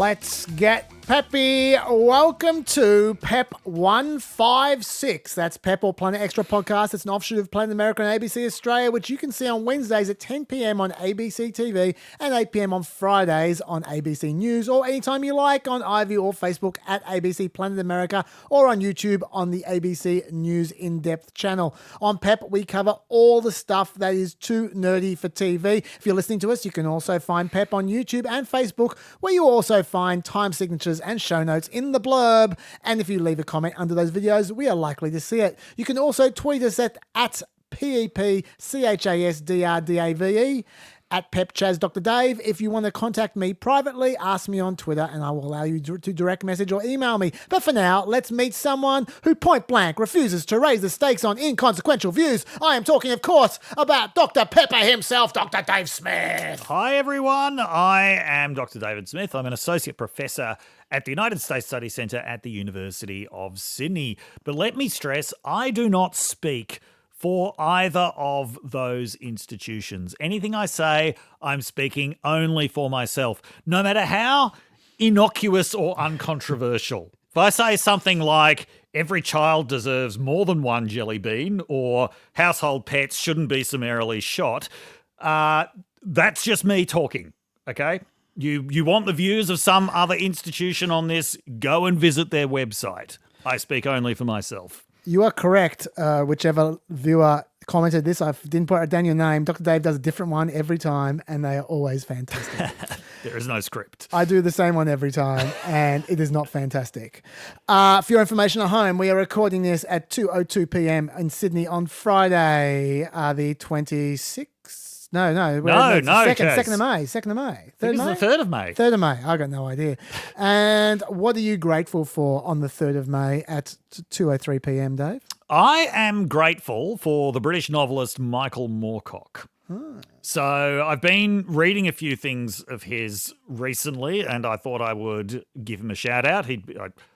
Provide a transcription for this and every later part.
Let's get peppy. Welcome to PEP 156. That's PEP or Planet Extra podcast. It's an offshoot of Planet America on ABC Australia, which you can see on Wednesdays at 10 p.m. on ABC TV and 8 p.m. on Fridays on ABC News, or anytime you like on Ivy or Facebook at ABC Planet America, or on YouTube on the ABC News In-Depth channel. On PEP, we cover all the stuff that is too nerdy for TV. If you're listening to us, you can also find PEP on YouTube and Facebook, where you also find time signatures and show notes in the blurb. And if you leave a comment under those videos, we are likely to see it. You can also tweet us at PEPCHASDRDAVE, at PepChazDrDave. If you want to contact me privately, ask me on Twitter and I will allow you to direct message or email me. But for now, let's meet someone who point blank refuses to raise the stakes on inconsequential views. I am talking, of course, about Dr. Pepper himself, Dr. Dave Smith. Hi, everyone. I am Dr. David Smith. I'm an associate professor at the United States Study Centre at the University of Sydney. But let me stress, I do not speak for either of those institutions. Anything I say, I'm speaking only for myself, no matter how innocuous or uncontroversial. If I say something like, every child deserves more than one jelly bean, or household pets shouldn't be summarily shot, that's just me talking, okay? You want the views of some other institution on this, go and visit their website. I speak only for myself. You are correct. Whichever viewer commented this, I didn't put down your name. Dr. Dave does a different one every time, and they are always fantastic. There is no script. I do the same one every time, and it is not fantastic. For your information at home, we are recording this at 2:02 p.m. in Sydney on Friday, the 26th. No. Second of May. 3rd of May? It's the 3rd of May. 3rd of May. I got no idea. And what are you grateful for on the 3rd of May at 2:03 p.m, Dave? I am grateful for the British novelist Michael Moorcock. So I've been reading a few things of his recently, and I thought I would give him a shout out.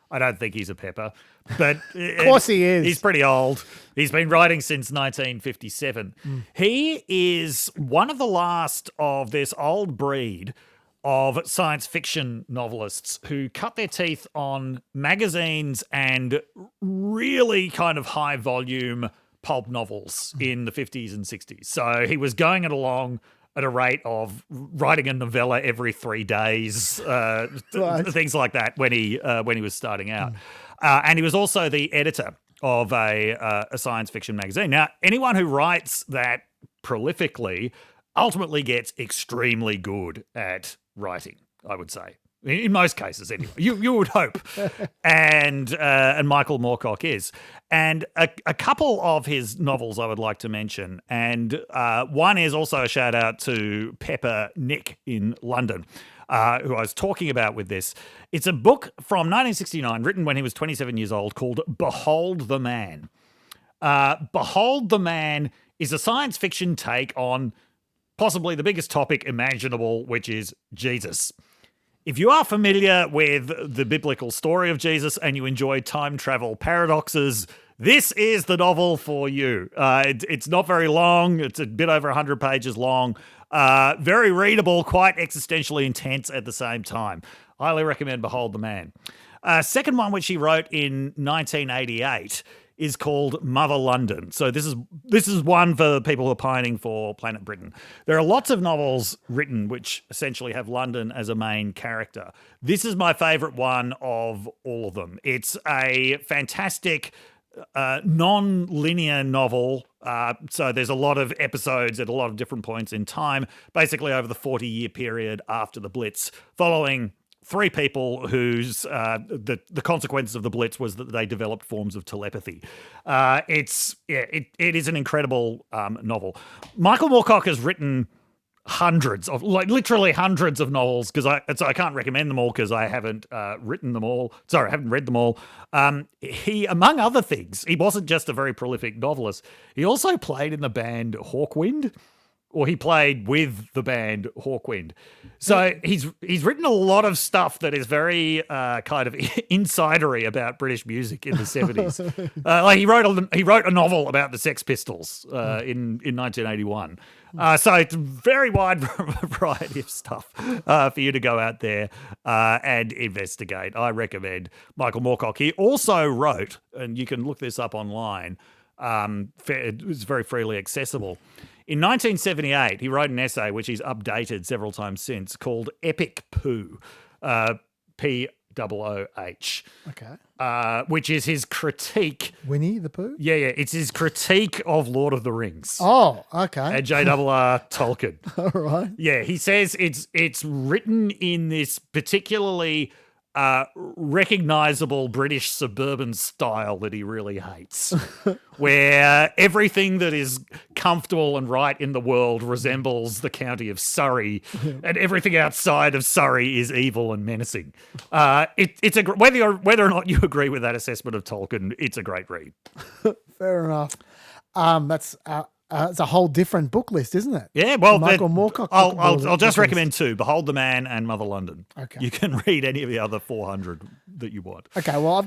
I don't think he's a pepper, but of course he is. He's pretty old. He's been writing since 1957. He is one of the last of this old breed of science fiction novelists who cut their teeth on magazines and really kind of high volume pulp novels in the 50s and 60s. So he was going it along at a rate of writing a novella every 3 days, things like that when he was starting out. And he was also the editor of a science fiction magazine. Now, anyone who writes that prolifically ultimately gets extremely good at writing, I would say. In most cases, anyway. You would hope. And Michael Moorcock is. And a couple of his novels I would like to mention. And one is also a shout out to Pepper Nick in London, who I was talking about with this. It's a book from 1969, written when he was 27 years old, called Behold the Man. Behold the Man is a science fiction take on possibly the biggest topic imaginable, which is Jesus. If you are familiar with the biblical story of Jesus and you enjoy time travel paradoxes, this is the novel for you. It's not very long. It's a bit over 100 pages long. Very readable, quite existentially intense at the same time. Highly recommend Behold the Man. Second one, which he wrote in 1988, is called Mother London. So this is one for people who are pining for Planet Britain. There are lots of novels written which essentially have London as a main character. This is my favourite one of all of them. It's a fantastic non-linear novel. So there's a lot of episodes at a lot of different points in time, basically over the 40-year period after the Blitz, following three people whose the consequences of the Blitz was that they developed forms of telepathy. It is an incredible novel. Michael Moorcock has written literally hundreds of novels, because I can't recommend them all because I haven't written them all. Sorry, I haven't read them all. He, among other things, he wasn't just a very prolific novelist. He also played in the band Hawkwind, or he played with the band Hawkwind. So he's written a lot of stuff that is very kind of insidery about British music in the 70s. Like he wrote a novel about the Sex Pistols in 1981. So it's a very wide variety of stuff for you to go out there and investigate. I recommend Michael Moorcock. He also wrote, and you can look this up online, it was very freely accessible. In 1978, he wrote an essay, which he's updated several times since, called Epic Pooh, P-O-O-H. Okay. Which is his critique. Winnie the Pooh? Yeah. It's his critique of Lord of the Rings. Oh, okay. And J.R.R. Tolkien. All right. Yeah, he says it's written in this particularly recognizable British suburban style that he really hates, where everything that is comfortable and right in the world resembles the county of Surrey, and everything outside of Surrey is evil and menacing. It's whether or not you agree with that assessment of Tolkien, it's a great read. Fair enough. It's a whole different book list, isn't it? Yeah, well, Michael Moorcock. I'll just recommend two: Behold the Man and Mother London. Okay. You can read any of the other 400 that you want. Okay, well, I've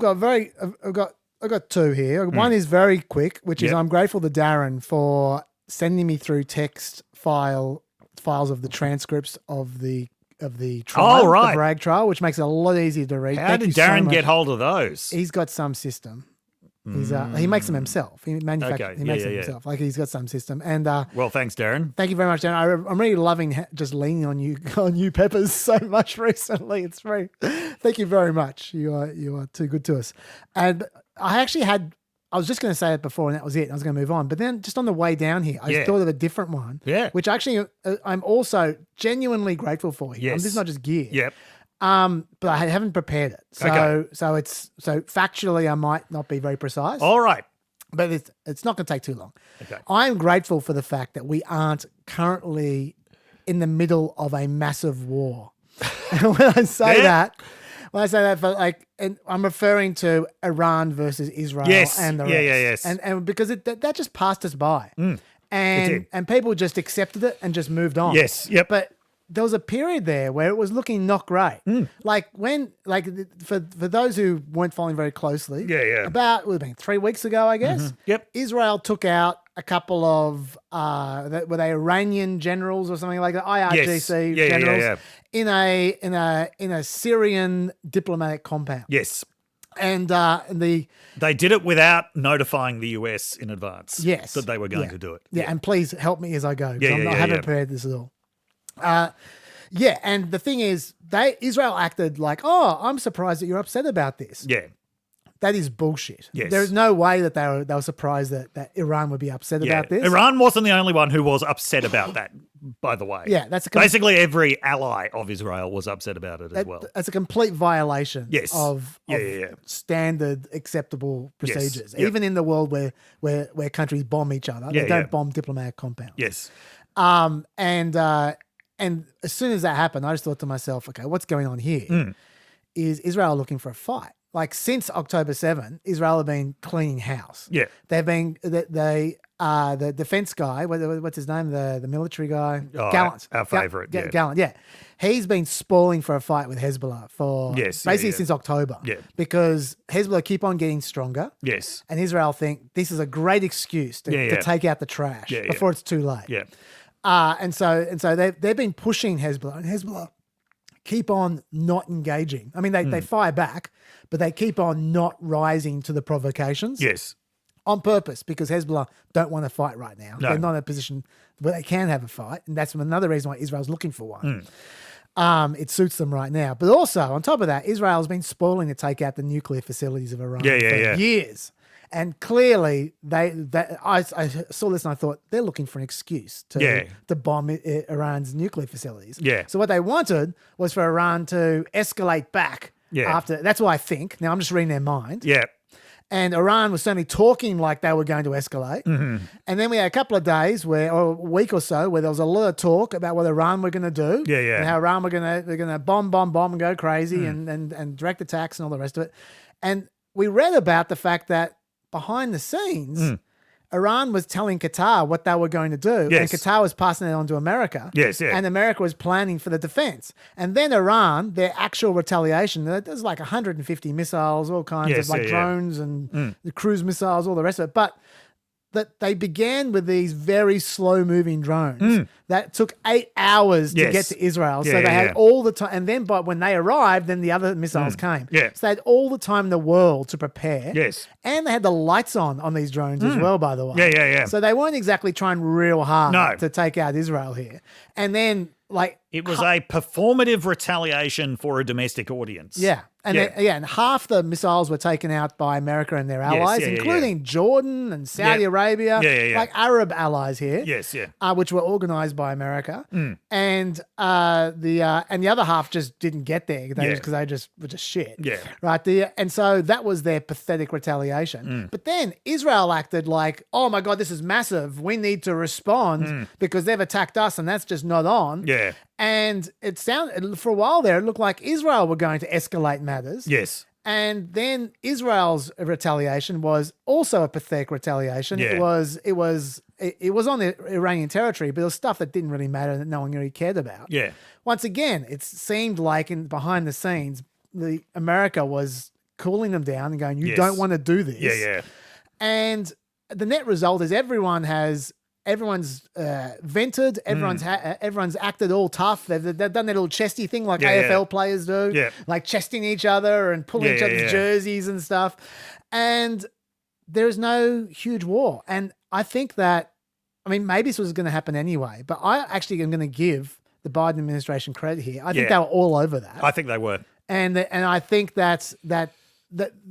got two here. One is very quick, which is I'm grateful to Darren for sending me through files of the transcripts of the trial, the Bragg trial, which makes it a lot easier to read. How did Darren get hold of those? He's got some system. He makes them himself. He manufactures. He makes them himself. Like he's got some system. And well, thanks, Darren. Thank you very much, Darren. I'm really loving just leaning on you, Peppers, so much recently. It's very. Thank you very much. You are too good to us. And I actually had. I was just going to say it before, and that was it. I was going to move on. But then, just on the way down here, I thought of a different one. Yeah. Which actually, I'm also genuinely grateful for here. Yes. This is not just gear. Yep. But I haven't prepared it. So factually I might not be very precise. All right. But it's not going to take too long. Okay. I'm grateful for the fact that we aren't currently in the middle of a massive war. And when I say that, and I'm referring to Iran versus Israel and the rest. Yes. And because that just passed us by. And people just accepted it and just moved on. Yes. Yep. But there was a period there where it was looking not great. For those who weren't following very closely, about, it would have been 3 weeks ago, I guess. Mm-hmm. Yep. Israel took out a couple of, were they Iranian generals or something like that? IRGC generals in a Syrian diplomatic compound. Yes. And they did it without notifying the US in advance. Yes. That they were going to do it. Yeah, and please help me as I go. I haven't prepared this at all. And the thing is, Israel acted like, I'm surprised that you're upset about this. Yeah. That is bullshit. Yes. There is no way that they were surprised that Iran would be upset about this. Iran wasn't the only one who was upset about that, by the way. Yeah, that's basically every ally of Israel was upset about it as well. That's a complete violation of standard acceptable procedures. Yes. Yep. Even in the world where countries bomb each other, they don't bomb diplomatic compounds. Yes. And as soon as that happened, I just thought to myself, okay, what's going on here? Is Israel looking for a fight? Like since October 7, Israel have been cleaning house. Yeah. They've been, the defense guy, what's his name? The military guy? Oh, Gallant. Our favorite. Gallant, yeah. He's been spoiling for a fight with Hezbollah for basically since October. Yeah. Because Hezbollah keep on getting stronger. Yes. And Israel think this is a great excuse to take out the trash before it's too late. Yeah. And so they've been pushing Hezbollah, and Hezbollah keep on not engaging. I mean, they fire back, but they keep on not rising to the provocations. Yes. On purpose, because Hezbollah don't want to fight right now. No. They're not in a position where they can have a fight, and that's another reason why Israel's looking for one. It suits them right now. But also, on top of that, Israel's been spoiling to take out the nuclear facilities of Iran for years. And clearly, I saw this and I thought they're looking for an excuse to bomb Iran's nuclear facilities. Yeah. So what they wanted was for Iran to escalate back. Yeah. After that's what I think. Now I'm just reading their mind. Yeah. And Iran was certainly talking like they were going to escalate. Mm-hmm. And then we had a couple of days or a week or so where there was a lot of talk about what Iran were going to do. Yeah, yeah. And how Iran were going to bomb and go crazy and direct attacks and all the rest of it. And we read about the fact that behind the scenes, Iran was telling Qatar what they were going to do, Yes. and Qatar was passing it on to America. Yes, yeah. And America was planning for the defense. And then Iran, their actual retaliation, there's like 150 missiles, all kinds Yes, of like yeah, yeah. drones and the cruise missiles, all the rest of it. But that they began with these very slow-moving drones that took 8 hours to Yes. get to Israel. Yeah, So they yeah, had yeah. all the time. And then when they arrived, then the other missiles came. Yeah. So they had all the time in the world to prepare. Yes. And they had the lights on these drones as well, by the way. Yeah, yeah, yeah. So they weren't exactly trying real hard No. to take out Israel here. And then, like... It was a performative retaliation for a domestic audience. Yeah. And Yeah. and half the missiles were taken out by America and their allies, yeah, yeah, including Jordan and Saudi Yeah. Arabia, Yeah, yeah, yeah. like Arab allies here. Yes, yeah. Which were organized by America, and the other half just didn't get there because they just were just shit. Yeah. Right. And so that was their pathetic retaliation. But then Israel acted like, oh my God, this is massive. We need to respond because they've attacked us, and that's just not on. Yeah. And it sounded for a while there, it looked like Israel were going to escalate matters. Yes. And then Israel's retaliation was also a pathetic retaliation. Yeah. It was on the Iranian territory, but it was stuff that didn't really matter that no one really cared about. Yeah. Once again, it seemed like behind the scenes, America was cooling them down and going, "You Yes. don't want to do this." Yeah, yeah. And the net result is everyone's vented, everyone's acted all tough. They've done that little chesty thing like Yeah, AFL yeah. players do, Yeah. like chesting each other and pulling Yeah, each yeah, other's yeah. jerseys and stuff. And there's no huge war. And I think that, I mean, maybe this was going to happen anyway, but I actually am going to give the Biden administration credit here. I think Yeah. they were all over that. I think they were. And I think that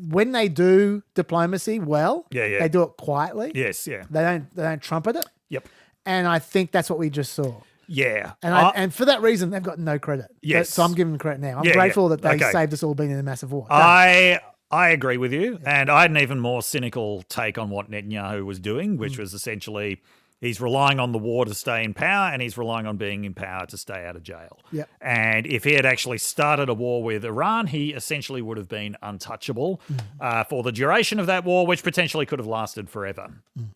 when they do diplomacy well, Yeah, yeah. they do it quietly. Yes, yeah. They don't trumpet it. Yep. And I think that's what we just saw. Yeah. And for that reason, they've got no credit. Yes. So I'm giving them credit now. I'm Yeah, grateful yeah. that they Okay. saved us all being in a massive war. I agree with you. And I had an even more cynical take on what Netanyahu was doing, which was essentially he's relying on the war to stay in power, and he's relying on being in power to stay out of jail. Yep. And if he had actually started a war with Iran, he essentially would have been untouchable for the duration of that war, which potentially could have lasted forever.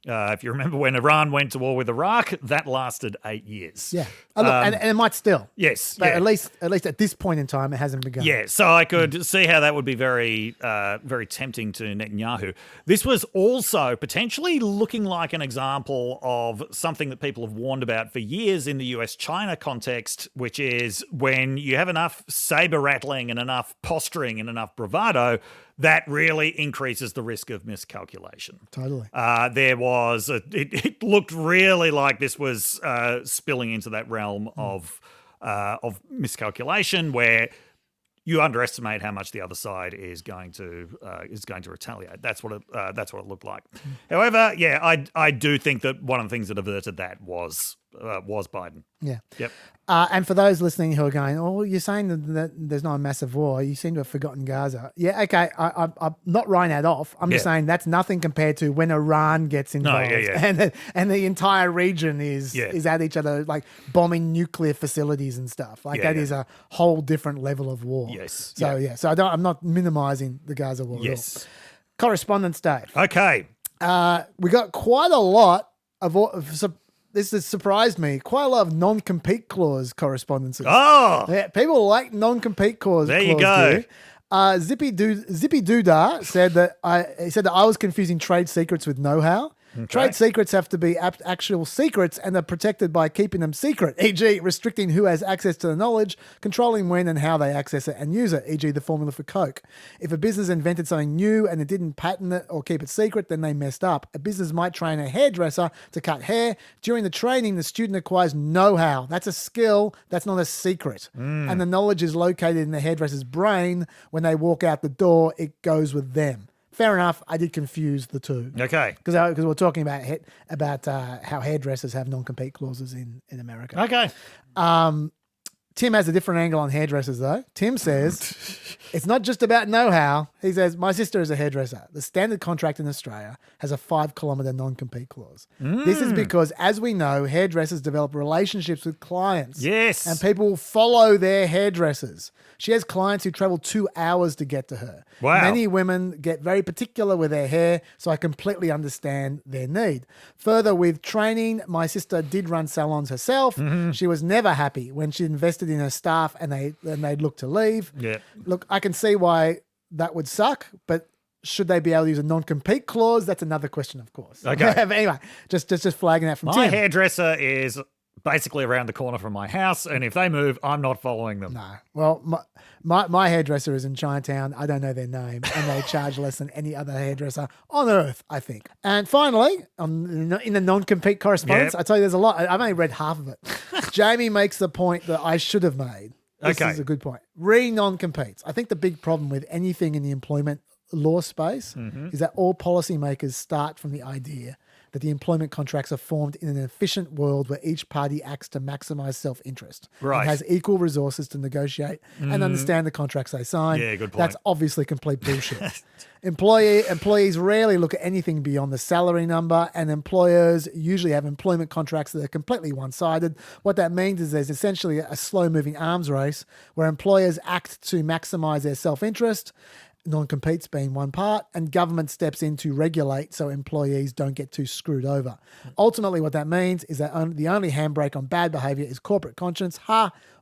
If you remember when Iran went to war with Iraq, that lasted 8 years. Yeah. Oh, look, and it might still. Yes. But yeah. at least at this point in time, it hasn't begun. Yeah, so I could see how that would be very, very tempting to Netanyahu. This was also potentially looking like an example of something that people have warned about for years in the US-China context, which is when you have enough saber rattling and enough posturing and enough bravado, that really increases the risk of miscalculation. Totally. It looked really like this was spilling into that realm of miscalculation where you underestimate how much the other side is going to retaliate. That's what it looked like. However, yeah, I do think that one of the things that averted that was Biden. Yeah. Yep. And for those listening who are going, oh, you're saying that there's not a massive war. You seem to have forgotten Gaza. Yeah, okay. I'm not writing that off. I'm just saying that's nothing compared to when Iran gets involved. And the entire region is at each other, like bombing nuclear facilities and stuff. Like that is a whole different level of war. Yes. So so I'm not minimizing the Gaza war. Yes. At all. Correspondence, Dave. Okay. We got quite a lot of this has surprised me. Quite a lot of non-compete clause correspondences. Oh, Yeah, people like non-compete clause. There you go. Zippy Doodah said that I was confusing trade secrets with know-how. Okay. Trade secrets have to be actual secrets and are protected by keeping them secret, e.g. restricting who has access to the knowledge, controlling when and how they access it and use it, e.g. the formula for Coke. If a business invented something new and it didn't patent it or keep it secret, then they messed up. A business might train a hairdresser to cut hair. During the training, the student acquires know-how. That's a skill. That's not a secret. And the knowledge is located in the hairdresser's brain. When they walk out the door, it goes with them. Fair enough. I did confuse the two. okay. Because we're talking about how hairdressers have non-compete clauses in America. Okay. Tim has a different angle on hairdressers, though. Tim says it's not just about know-how. He says, my sister is a hairdresser. The standard contract in Australia has a 5-kilometre non-compete clause. This is because, as we know, hairdressers develop relationships with clients. Yes. And people follow their hairdressers. She has clients who travel 2 hours to get to her. Wow. Many women get very particular with their hair, so I completely understand their need. Further, with training, my sister did run salons herself. She was never happy when she invested in her staff and they'd look to leave. Yeah. Look, I can see why that would suck, but should they be able to use a non-compete clause? That's another question, of course. Okay. But anyway, just flagging that from My Tim. hairdresser is basically around the corner from my house, and if they move, I'm not following them. No. Well, my hairdresser is in Chinatown. I don't know their name, and they charge less than any other hairdresser on earth, I think. And finally, in the non-compete correspondence, Yep. I tell you, there's a lot. I've only read half of it. Jamie makes the point that I should have made. This Okay. is a good point. Non-competes. I think the big problem with anything in the employment law space is that all policymakers start from the idea that the employment contracts are formed in an efficient world where each party acts to maximize self-interest Right. and has equal resources to negotiate and understand the contracts they sign. Yeah, good point. That's obviously complete bullshit. Employees rarely look at anything beyond the salary number, and employers usually have employment contracts that are completely one-sided. What that means is there's essentially a slow-moving arms race where employers act to maximize their self-interest, non-competes being one part, and government steps in to regulate so employees don't get too screwed over. Ultimately, what that means is that the only handbrake on bad behaviour is corporate conscience,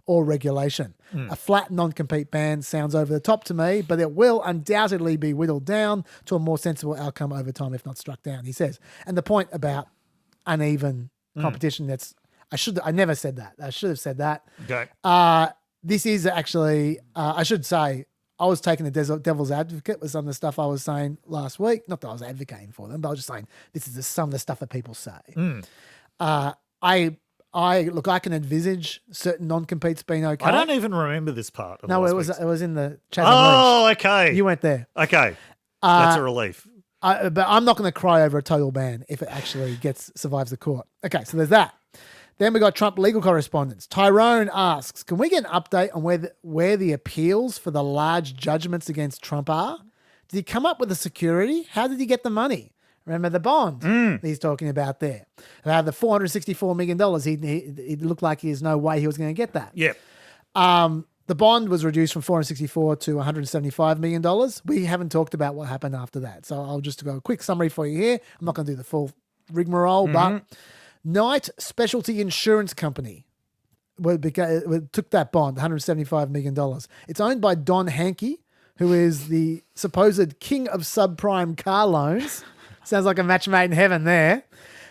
or regulation. A flat non-compete ban sounds over the top to me, but it will undoubtedly be whittled down to a more sensible outcome over time, if not struck down, he says. And the point about uneven competition, I never said that. I should have said that. Okay. This is actually, I should say, I was taking the devil's advocate with some of the stuff I was saying last week. Not that I was advocating for them, but I was just saying this is some of the stuff that people say. I can envisage certain non-competes being okay. I don't even remember this part. Of No, last it was week's. it was in the Chaz Oh, okay. and Leach. You weren't there. Okay. That's a relief. But I'm not going to cry over a total ban if it actually survives the court. Okay, so there's that. Then we got Trump legal correspondence. Tyrone asks, can we get an update on where the appeals for the large judgments against Trump are? Did he come up with the security? How did he get the money? Remember the bond that he's talking about there? The $464 million, he looked like there's no way he was going to get that. Yep. The bond was reduced from $464 to $175 million. We haven't talked about what happened after that. So I'll just go a quick summary for you here. I'm not going to do the full rigmarole, but Knight Specialty Insurance Company took that bond, $175 million. It's owned by Don Hankey, who is the supposed king of subprime car loans. Sounds like a match made in heaven there.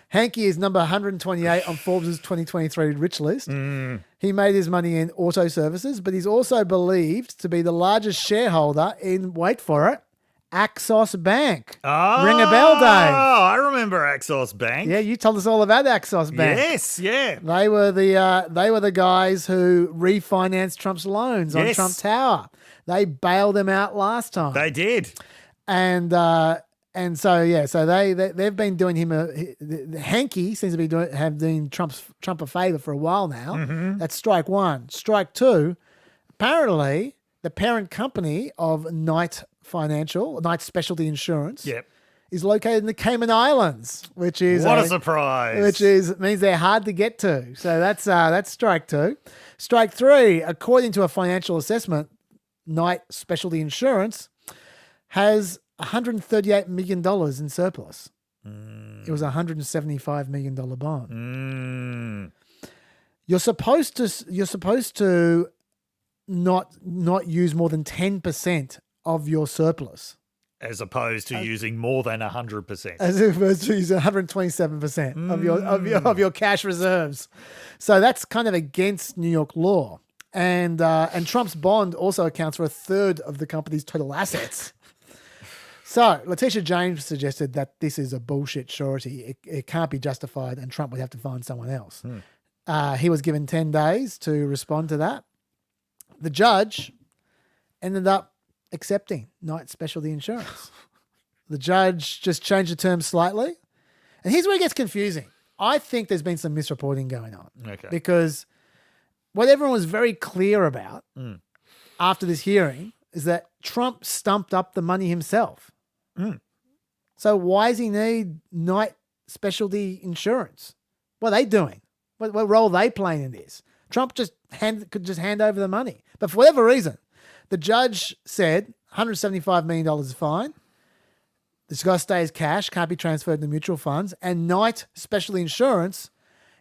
Hankey is number 128 on Forbes' 2023 rich list. He made his money in auto services, but he's also believed to be the largest shareholder in, wait for it, Axos Bank. Oh, Ring a bell, Dave. I remember Axos Bank. Yeah, you told us all about Axos Bank. Yes, yeah. They were the guys who refinanced Trump's loans on Yes. Trump Tower. They bailed them out last time. They did. And so they've been doing him Hankey seems to be doing Trump a favor for a while now. That's strike one. Strike two. Apparently, the parent company of Knight Specialty Insurance, Yep. is located in the Cayman Islands, which is What a surprise. Which means they're hard to get to. So that's strike two. Strike three. According to a financial assessment, Knight Specialty Insurance has $138 million in surplus. It was a $175 million bond. You're supposed to not use more than 10% of your surplus, As opposed to using more than 100%. as opposed to using 127% of your cash reserves. So that's kind of against New York law. And Trump's bond also accounts for a third of the company's total assets. So Letitia James suggested that this is a bullshit surety. It can't be justified, and Trump would have to find someone else. He was given 10 days to respond to that. The judge ended up accepting Knight Specialty Insurance. The judge just changed the terms slightly. And here's where it gets confusing. I think there's been some misreporting going on. Okay. Because what everyone was very clear about after this hearing is that Trump stumped up the money himself. So why does he need night specialty insurance? What are they doing? What role are they playing in this? Trump could just hand over the money. But for whatever reason, the judge said $175 million is fine. This got to stay as cash, can't be transferred to mutual funds. And night specialty insurance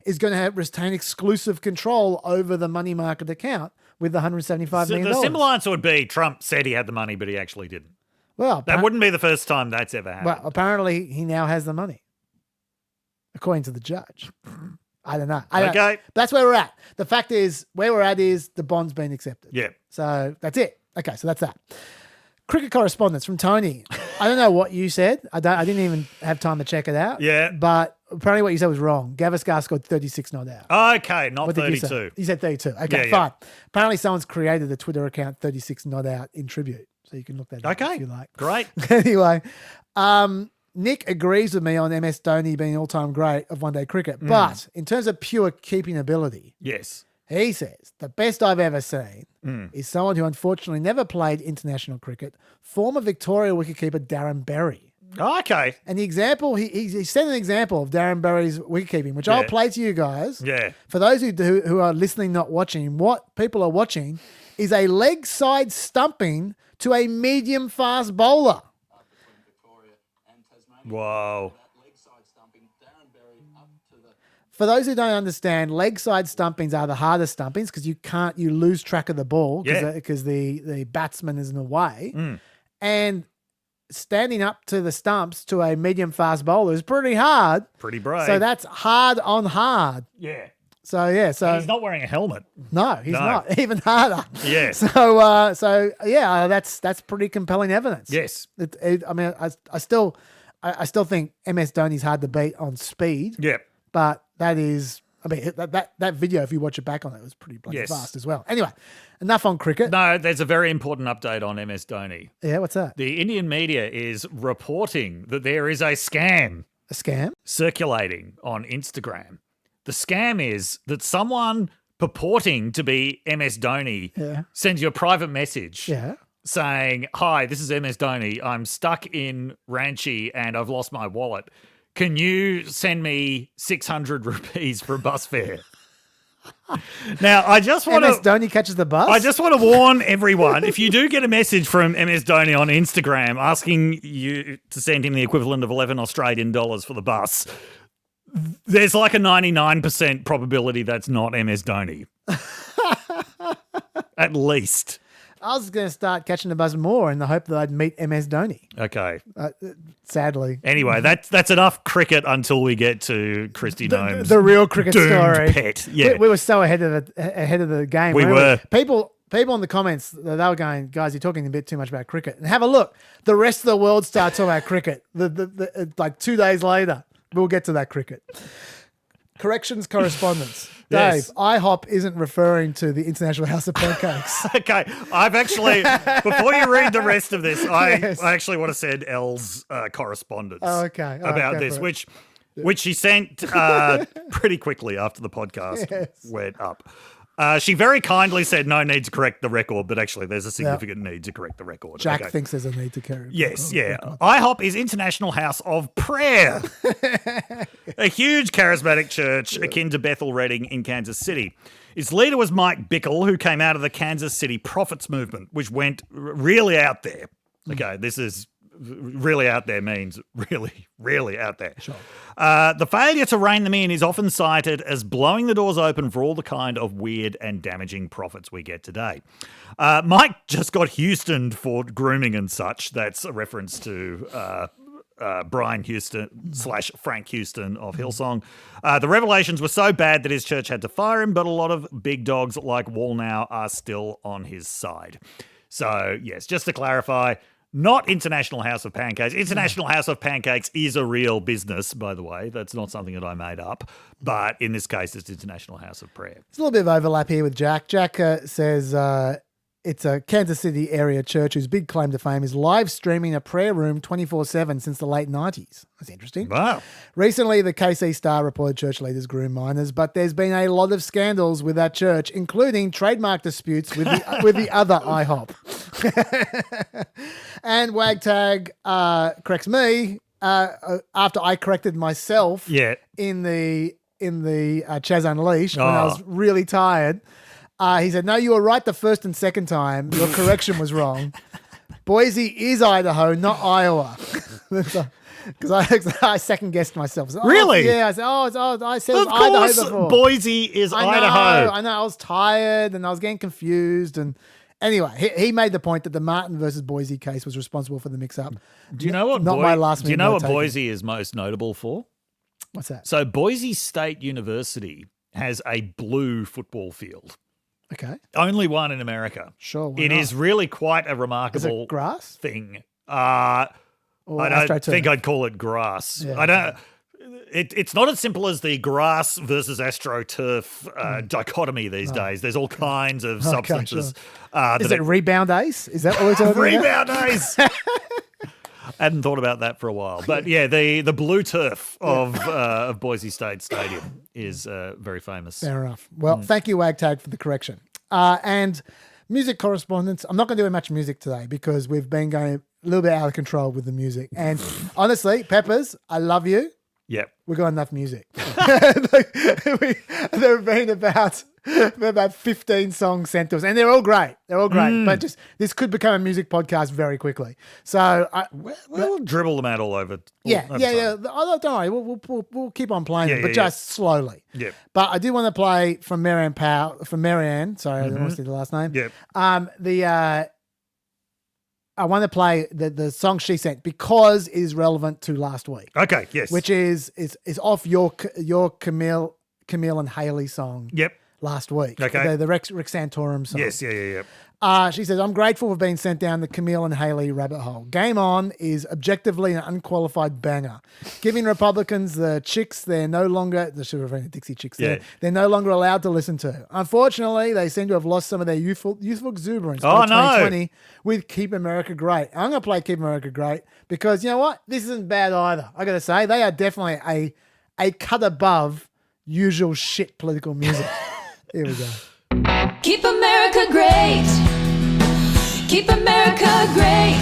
is going to retain exclusive control over the money market account with the $175 million. The simple answer would be Trump said he had the money, but he actually didn't. Well, that wouldn't be the first time that's ever happened. Well, apparently he now has the money, according to the judge. I don't know. Okay. That's where we're at. The fact is, where we're at is the bond's been accepted. Yeah. So that's it. Okay, so that's that. Cricket correspondence from Tony. I don't know what you said. I didn't even have time to check it out. Yeah. But apparently what you said was wrong. Gavaskar scored 36 not out. Okay, not 32. You said 32. Okay, fine. Apparently someone's created a Twitter account 36 not out in tribute. So you can look that up if you like. Great. Anyway, Nick agrees with me on MS Dhoni being all-time great of one-day cricket. But in terms of pure keeping ability, yes, he says, the best I've ever seen is someone who unfortunately never played international cricket, former Victoria wicketkeeper Darren Berry. Okay. And the example, he sent an example of Darren Berry's wicketkeeping, which I'll play to you guys. Yeah. For those who are listening, not watching, what people are watching is a leg side stumping to a medium fast bowler. Whoa. For those who don't understand, leg side stumpings are the hardest stumpings because you lose track of the ball because the batsman is in the way. And standing up to the stumps to a medium fast bowler is pretty hard. Pretty brave. So that's hard on hard. Yeah. So yeah, so he's not wearing a helmet. No, he's not. Even harder. Yeah. So that's pretty compelling evidence. Yes. I still think MS Dhoni's hard to beat on speed. Yeah. But that video, if you watch it back on it, was pretty bloody fast as well. Anyway, enough on cricket. No, there's a very important update on MS Dhoni. Yeah, what's that? The Indian media is reporting that there is a scam. A scam? Circulating on Instagram. The scam is that someone purporting to be MS Dhoni sends you a private message saying, "Hi, this is MS Dhoni. I'm stuck in Ranchi and I've lost my wallet. Can you send me 600 rupees for a bus fare?" Now, I just want MS Dhoni catches the bus? I just want to warn everyone, if you do get a message from MS Dhoni on Instagram asking you to send him the equivalent of 11 Australian dollars for the bus, there's like a 99% probability that's not MS Dhoni. At least. I was going to start catching the bus more in the hope that I'd meet MS Dhoni. Okay. Sadly. Anyway, that's enough cricket until we get to Christi Noem's the real cricket doomed story. Pet. Yeah. We were so ahead of the game. We were. People in the comments, they were going, guys, you're talking a bit too much about cricket. And have a look. The rest of the world starts talking about cricket. Like 2 days later. We'll get to that cricket. Corrections correspondence. Dave, Yes. IHOP isn't referring to the International House of Pancakes. Okay, I've actually, before you read the rest of this, I Yes. actually want to send Elle's correspondence Okay. All right, about go this, for it. which she sent pretty quickly after the podcast went up. She very kindly said no need to correct the record, but actually there's a significant need to correct the record. Jack Okay. thinks there's a need to carry. Yes, yeah. IHOP is International House of Prayer, a huge charismatic church akin to Bethel Redding in Kansas City. Its leader was Mike Bickle, who came out of the Kansas City Prophets Movement, which went really out there. Okay, this is really out there means really, really out there. Sure. The failure to rein them in is often cited as blowing the doors open for all the kind of weird and damaging profits we get today. Mike just got Houstoned for grooming and such. That's a reference to Brian Houston / Frank Houston of Hillsong. The revelations were so bad that his church had to fire him, but a lot of big dogs like Wallnow are still on his side. So, yes, just to clarify, not International House of Pancakes. International House of Pancakes is a real business, by the way. That's not something that I made up. But in this case, it's International House of Prayer. There's a little bit of overlap here with Jack. Jack says it's a Kansas City area church whose big claim to fame is live streaming a prayer room 24/7 since the late 90s. That's interesting. Wow. Recently, the KC Star reported church leaders groom minors, but there's been a lot of scandals with that church, including trademark disputes with the other IHOP. And Wagtag corrects me after I corrected myself in the Chaz Unleashed when I was really tired. He said, no, you were right the first and second time. Your correction was wrong. Boise is Idaho, not Iowa. Because I second-guessed myself. So, really? Yeah. I said, I said it was of course, Idaho before. Boise is Idaho. I know. I was tired and I was getting confused. And anyway, he made the point that the Martin versus Boise case was responsible for the mix-up. Do you know what? Do you know what Boise is most notable for? What's that? So Boise State University has a blue football field. Okay. Only one in America. Sure. It is really quite a remarkable grass thing. I don't think I'd call it grass. Yeah, I don't. It's not as simple as the grass versus AstroTurf dichotomy these days. There's all kinds of substances. Sure. Is it Rebound Ace? Is that what we're talking about? Rebound Ace. I hadn't thought about that for a while. But yeah, the blue turf of Boise State Stadium is very famous. Fair enough. Well, thank you, Wagtag, for the correction. And music correspondence. I'm not going to do much music today because we've been going a little bit out of control with the music. And honestly, Peppers, I love you. Yep. We've got enough music. There have been about 15 songs sent to us, and they're all great. But just this could become a music podcast very quickly. So we'll dribble them out all over. Yeah. Oh, don't worry, we'll keep on playing them, but just slowly. Yep. But I do want to play from Marianne. Sorry, I didn't want to say the last name. Yep. I want to play the song she sent because it is relevant to last week. Okay, yes. Which is off your Camille and Haley song. Yep. Last week. Okay. The Rex Santorum song. Yes, yeah. She says, I'm grateful for being sent down the Camille and Haley rabbit hole. Game On is objectively an unqualified banger. Giving Republicans the chicks they're no longer, they should have been Dixie Chicks there, they're no longer allowed to listen to. Unfortunately, they seem to have lost some of their youthful exuberance by 2020 with Keep America Great. I'm going to play Keep America Great because, you know what? This isn't bad either. I got to say, they are definitely a cut above usual shit political music. Here we go. Keep America great. Keep America great.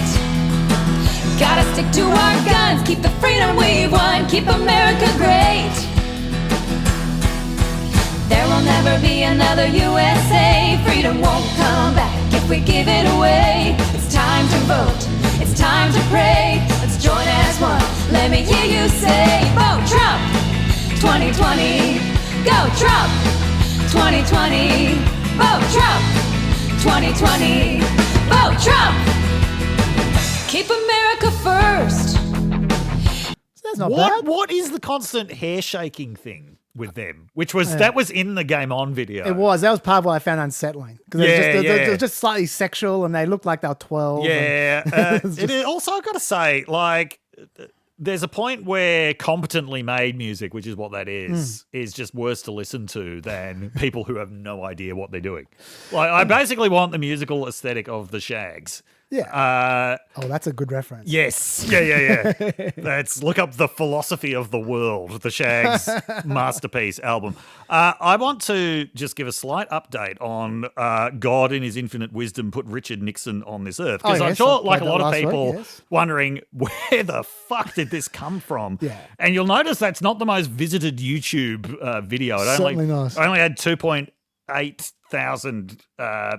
Gotta stick to our guns. Keep the freedom we won. Keep America great. There will never be another USA. Freedom won't come back if we give it away. It's time to vote. It's time to pray. Let's join as one. Let me hear you say, vote Trump 2020. Go Trump 2020. Vote Trump 2020. Vote Trump. Keep America first. That's not bad. What is the constant hair shaking thing with them? That was in the Game On video. It was. That was part of what I found unsettling. Because they were just slightly sexual and they looked like they were 12. Yeah. It is also, I've got to say, like, there's a point where competently made music, which is what that is just worse to listen to than people who have no idea what they're doing. Like, I basically want the musical aesthetic of the Shags. Yeah. That's a good reference. Yes. Yeah. Look up The Philosophy of the World, the Shags masterpiece album. I want to just give a slight update on God in his infinite wisdom put Richard Nixon on this earth. Because I'm sure, like a lot of people, wondering where the fuck did this come from? Yeah. And you'll notice that's not the most visited YouTube video. Certainly not. I only had 2,800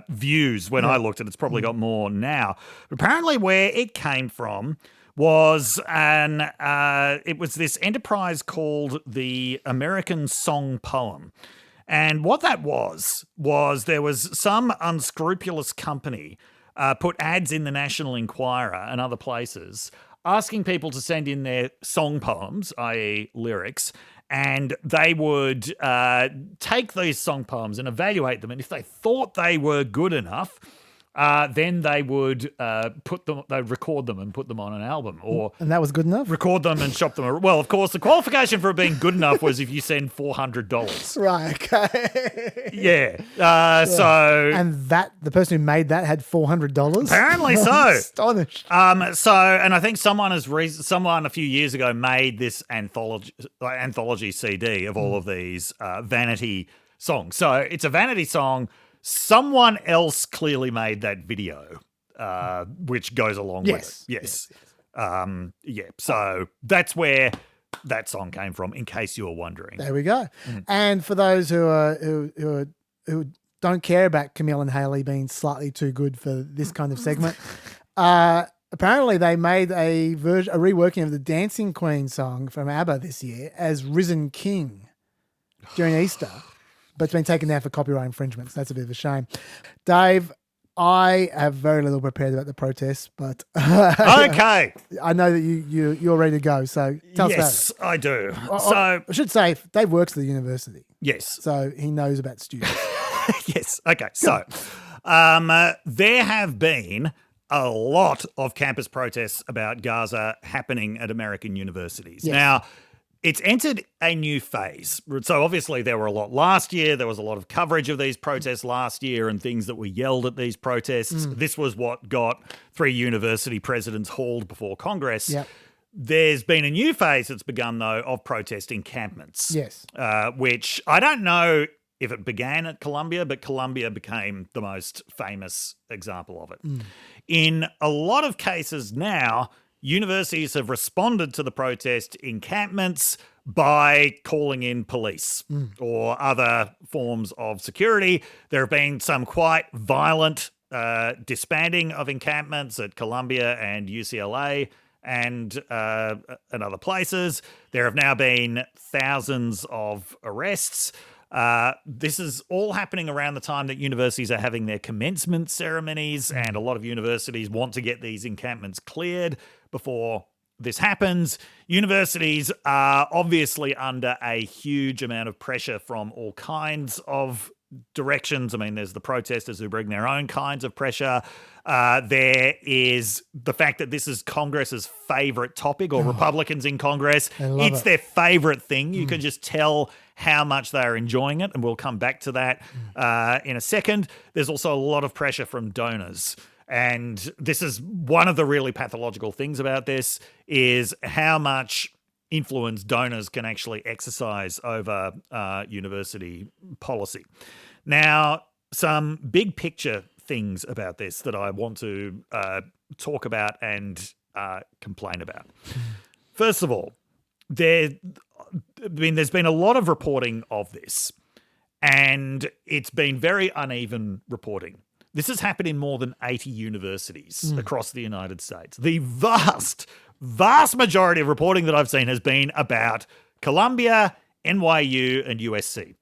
views when I looked, and it's probably got more now. But apparently, where it came from was it was this enterprise called the American Song Poem. And what that was there was some unscrupulous company put ads in the National Enquirer and other places asking people to send in their song poems, i.e. lyrics, and they would take these song poems and evaluate them. And if they thought they were good enough, then they would they'd record them and put them on an album, or And that was good enough? record them and shop them. Well, of course, the qualification for it being good enough was if you send $400. Right, okay. Yeah. So And the person who made that had $400? apparently so. Astonished. And I think someone a few years ago made this anthology CD of all of these vanity songs. So it's a vanity song. Someone else clearly made that video, which goes along with it. Yes. So that's where that song came from, in case you were wondering. There we go. And for those who don't care about Camille and Haley being slightly too good for this kind of segment, apparently they made a reworking of the Dancing Queen song from ABBA this year as Risen King during Easter. But it's been taken down for copyright infringements. That's a bit of a shame. Dave, I have very little prepared about the protests, but Okay. I know that you're ready to go. So tell us about it. Yes, I do. I should say Dave works at the university, Yes. so he knows about students. Yes. Okay. So there have been a lot of campus protests about Gaza happening at American universities. Yes. Now, it's entered a new phase. So obviously there were a lot last year. There was a lot of coverage of these protests last year and things that were yelled at these protests. This was what got 3 university presidents hauled before Congress. Yep. There's been a new phase that's begun, though, of protest encampments. Yes. Which I don't know if it began at Columbia, but Columbia became the most famous example of it. In a lot of cases now, universities have responded to the protest encampments by calling in police or other forms of security. There have been some quite violent disbanding of encampments at Columbia and UCLA and other places. There have now been thousands of arrests. This is all happening around the time that universities are having their commencement ceremonies, and a lot of universities want to get these encampments cleared before this happens. Universities are obviously under a huge amount of pressure from all kinds of directions. I mean, there's the protesters who bring their own kinds of pressure. There is the fact that this is Congress's favorite topic, or Republicans in Congress. It's their favorite thing. You can just tell how much they are enjoying it, and we'll come back to that in a second. There's also a lot of pressure from donors. And this is one of the really pathological things about this, is how much influence donors can actually exercise over university policy. Now, some big picture things about this that I want to talk about and complain about. First of all, there's been a lot of reporting of this, and it's been very uneven reporting. This has happened in more than 80 universities across the United States. The vast majority of reporting that I've seen has been about Columbia, NYU, and USC,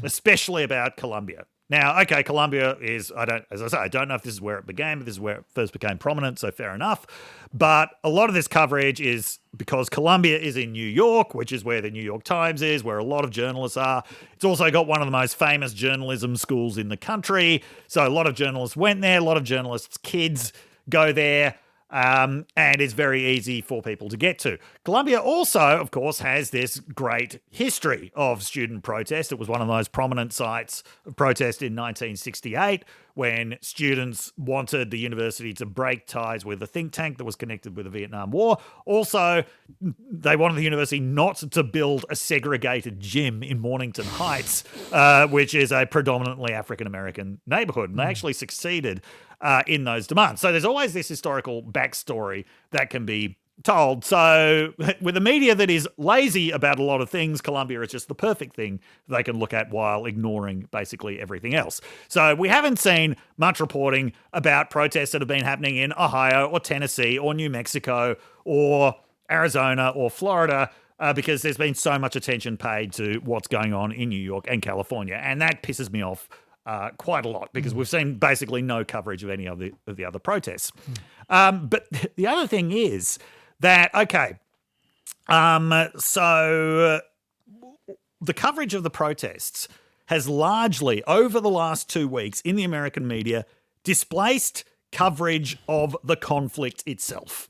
especially about Columbia. Now, okay, Columbia is, I don't know if this is where it began, but this is where it first became prominent, so fair enough. But a lot of this coverage is because Columbia is in New York, which is where the New York Times is, where a lot of journalists are. It's also got one of the most famous journalism schools in the country. So a lot of journalists went there, a lot of journalists' kids go there. And it's very easy for people to get to. Columbia also, of course, has this great history of student protest. It was one of the most prominent sites of protest in 1968 when students wanted the university to break ties with a think tank that was connected with the Vietnam War. Also, they wanted the university not to build a segregated gym in Mornington Heights, which is a predominantly African-American neighborhood. And they actually succeeded in those demands. So there's always this historical backstory that can be told. So with a media that is lazy about a lot of things, Columbia is just the perfect thing they can look at while ignoring basically everything else. So we haven't seen much reporting about protests that have been happening in Ohio or Tennessee or New Mexico or Arizona or Florida, because there's been so much attention paid to what's going on in New York and California. And that pisses me off quite a lot, because we've seen basically no coverage of any of the other protests. But the other thing is that, okay, so the coverage of the protests has largely, over the last 2 weeks in the American media, displaced coverage of the conflict itself.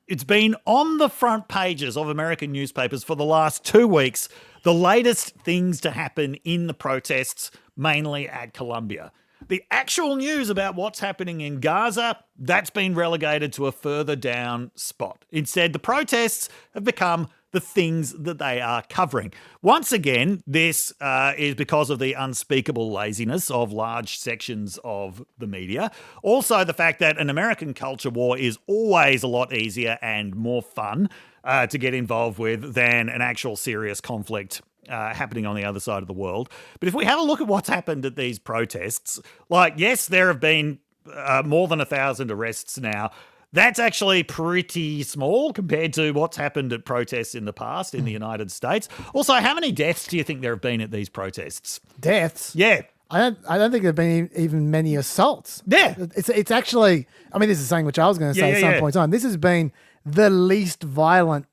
It's been on the front pages of American newspapers for the last 2 weeks, the latest things to happen in the protests, mainly at Columbia. The actual news about what's happening in Gaza, that's been relegated to a further down spot. Instead, the protests have become the things that they are covering. Once again, this is because of the unspeakable laziness of large sections of the media. Also, the fact that an American culture war is always a lot easier and more fun to get involved with than an actual serious conflict happening on the other side of the world. But if we have a look at what's happened at these protests, like, yes, there have been more than 1,000 arrests now. That's actually pretty small compared to what's happened at protests in the past in the United States. Also, how many deaths do you think there have been at these protests? Deaths? Yeah. I don't think there have been even many assaults. Yeah. It's actually, I mean, this is something which I was going to say at some point in time. This has been the least violent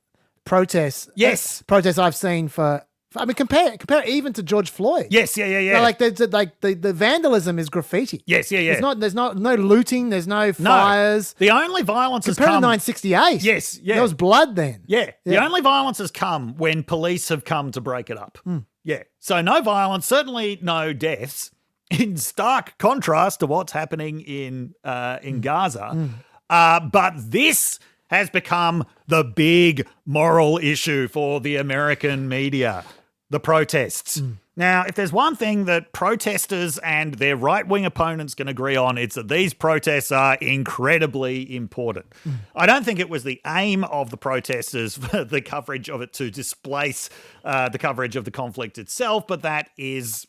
protests. Yes. Protests I've seen for, I mean, compare even to George Floyd. Yes, yeah. You know, like the vandalism is graffiti. Yes, yeah. There's no looting. There's no fires. The only violence has Compared to come... 1968. Yes, yeah. There was blood then. Yeah. The only violence has come when police have come to break it up. Yeah. So no violence, certainly no deaths, in stark contrast to what's happening in Gaza. But this has become the big moral issue for the American media. The protests. Now, if there's one thing that protesters and their right-wing opponents can agree on, it's that these protests are incredibly important. I don't think it was the aim of the protesters for the coverage of it to displace the coverage of the conflict itself, but that is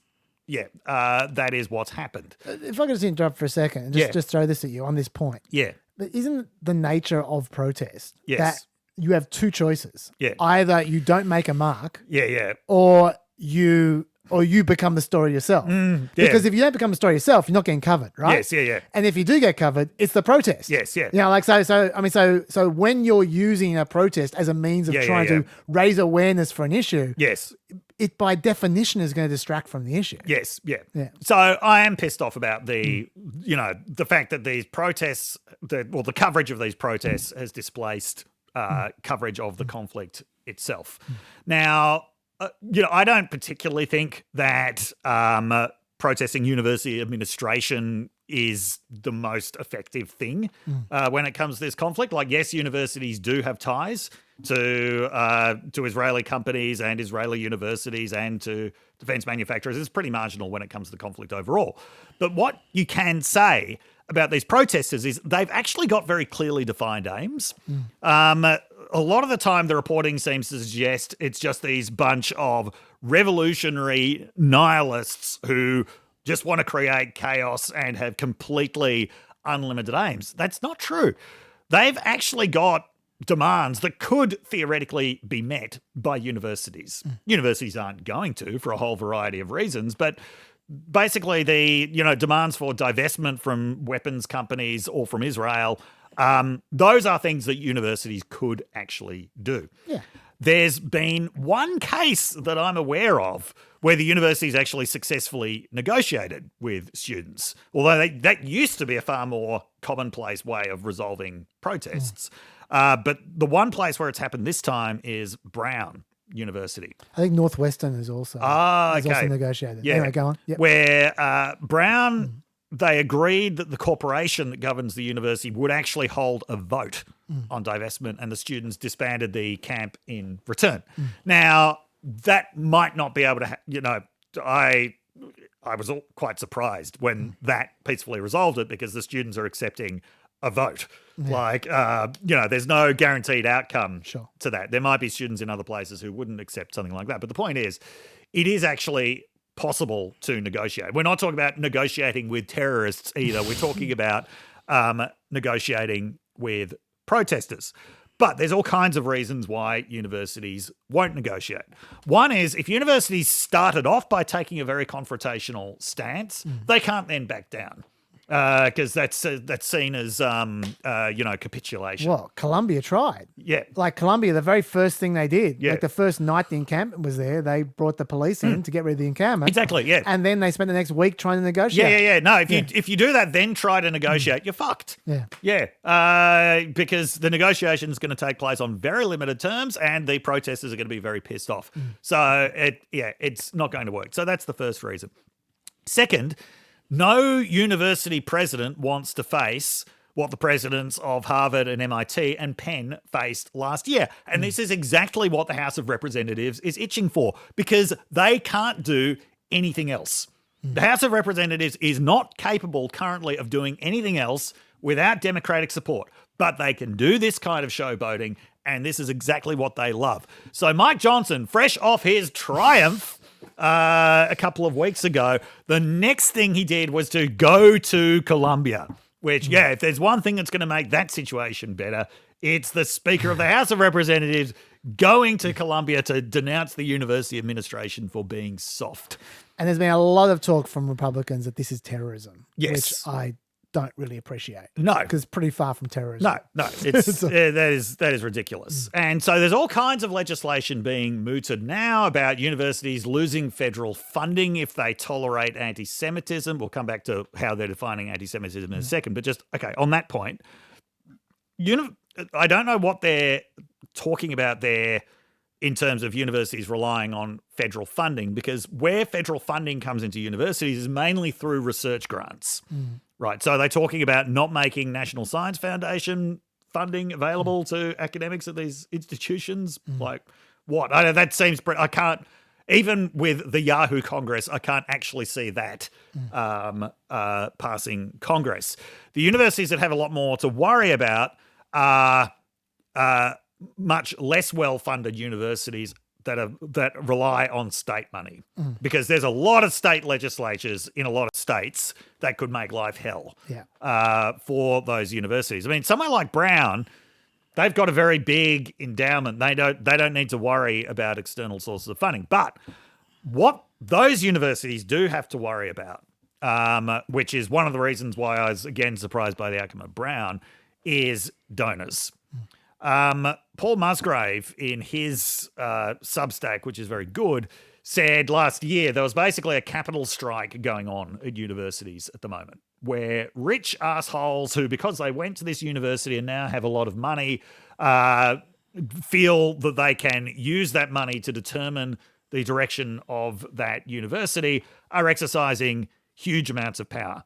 what's happened. If I could just interrupt for a second and just throw this at you on this point. Yeah. But isn't the nature of protest that you have two choices? Yeah. Either you don't make a mark. Yeah. Or you become the story yourself. Because if you don't become the story yourself, you're not getting covered, right? Yes, yeah. And if you do get covered, it's the protest. Yes, yeah. You know, like so when you're using a protest as a means of trying to raise awareness for an issue, yes, it by definition is going to distract from the issue. Yes, yeah. So I am pissed off about the fact that these protests, the coverage of these protests has displaced coverage of the conflict itself. Now, I don't particularly think that protesting university administration is the most effective thing when it comes to this conflict. Like, yes, universities do have ties to Israeli companies and Israeli universities and to defense manufacturers. It's pretty marginal when it comes to the conflict overall. But what you can say about these protesters is they've actually got very clearly defined aims. A lot of the time the reporting seems to suggest it's just these bunch of revolutionary nihilists who just want to create chaos and have completely unlimited aims. That's not true. They've actually got demands that could theoretically be met by universities. Universities aren't going to for a whole variety of reasons, but basically the demands for divestment from weapons companies or from Israel, those are things that universities could actually do. Yeah. There's been one case that I'm aware of where the universities actually successfully negotiated with students, although that used to be a far more commonplace way of resolving protests. But the one place where it's happened this time is Brown University. I think Northwestern is also negotiated. Yeah. Anyway, go on. Yep. Where Brown, they agreed that the corporation that governs the university would actually hold a vote on divestment, and the students disbanded the camp in return. Now, that might not be able to, I was quite surprised when that peacefully resolved it, because the students are accepting a vote. Yeah. There's no guaranteed outcome to that. There might be students in other places who wouldn't accept something like that. But the point is, it is actually possible to negotiate. We're not talking about negotiating with terrorists either. We're talking about negotiating with protesters. But there's all kinds of reasons why universities won't negotiate. One is, if universities started off by taking a very confrontational stance, they can't then back down. because that's seen as capitulation. Well, Colombia tried. Yeah. Like Colombia, the very first thing they did, Yeah. like the first night the encampment was there, they brought the police in to get rid of the encampment. Exactly, yeah. And then they spent the next week trying to negotiate. Yeah. No, if you do that, then try to negotiate, you're fucked. Yeah. Yeah. Because the negotiation is going to take place on very limited terms, and the protesters are going to be very pissed off. So it's not going to work. So that's the first reason. Second, no university president wants to face what the presidents of Harvard and MIT and Penn faced last year. And this is exactly what the House of Representatives is itching for, because they can't do anything else. The House of Representatives is not capable currently of doing anything else without Democratic support, but they can do this kind of showboating, and this is exactly what they love. So Mike Johnson, fresh off his triumph a couple of weeks ago, the next thing he did was to go to Colombia, which, if there's one thing that's going to make that situation better, it's the Speaker of the House of Representatives going to Colombia to denounce the university administration for being soft. And there's been a lot of talk from Republicans that this is terrorism, Yes. which I don't really appreciate. No. Because it's pretty far from terrorism. No, it's that is ridiculous. And so there's all kinds of legislation being mooted now about universities losing federal funding if they tolerate anti-Semitism. We'll come back to how they're defining anti-Semitism in a second. But just, okay, on that point, I don't know what they're talking about there in terms of universities relying on federal funding, because where federal funding comes into universities is mainly through research grants. Right, so they're talking about not making National Science Foundation funding available to academics at these institutions. Like, what? That seems... I can't... Even with the Yahoo Congress, I can't actually see that passing Congress. The universities that have a lot more to worry about are much less well-funded universities that rely on state money, because there's a lot of state legislatures in a lot of states that could make life hell for those universities. I mean, somewhere like Brown, they've got a very big endowment. They don't need to worry about external sources of funding. But what those universities do have to worry about, which is one of the reasons why I was again surprised by the outcome of Brown, is donors. Paul Musgrave, in his Substack, which is very good, said last year there was basically a capital strike going on at universities at the moment, where rich assholes who, because they went to this university and now have a lot of money, feel that they can use that money to determine the direction of that university, are exercising huge amounts of power.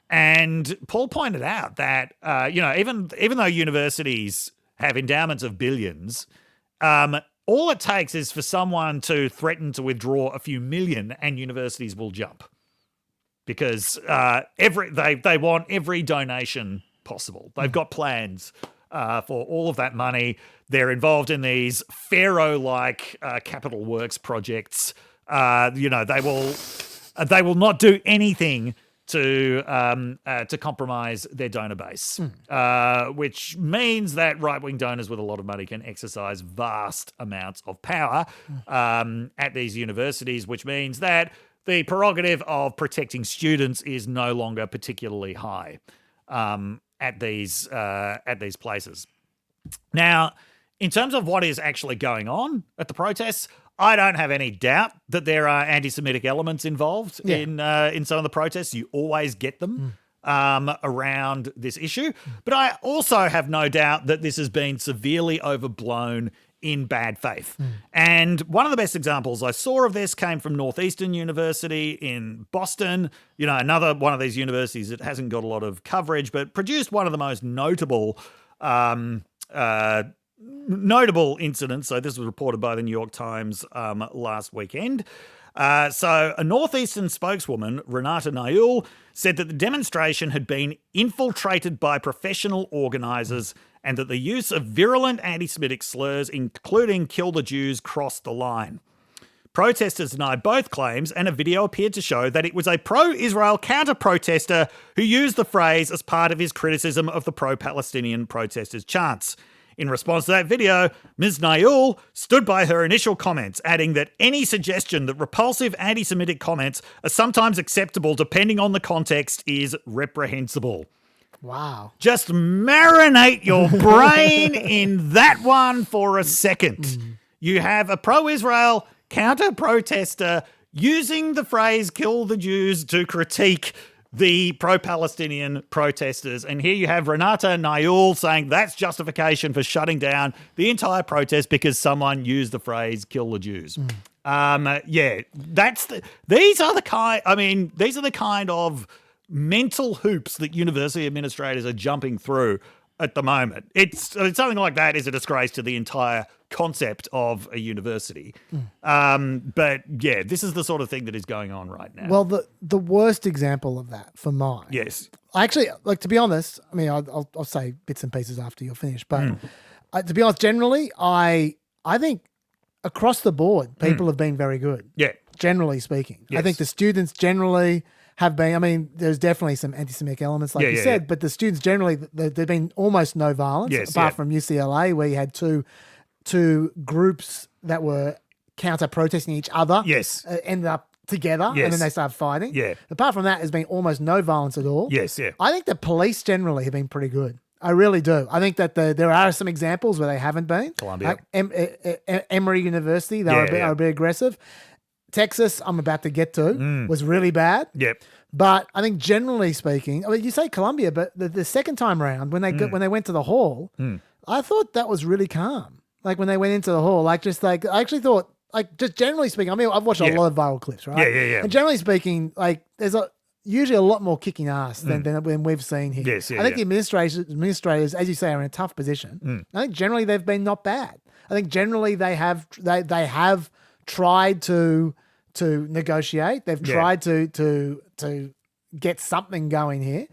And Paul pointed out that, even though universities have endowments of billions, all it takes is for someone to threaten to withdraw a few million and universities will jump, because they want every donation possible. They've got plans for all of that money. They're involved in these Pharaoh-like capital works projects. They will not do anything to compromise their donor base, which means that right-wing donors with a lot of money can exercise vast amounts of power at these universities, which means that the prerogative of protecting students is no longer particularly high at these places. Now, in terms of what is actually going on at the protests, I don't have any doubt that there are anti-Semitic elements involved in some of the protests. You always get them around this issue. But I also have no doubt that this has been severely overblown in bad faith. And one of the best examples I saw of this came from Northeastern University in Boston, another one of these universities that hasn't got a lot of coverage, but produced one of the most notable incidents. So this was reported by the New York Times last weekend. So a Northeastern spokeswoman, Renata Nayul, said that the demonstration had been infiltrated by professional organisers and that the use of virulent anti-Semitic slurs, including "kill the Jews," crossed the line. Protesters denied both claims, and a video appeared to show that it was a pro-Israel counter-protester who used the phrase as part of his criticism of the pro-Palestinian protesters' chants. In response to that video, Ms. Nayul stood by her initial comments, adding that any suggestion that repulsive anti-Semitic comments are sometimes acceptable depending on the context is reprehensible. Wow. Just marinate your brain in that one for a second. You have a pro-Israel counter-protester using the phrase kill the Jews to critique the pro-Palestinian protesters. And here you have Renata Nayul saying that's justification for shutting down the entire protest because someone used the phrase kill the Jews. These are the kind of mental hoops that university administrators are jumping through at the moment. It's something like that is a disgrace to the entire concept of a university. But yeah, this is the sort of thing that is going on right now. Well, the worst example of that for mine. Yes. Actually, to be honest, I mean, I'll say bits and pieces after you're finished. But to be honest, generally, I think across the board, people have been very good. Yeah. Generally speaking. Yes. I think the students generally have been, I mean, there's definitely some anti-Semitic elements, like you said, but the students generally, there've been almost no violence, apart from UCLA, where you had two groups that were counter-protesting each other. Yes. Ended up together, and then they started fighting. Yeah. Apart from that, there's been almost no violence at all. Yes, yeah. I think the police generally have been pretty good. I really do. I think that there are some examples where they haven't been. Columbia. Like Emory University, they were a bit aggressive. Texas, I'm about to get to, was really bad. Yep. But I think generally speaking, I mean, you say Columbia, but the second time around when they went to the hall, I thought that was really calm. Like when they went into the hall, I actually thought, like, just generally speaking, I mean, I've watched a lot of viral clips, right? Yeah. And generally speaking, like, there's usually a lot more kicking ass than we've seen here. Yes, I think the administrators, as you say, are in a tough position. I think generally they've been not bad. I think generally they have tried to negotiate. They've tried to get something going here.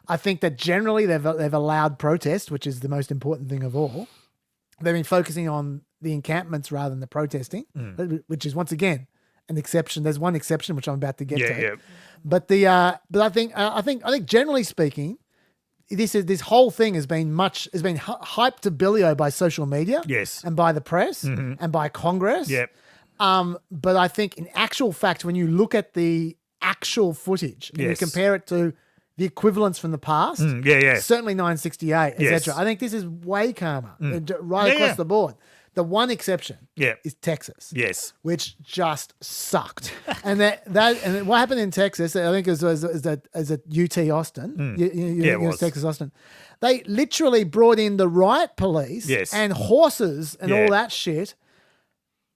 I think that generally they've allowed protest, which is the most important thing of all. They've been focusing on the encampments rather than the protesting, which is once again an exception. There's one exception which I'm about to get to. Yeah. But I think generally speaking, this whole thing has been hyped to billio by social media, and by the press, and by Congress. Yep. But I think in actual fact, when you look at the actual footage and you compare it to the equivalents from the past, certainly 968, etc. I think this is way calmer, across the board. The one exception is Texas, which just sucked. And and what happened in Texas, I think is at UT Austin, Texas Austin. They literally brought in the riot police and horses and all that shit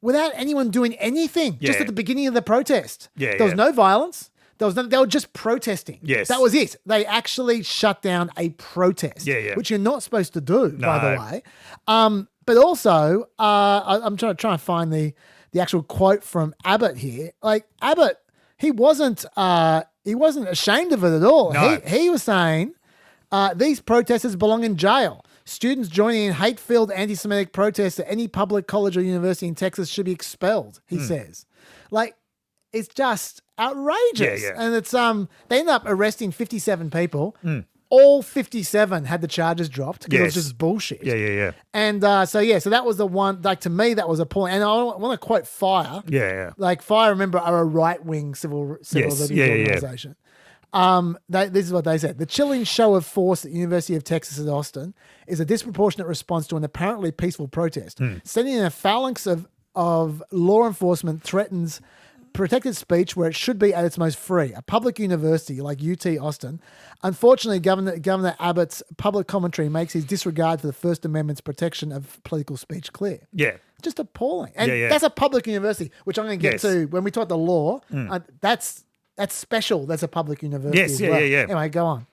without anyone doing anything, just at the beginning of the protest. There was no violence. They were just protesting. That was it. They actually shut down a protest, which you're not supposed to do, by the way. But also, I'm trying to find the actual quote from Abbott here. Like Abbott, he wasn't ashamed of it at all. No. He was saying these protesters belong in jail. Students joining in hate-filled anti-Semitic protests at any public college or university in Texas should be expelled, he says. Like, it's just outrageous. And it's they ended up arresting 57 people. All 57 had the charges dropped because it was just bullshit. And so that was the one, like, to me, that was a point. And I want to quote FIRE. Like, FIRE, remember, are a right-wing civil liberties organization. This is what they said. The chilling show of force at the University of Texas at Austin is a disproportionate response to an apparently peaceful protest. Sending in a phalanx of law enforcement threatens protected speech where it should be at its most free. A public university like UT Austin. Unfortunately, Governor Abbott's public commentary makes his disregard for the First Amendment's protection of political speech clear. Just appalling. And that's a public university, which I'm going to get to when we talk the law. That's special. That's a public university as well. Anyway, go on.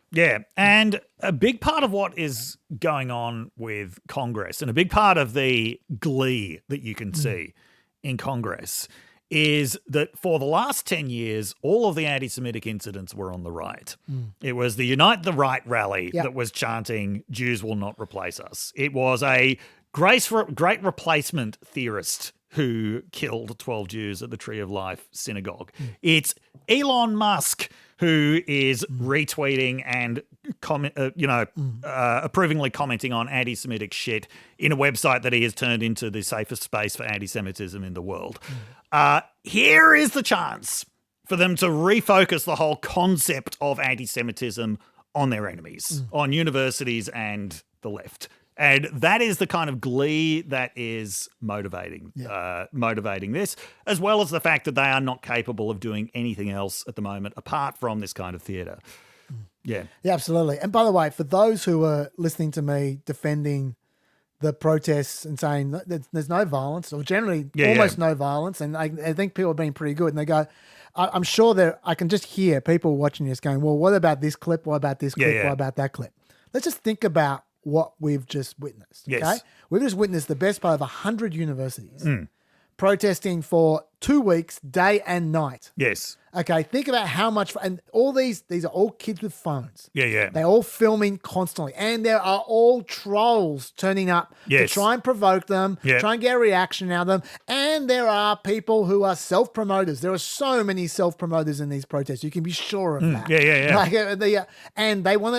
And a big part of what is going on with Congress and a big part of the glee that you can see in Congress is that for the last 10 years, all of the anti-Semitic incidents were on the right. It was the Unite the Right rally that was chanting, Jews will not replace us. It was a great replacement theorist who killed 12 Jews at the Tree of Life synagogue. It's Elon Musk who is retweeting and approvingly commenting on anti-Semitic shit in a website that he has turned into the safest space for anti-Semitism in the world. Here is the chance for them to refocus the whole concept of anti-Semitism on their enemies, on universities and the left. And that is the kind of glee that is motivating this, as well as the fact that they are not capable of doing anything else at the moment apart from this kind of theatre. Yeah. Yeah, absolutely. And by the way, for those who are listening to me defending the protests and saying that there's no violence, or generally almost no violence, and I think people are being pretty good, and they go, I'm sure I can just hear people watching this going, well, what about this clip? What about this clip? What about that clip? Let's just think about what we've just witnessed. Okay? Yes. We've just witnessed the best part of 100 universities protesting for 2 weeks, day and night. Yes. Okay, think about how much, and all these are all kids with phones. Yeah. They're all filming constantly, and there are all trolls turning up to try and provoke them, try and get a reaction out of them, and there are people who are self-promoters. There are so many self-promoters in these protests. You can be sure of that. Yeah. Like, and they want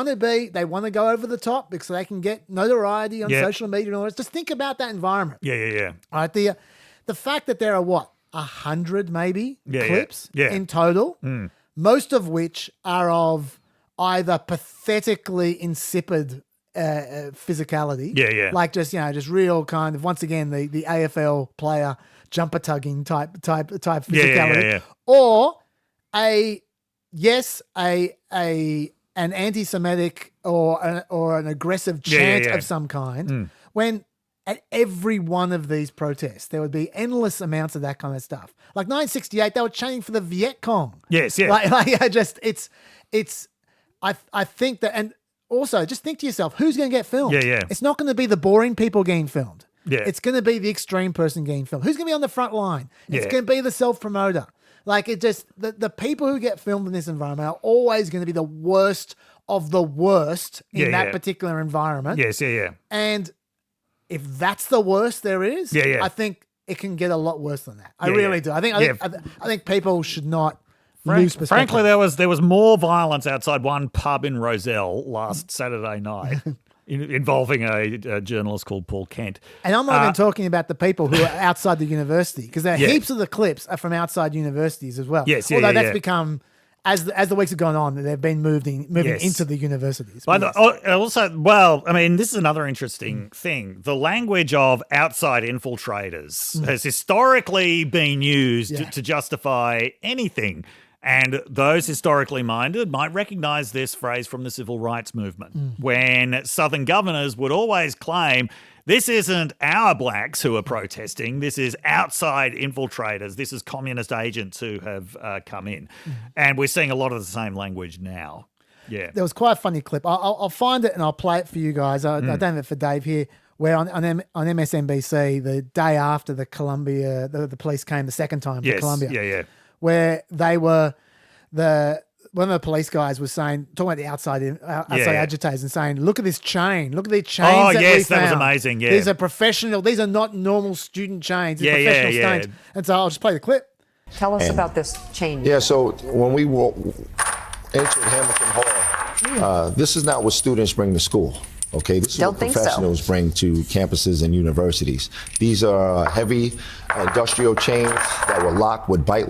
to go over the top because they can get notoriety on social media and all that. Just think about that environment. Yeah. All right, the fact that there are 100 maybe clips in total, most of which are of either pathetically insipid physicality, like just real kind of, once again, the AFL player jumper tugging type physicality, or an anti-Semitic or an aggressive chant of some kind, when at every one of these protests, there would be endless amounts of that kind of stuff. Like 1968, they were chanting for the Viet Cong. Yes, yeah. I think that, and also just think to yourself, who's going to get filmed? Yeah. It's not going to be the boring people getting filmed. Yeah. It's going to be the extreme person getting filmed. Who's going to be on the front line? It's going to be the self-promoter. Like, it just, the people who get filmed in this environment are always going to be the worst of the worst in that particular environment. Yes. And if that's the worst there is, I think it can get a lot worse than that. I really do. I think people should not lose perspective. Frankly, there was more violence outside one pub in Rozelle last Saturday night involving a journalist called Paul Kent. And I'm not even talking about the people who are outside the university, because heaps of the clips are from outside universities as well. Although that's become, as the weeks have gone on, they've been moving into the universities. But this is another interesting thing. The language of outside infiltrators has historically been used to justify anything. And those historically minded might recognize this phrase from the civil rights movement, when Southern governors would always claim, this isn't our blacks who are protesting. This is outside infiltrators. This is communist agents who have come in. And we're seeing a lot of the same language now. Yeah. There was quite a funny clip. I'll find it and I'll play it for you guys. I don't have it for Dave here, where on MSNBC, the day after the Columbia, the police came the second time to Columbia. Where they were, one of the police guys was talking about the outside agitators, and saying, look at this chain. Look at the chains that we found. That was amazing, yeah. These are professional. These are not normal student chains. These are professional chains. And so I'll just play the clip. Tell us about this chain. Yeah, so when we entered Hamilton Hall, this is not what students bring to school. Okay, this is what professionals bring to campuses and universities. These are heavy industrial chains that were locked with bike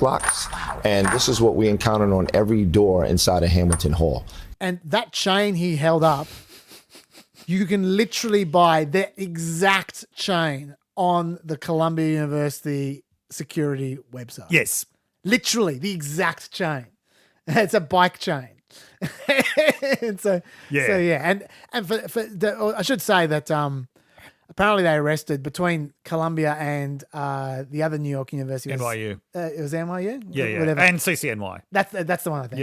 locks, and this is what we encountered on every door inside of Hamilton Hall. And that chain he held up, you can literally buy that exact chain on the Columbia University security website. Yes. Literally the exact chain. It's a bike chain. And I should say that apparently they arrested, between Columbia and the other New York university, NYU. It was NYU. Whatever. And CCNY. That's the one, I think.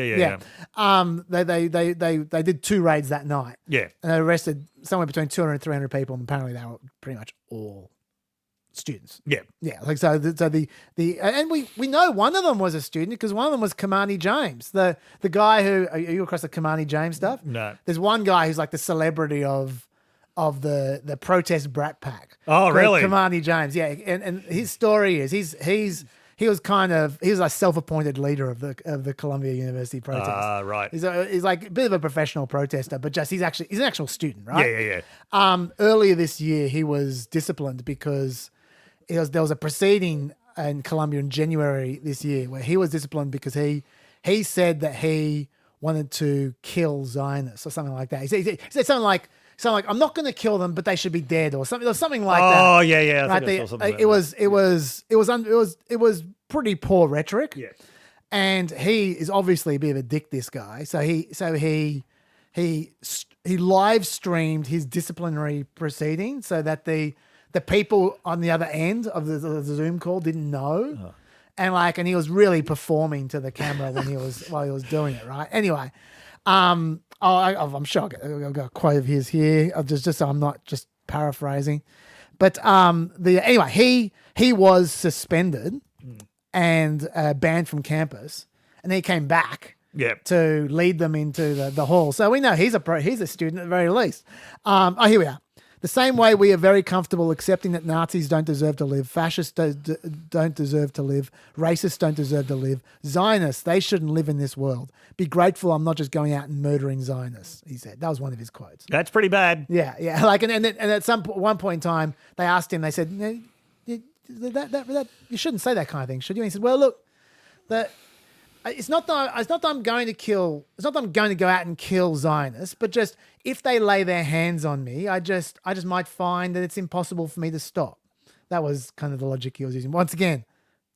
They did 2 raids that night. Yeah, and they arrested somewhere between 200 and 300 people, and apparently they were pretty much all students. Yeah. Like and we know one of them was a student, because one of them was Kamani James, the guy who, are you across the Kamani James stuff? No. There's one guy who's like the celebrity of of the protest brat pack. Oh, really? Kamani James, yeah. And his story is he was a self-appointed leader of the Columbia University protest. Right. He's like a bit of a professional protester, but he's an actual student, right? Yeah. Earlier this year, he was disciplined because there was a proceeding in Columbia in January this year where he was disciplined because he said that he wanted to kill Zionists or something like that. He said something like I'm not going to kill them, but they should be dead, or something like that. Oh yeah. I think I saw something. It was pretty poor rhetoric. Yeah. And he is obviously a bit of a dick, this guy. So he live streamed his disciplinary proceeding so that the people on the other end of the Zoom call didn't know. Oh. And he was really performing to the camera while he was doing it, right? Anyway, I'm sure I've got a quote of his here. Just so I'm not just paraphrasing, but anyway, he was suspended and banned from campus, and he came back to lead them into the hall. So we know he's a student at the very least. Here we are. The same way we are very comfortable accepting that Nazis don't deserve to live, fascists don't deserve to live, racists don't deserve to live, Zionists, they shouldn't live in this world. Be grateful I'm not just going out and murdering Zionists, he said. That was one of his quotes. That's pretty bad. Yeah. And at one point in time, they asked him, they said, that you shouldn't say that kind of thing, should you? And he said, well, look, it's not that I'm going to go out and kill Zionists, but just if they lay their hands on me, I just might find that it's impossible for me to stop. That was kind of the logic he was using. Once again,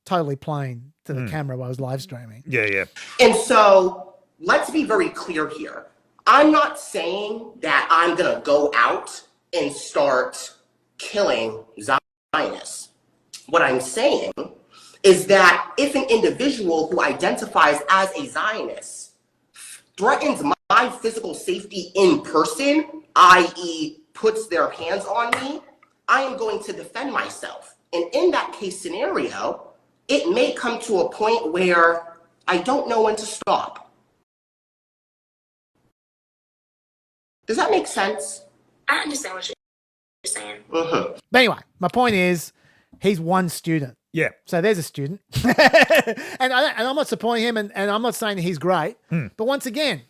totally playing to the camera while I was live streaming. Yeah. And so let's be very clear here. I'm not saying that I'm going to go out and start killing Zionists. What I'm saying is that if an individual who identifies as a Zionist threatens my physical safety in person, i.e. puts their hands on me, I am going to defend myself. And in that case scenario, it may come to a point where I don't know when to stop. Does that make sense? I understand what you're saying. Mm-hmm. But anyway, my point is, he's one student. Yeah. So there's a student. and I'm not supporting him, and I'm not saying that he's great. But once again,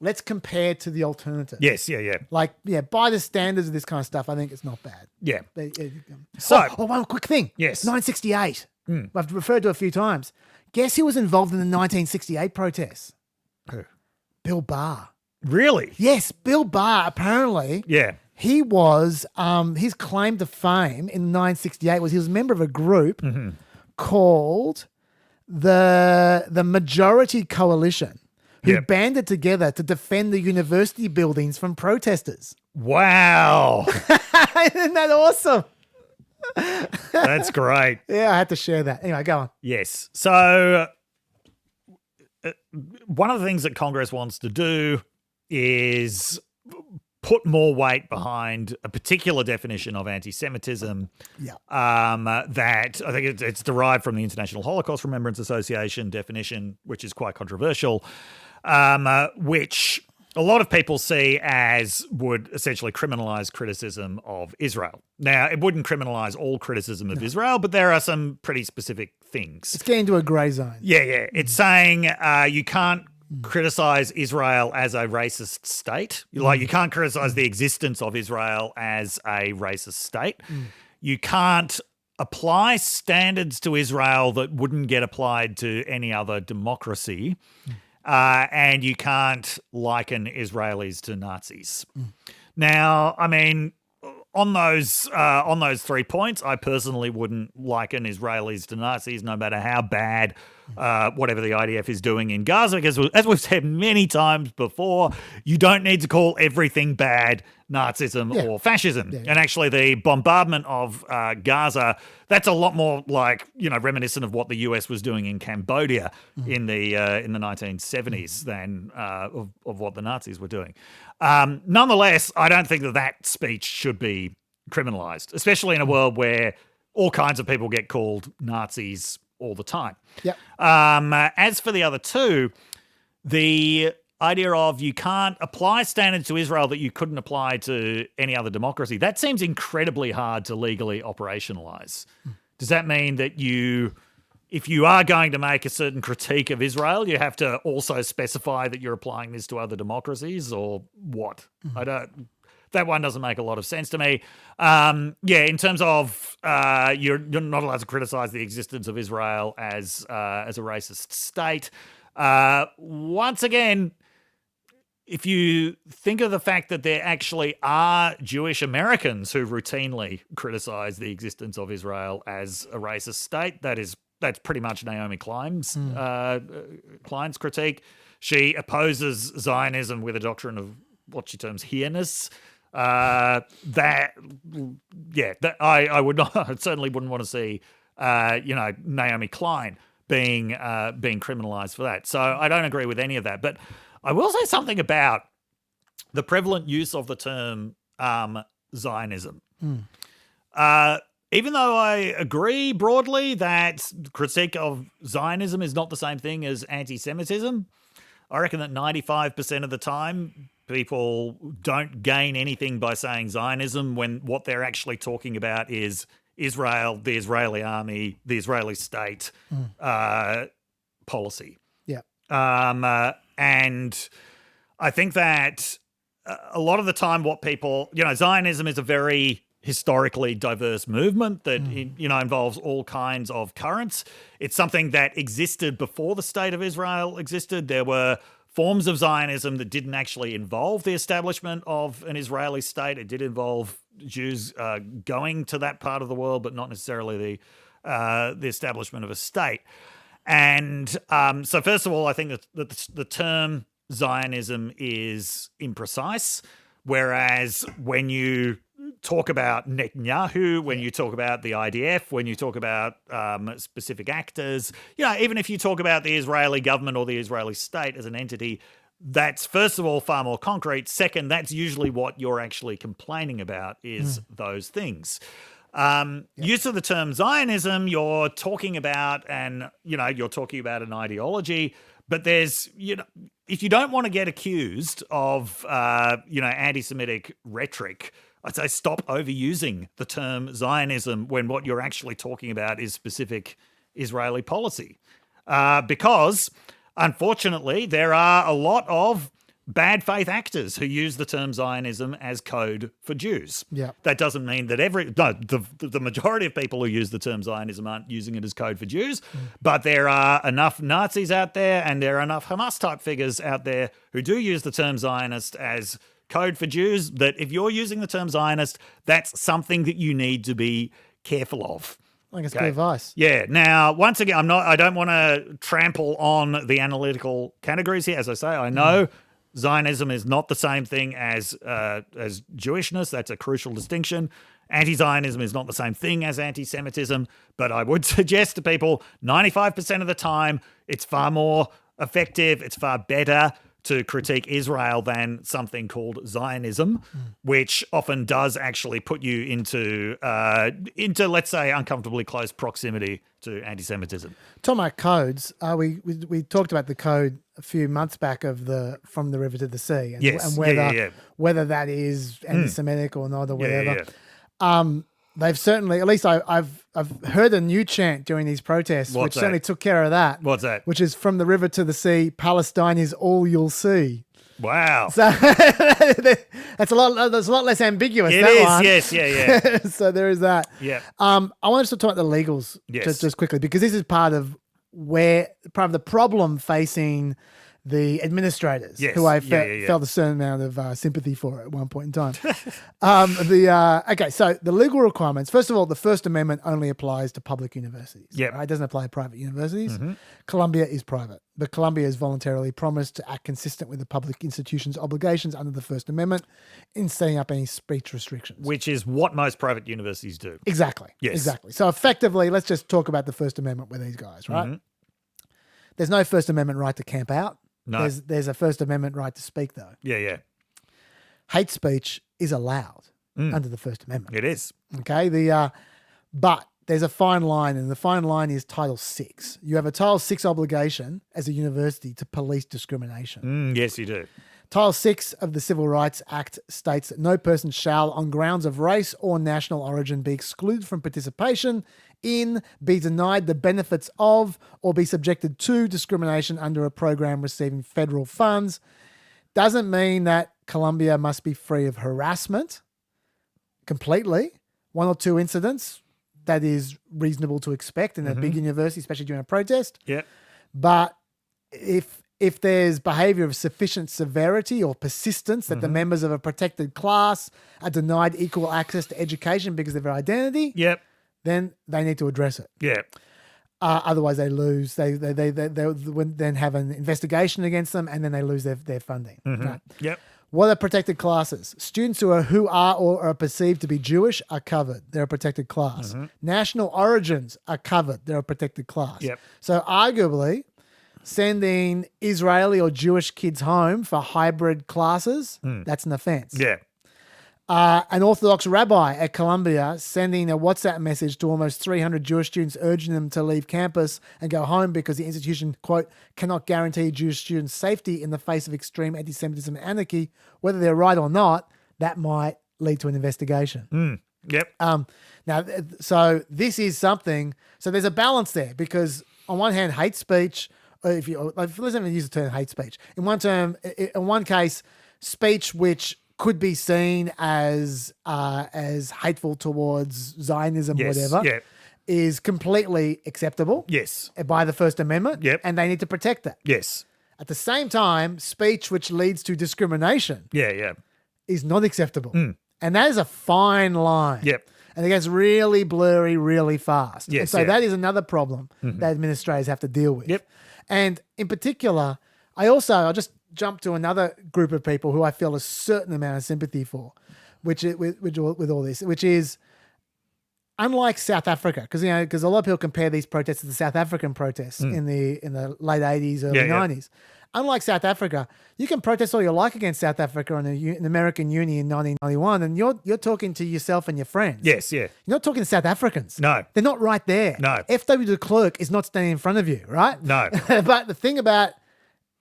let's compare to the alternative. Yes, yeah. By the standards of this kind of stuff, I think it's not bad. Yeah. So, one quick thing. Yes. 1968. I've referred to it a few times. Guess who was involved in the 1968 protests? Who? Bill Barr. Really? Yes, Bill Barr, apparently. Yeah. He was, his claim to fame in 1968 was he was a member of a group called the Majority Coalition, who banded together to defend the university buildings from protesters. Wow. Isn't that awesome? That's great. Yeah, I had to share that. Anyway, go on. Yes. So one of the things that Congress wants to do is put more weight behind a particular definition of anti-Semitism that I think it's derived from the International Holocaust Remembrance Association definition, which is quite controversial, which a lot of people see as would essentially criminalize criticism of Israel. Now, it wouldn't criminalize all criticism of Israel, but there are some pretty specific things. It's getting to a grey zone. Yeah. It's saying you can't criticize Israel as a racist state. Like, you can't criticize the existence of Israel as a racist state. You can't apply standards to Israel that wouldn't get applied to any other democracy. And you can't liken Israelis to Nazis. Now, I mean, on those 3 points, I personally wouldn't liken Israelis to Nazis, no matter how bad whatever the IDF is doing in Gaza, because as we've said many times before, you don't need to call everything bad Nazism or fascism. Yeah. And actually the bombardment of Gaza, that's a lot more like, reminiscent of what the US was doing in Cambodia in the 1970s than of what the Nazis were doing. Nonetheless, I don't think that speech should be criminalized, especially in a world where all kinds of people get called Nazis all the time. Yep. As for the other two, the idea of you can't apply standards to Israel that you couldn't apply to any other democracy, that seems incredibly hard to legally operationalize. Does that mean that if you are going to make a certain critique of Israel, you have to also specify that you're applying this to other democracies, or what? That one doesn't make a lot of sense to me. In terms of you're not allowed to criticize the existence of Israel as a racist state. Once again, if you think of the fact that there actually are Jewish Americans who routinely criticize the existence of Israel as a racist state, that's pretty much Naomi Klein's critique. She opposes Zionism with a doctrine of what she terms here-ness. I certainly wouldn't want to see, Naomi Klein being criminalized for that. So I don't agree with any of that. But I will say something about the prevalent use of the term Zionism. Even though I agree broadly that critique of Zionism is not the same thing as anti-Semitism, I reckon that 95% of the time people don't gain anything by saying Zionism when what they're actually talking about is Israel, the Israeli army, the Israeli state policy. Yeah. And I think that a lot of the time what people, Zionism is a very historically diverse movement that, involves all kinds of currents. It's something that existed before the state of Israel existed. There were forms of Zionism that didn't actually involve the establishment of an Israeli state. It did involve Jews going to that part of the world, but not necessarily the establishment of a state. And so first of all, I think that the term Zionism is imprecise, whereas when you talk about Netanyahu, when you talk about the IDF, when you talk about specific actors, even if you talk about the Israeli government or the Israeli state as an entity, that's first of all far more concrete. Second, that's usually what you're actually complaining about is those things. Use of the term Zionism, you're talking about an ideology, but there's, if you don't want to get accused of, anti-Semitic rhetoric, I'd say stop overusing the term Zionism when what you're actually talking about is specific Israeli policy. Because, unfortunately, there are a lot of bad faith actors who use the term Zionism as code for Jews. Yeah. That doesn't mean that the majority of people who use the term Zionism aren't using it as code for Jews, but there are enough Nazis out there and there are enough Hamas-type figures out there who do use the term Zionist as code for Jews that if you're using the term Zionist, that's something that you need to be careful of. I think it's good advice. Yeah. Now, once again, I don't want to trample on the analytical categories here. As I say, I know Zionism is not the same thing as Jewishness. That's a crucial distinction. Anti-Zionism is not the same thing as anti-Semitism, but I would suggest to people 95% of the time it's far more effective, it's far better to critique Israel than something called Zionism, which often does actually put you into let's say, uncomfortably close proximity to anti-Semitism. Talking about codes, we talked about the code a few months back of From the River to the Sea, and whether that is anti-Semitic or not or whatever. They've certainly, at least I've heard a new chant during these protests, which certainly took care of that. What's that? Which is from the river to the sea, Palestine is all you'll see. Wow. So that's a lot less ambiguous. It that is, one. yes, yeah. So there is that. Yeah. I want us to talk about the legals just quickly, because this is part of the problem facing the administrators, who I felt a certain amount of sympathy for at one point in time. Okay, so the legal requirements. First of all, the First Amendment only applies to public universities. Yeah, right? It doesn't apply to private universities. Columbia is private, but Columbia has voluntarily promised to act consistent with the public institution's obligations under the First Amendment in setting up any speech restrictions. Which is what most private universities do. Exactly. Yes. Exactly. So effectively, let's just talk about the First Amendment with these guys, right? There's no First Amendment right to camp out. No. There's a First Amendment right to speak, though. Yeah. Hate speech is allowed under the First Amendment. It is. Okay. But there's a fine line, and the fine line is Title VI. You have a Title VI obligation as a university to police discrimination. Yes, you do. Title VI of the Civil Rights Act states that no person shall, on grounds of race or national origin, be excluded from participation in, be denied the benefits of, or be subjected to discrimination under a program receiving federal funds. Doesn't mean that Columbia must be free of harassment completely. One or two incidents, that is reasonable to expect in a big university, especially during a protest. Yeah. But if there's behaviour of sufficient severity or persistence that the members of a protected class are denied equal access to education because of their identity, Yep. then they need to address it. Yeah. Otherwise, they lose. They then have an investigation against them, and then they lose their funding. Right. Yep. What are protected classes? Students who are or are perceived to be Jewish are covered. They're a protected class. National origins are covered. They're a protected class. Yep. So arguably, sending Israeli or Jewish kids home for hybrid classes, that's an offence. Yeah. An Orthodox rabbi at Columbia sending a WhatsApp message to almost 300 Jewish students urging them to leave campus and go home because the institution, quote, cannot guarantee Jewish students' safety in the face of extreme anti-Semitism and anarchy. Whether they're right or not, that might lead to an investigation. Yep. Now, so this is something, so there's a balance there because on one hand, hate speech, let's even use the term hate speech. In one case, speech which could be seen as hateful towards Zionism, whatever, is completely acceptable. Yes. By the First Amendment. Yep. And they need to protect that. Yes. At the same time, speech which leads to discrimination Yeah. is not acceptable. And that is a fine line. Yep. And it gets really blurry really fast. Yes, And so that is another problem that administrators have to deal with. Yep. And in particular, I'll just jump to another group of people who I feel a certain amount of sympathy for, with all this, which is unlike South Africa, because a lot of people compare these protests to the South African protests in the late 80s, early 90s. Unlike South Africa, you can protest all you like against South Africa in an American uni in 1991, and you're talking to yourself and your friends. Yes, yeah. You're not talking to South Africans. No. They're not right there. No. FW de Klerk is not standing in front of you, right? No. But the thing about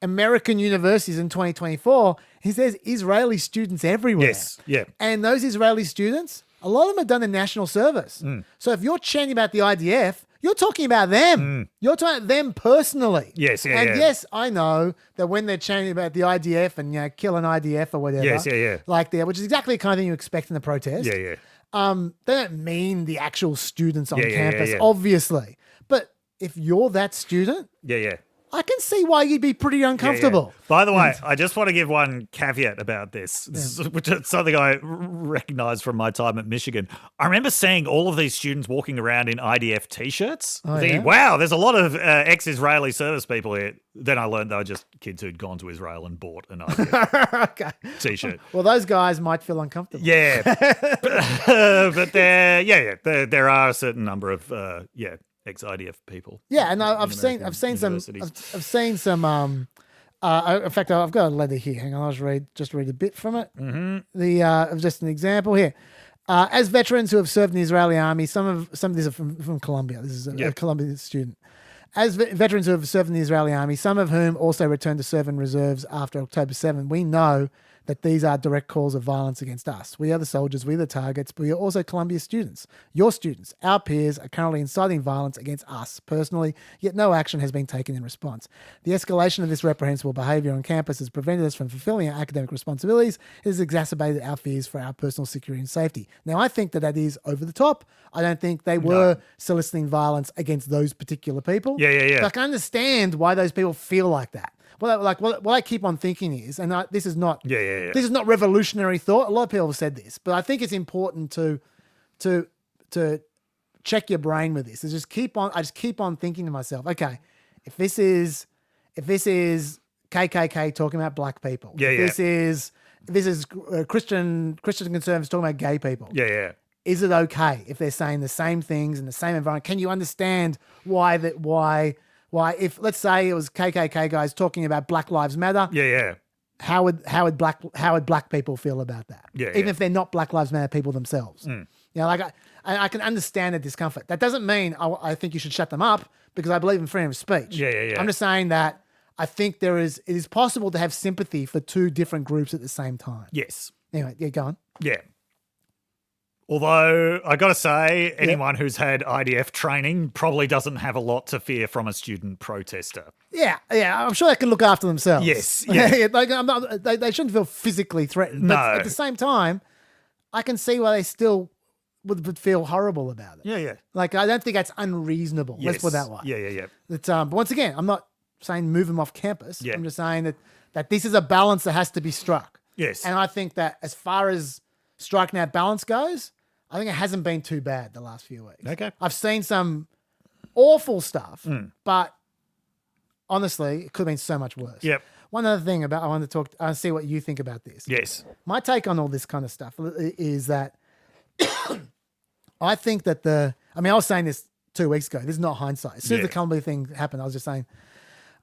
American universities in 2024 is there's Israeli students everywhere. Yes, yeah. And those Israeli students, a lot of them have done the national service. So if you're chanting about the IDF, you're talking about them. You're talking about them personally. Yes, yeah, And yeah. yes, I know that when they're chanting about the IDF and kill an IDF or whatever, Yes, yeah. like there, which is exactly the kind of thing you expect in a protest. Yeah. They don't mean the actual students on Yeah, yeah, campus, yeah. obviously. But if you're that student, Yeah. I can see why you'd be pretty uncomfortable. Yeah. By the way, I just want to give one caveat about this, which is something I recognize from my time at Michigan. I remember seeing all of these students walking around in IDF T-shirts. Thinking, wow, there's a lot of ex-Israeli service people here. Then I learned they were just kids who'd gone to Israel and bought an IDF T-shirt. Well, those guys might feel uncomfortable. Yeah. But there are a certain number of, ex-IDF people. Yeah, and I've seen some. In fact, I've got a letter here. Hang on, I'll just read a bit from it. Just an example here. As veterans who have served in the Israeli army, some of these are from Columbia. This is a Columbia student. As veterans who have served in the Israeli army, some of whom also returned to serve in reserves after October 7, we know that these are direct calls of violence against us. We are the soldiers, we are the targets, but we are also Columbia students. Your students, our peers, are currently inciting violence against us personally, yet no action has been taken in response. The escalation of this reprehensible behaviour on campus has prevented us from fulfilling our academic responsibilities. It has exacerbated our fears for our personal security and safety. Now, I think that is over the top. I don't think they were soliciting violence against those particular people. Yeah. But I can understand why those people feel like that. What I keep on thinking is, and this is not this is not revolutionary thought. A lot of people have said this, but I think it's important to check your brain with this. I just keep on thinking to myself, okay, if this is KKK talking about black people, this is Christian conservatives talking about gay people, is it okay if they're saying the same things in the same environment? Can you understand why if, let's say, it was KKK guys talking about Black Lives Matter, how would black people feel about that? Even if they're not Black Lives Matter people themselves. I I can understand the discomfort. That doesn't mean I think you should shut them up because I believe in freedom of speech. Yeah. I'm just saying that I think it is possible to have sympathy for two different groups at the same time. Yes. Anyway, go on. Yeah. Although I got to say, anyone who's had IDF training probably doesn't have a lot to fear from a student protester. Yeah, I'm sure they can look after themselves. Yes, yeah. They shouldn't feel physically threatened. No. But at the same time, I can see why they still would feel horrible about it. Yeah. Like, I don't think that's unreasonable. Let's put it that way. Yeah. But once again, I'm not saying move them off campus. Yeah. I'm just saying that this is a balance that has to be struck. Yes. And I think that as far as striking that balance goes, I think it hasn't been too bad the last few weeks. Okay. I've seen some awful stuff, but honestly, it could have been so much worse. Yep. One other thing I want to see what you think about this. Yes. My take on all this kind of stuff is that I think that I was saying this 2 weeks ago. This is not hindsight. As soon as the Columbia thing happened, I was just saying,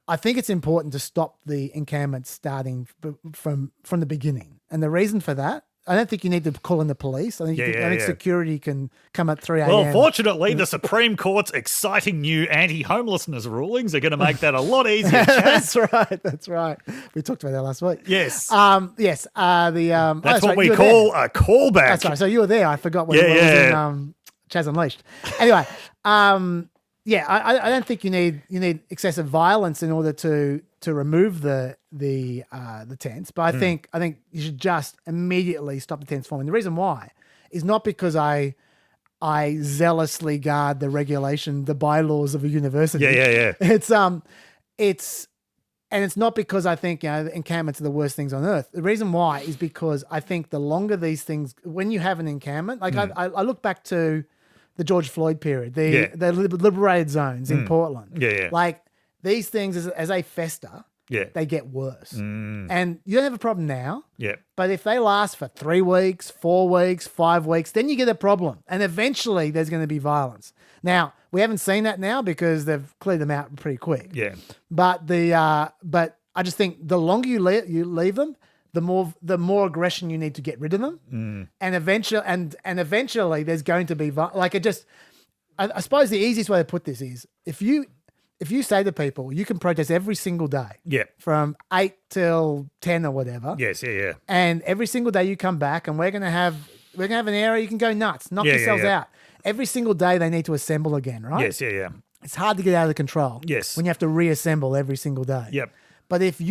I think it's important to stop the encampment starting from the beginning. And the reason for that, I don't think you need to call in the police. I think security can come at 3 a.m. Well, fortunately, the Supreme Court's exciting new anti-homelessness rulings are going to make that a lot easier. That's right. We talked about that last week. Yes. Yes. That's what we call a callback. That's right. So you were there. I forgot what it was in Chaz Unleashed. Anyway, I don't think you need excessive violence in order to remove the tents, but I think you should just immediately stop the tents forming. The reason why is not because I zealously guard the regulation, the bylaws of a university. Yeah. It's not because I think encampments are the worst things on earth. The reason why is because I think the longer these things, when you have an encampment, like I look back to the George Floyd period, the liberated zones in Portland. Yeah. Like these things, as they fester, they get worse. And you don't have a problem now. Yeah. But if they last for 3 weeks, 4 weeks, 5 weeks, then you get a problem. And eventually there's going to be violence. Now, we haven't seen that now because they've cleared them out pretty quick. Yeah. But but I just think the longer you leave them, the more aggression you need to get rid of them. And eventually there's going to be I suppose the easiest way to put this is if you say to people, you can protest every single day. Yeah. From 8 till 10 or whatever. Yes, yeah. And every single day you come back and we're gonna have an area you can go nuts, knock yourselves out. Every single day they need to assemble again, right? Yes, yeah. It's hard to get out of control. Yes. When you have to reassemble every single day. Yep. But if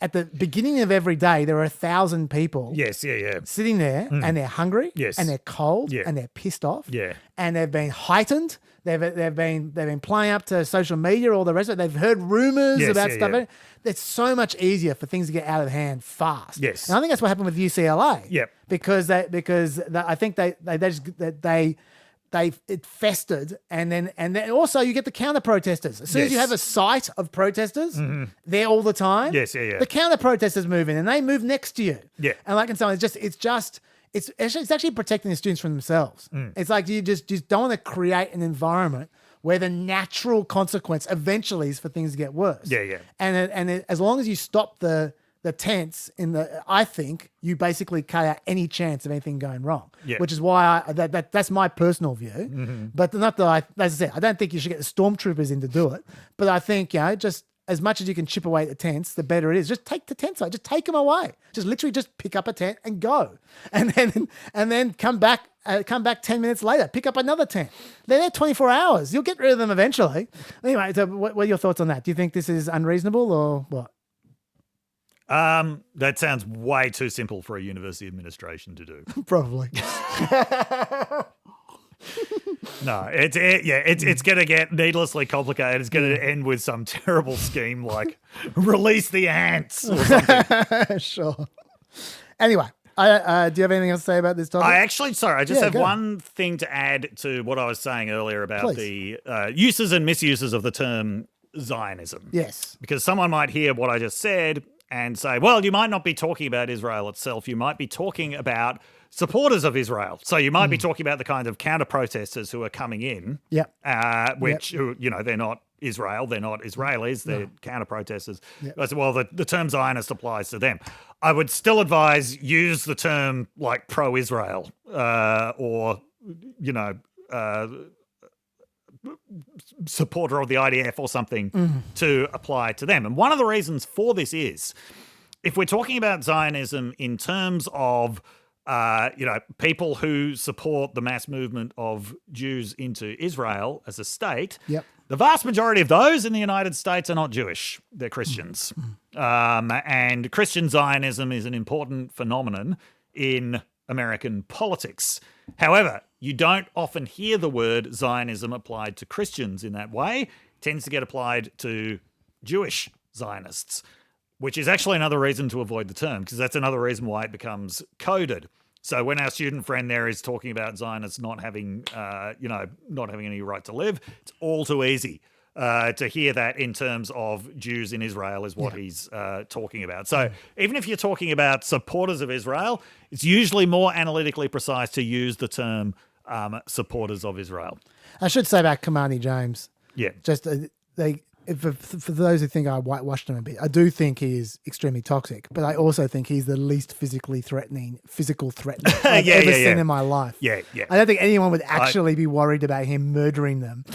at the beginning of every day there are 1,000 people sitting there and they're hungry and they're cold and they're pissed off and they've been heightened, they've been playing up to social media, all the rest of it, they've heard rumors about stuff. It's so much easier for things to get out of hand fast. Yes. And I think that's what happened with UCLA. Yep. Because I think it festered, and then also you get the counter protesters. As soon as you have a site of protesters there all the time, the counter protesters move in and they move next to you. Yeah. And like and so on, it's actually protecting the students from themselves. It's like you just don't want to create an environment where the natural consequence eventually is for things to get worse. Yeah. And as long as you stop the tents I think you basically cut out any chance of anything going wrong. Yeah. Which is why that's my personal view. But not that as I said, I don't think you should get the stormtroopers in to do it. But I think just as much as you can chip away at the tents, the better it is. Just take the tents out. Just take them away. Just literally just pick up a tent and go, and then come back 10 minutes later. Pick up another tent. They're there 24 hours. You'll get rid of them eventually. Anyway, so what are your thoughts on that? Do you think this is unreasonable or what? That sounds way too simple for a university administration to do. Probably. No, it's going to get needlessly complicated. It's going to end with some terrible scheme like release the ants or something. Sure. Anyway, do you have anything else to say about this topic? I just have one thing to add to what I was saying earlier about the uses and misuses of the term Zionism. Yes. Because someone might hear what I just said and say, well, you might not be talking about Israel itself. You might be talking about supporters of Israel. So you might be talking about the kind of counter-protesters who are coming in, which, they're not Israel, they're not Israelis, they're counter-protesters. Yep. I said, well, the term Zionist applies to them. I would still advise use the term like pro-Israel or, supporter of the IDF or something to apply to them. And one of the reasons for this is, if we're talking about Zionism in terms of people who support the mass movement of Jews into Israel as a state, the vast majority of those in the United States are not Jewish. They're Christians. And Christian Zionism is an important phenomenon in American politics. However, you don't often hear the word Zionism applied to Christians in that way. It tends to get applied to Jewish Zionists, which is actually another reason to avoid the term, because that's another reason why it becomes coded. So when our student friend there is talking about Zionists not having any right to live, it's all too easy to hear that in terms of Jews in Israel is what he's talking about. So even if you're talking about supporters of Israel, it's usually more analytically precise to use the term supporters of Israel. I should say about Kamani James. Yeah. Just for those who think I whitewashed him a bit, I do think he is extremely toxic, but I also think he's the least physical threatening I've ever seen in my life. Yeah, yeah. I don't think anyone would actually be worried about him murdering them.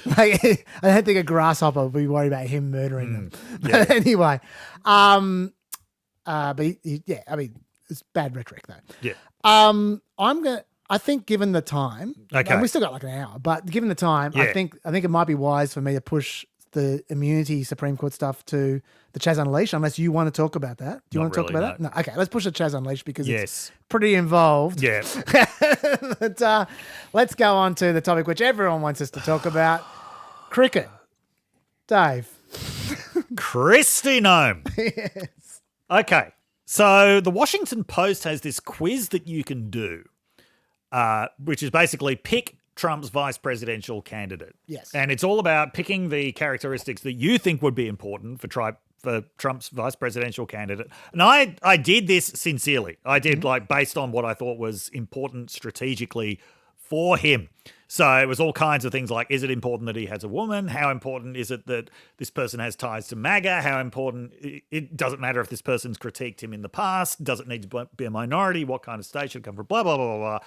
I don't think a grasshopper would be worried about him murdering them. But anyway, it's bad rhetoric though. Yeah. I think given the time, and we still got like an hour, but given the time, I think it might be wise for me to push the immunity Supreme Court stuff to the Chaz Unleashed, unless you want to talk about that. Do you want to talk about that? No. Okay, let's push the Chaz Unleashed because it's pretty involved. Yeah. But let's go on to the topic which everyone wants us to talk about, cricket. Dave. Christi Noem. Yes. Okay, so the Washington Post has this quiz that you can do, which is basically pick Trump's vice presidential candidate. Yes. And it's all about picking the characteristics that you think would be important for Trump's vice presidential candidate. And I did this sincerely. I did based on what I thought was important strategically for him. So it was all kinds of things like, is it important that he has a woman? How important is it that this person has ties to MAGA? How important, it doesn't matter if this person's critiqued him in the past. Does it need to be a minority? What kind of state should come from? Blah, blah, blah, blah,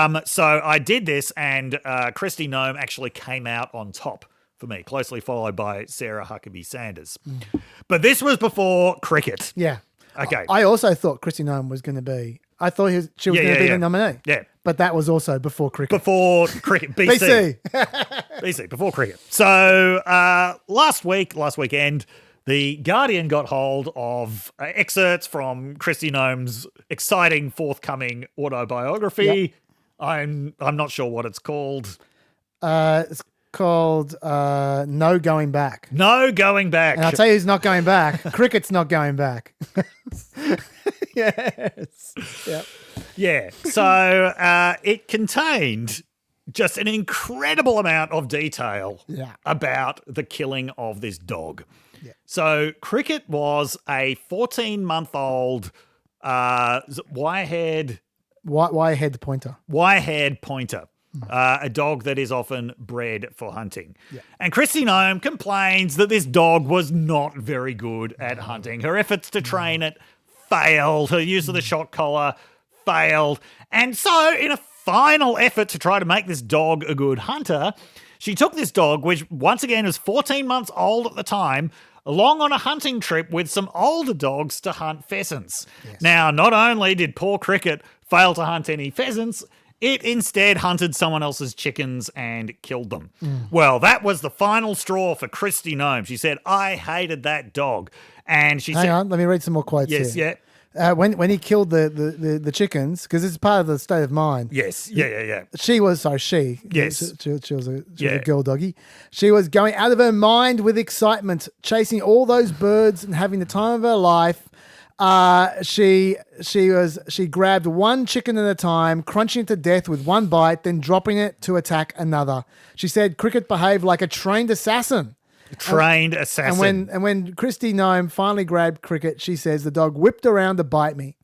blah. So I did this, and Christi Noem actually came out on top for me, closely followed by Sarah Huckabee Sanders. But this was before cricket. Yeah. Okay. I also thought Christi Noem was going to be, I thought she was going to be the nominee. Yeah. But that was also before cricket. Before cricket. BC. BC, before cricket. So last weekend, The Guardian got hold of excerpts from Christi Noem's exciting forthcoming autobiography. Yep. I'm not sure what it's called. It's called No Going Back. No Going Back. And I'll tell you who's not going back. Cricket's not going back. Yes. Yep. Yeah. So it contained just an incredible amount of detail about the killing of this dog. Yeah. So Cricket was a 14-month-old wire-haired pointer. Wire-haired pointer. A dog that is often bred for hunting. Yeah. And Christi Noem complains that this dog was not very good at hunting. Her efforts to train it failed. Her use of the shock collar failed. And so in a final effort to try to make this dog a good hunter, she took this dog, which once again was 14 months old at the time, along on a hunting trip with some older dogs to hunt pheasants. Yes. Now, not only did poor Cricket fail to hunt any pheasants, it instead hunted someone else's chickens and killed them. Well, that was the final straw for Christi Noem. She said, I hated that dog. And she said... Hang on, let me read some more quotes here. Yes, yeah. When he killed the chickens, because it's part of the state of mind. Yes, yeah. Yes. She was a girl doggy. She was going out of her mind with excitement, chasing all those birds and having the time of her life. She grabbed one chicken at a time, crunching it to death with one bite, then dropping it to attack another. She said Cricket behaved like a trained assassin. Assassin. And when Christi Noem finally grabbed Cricket, she says the dog whipped around to bite me.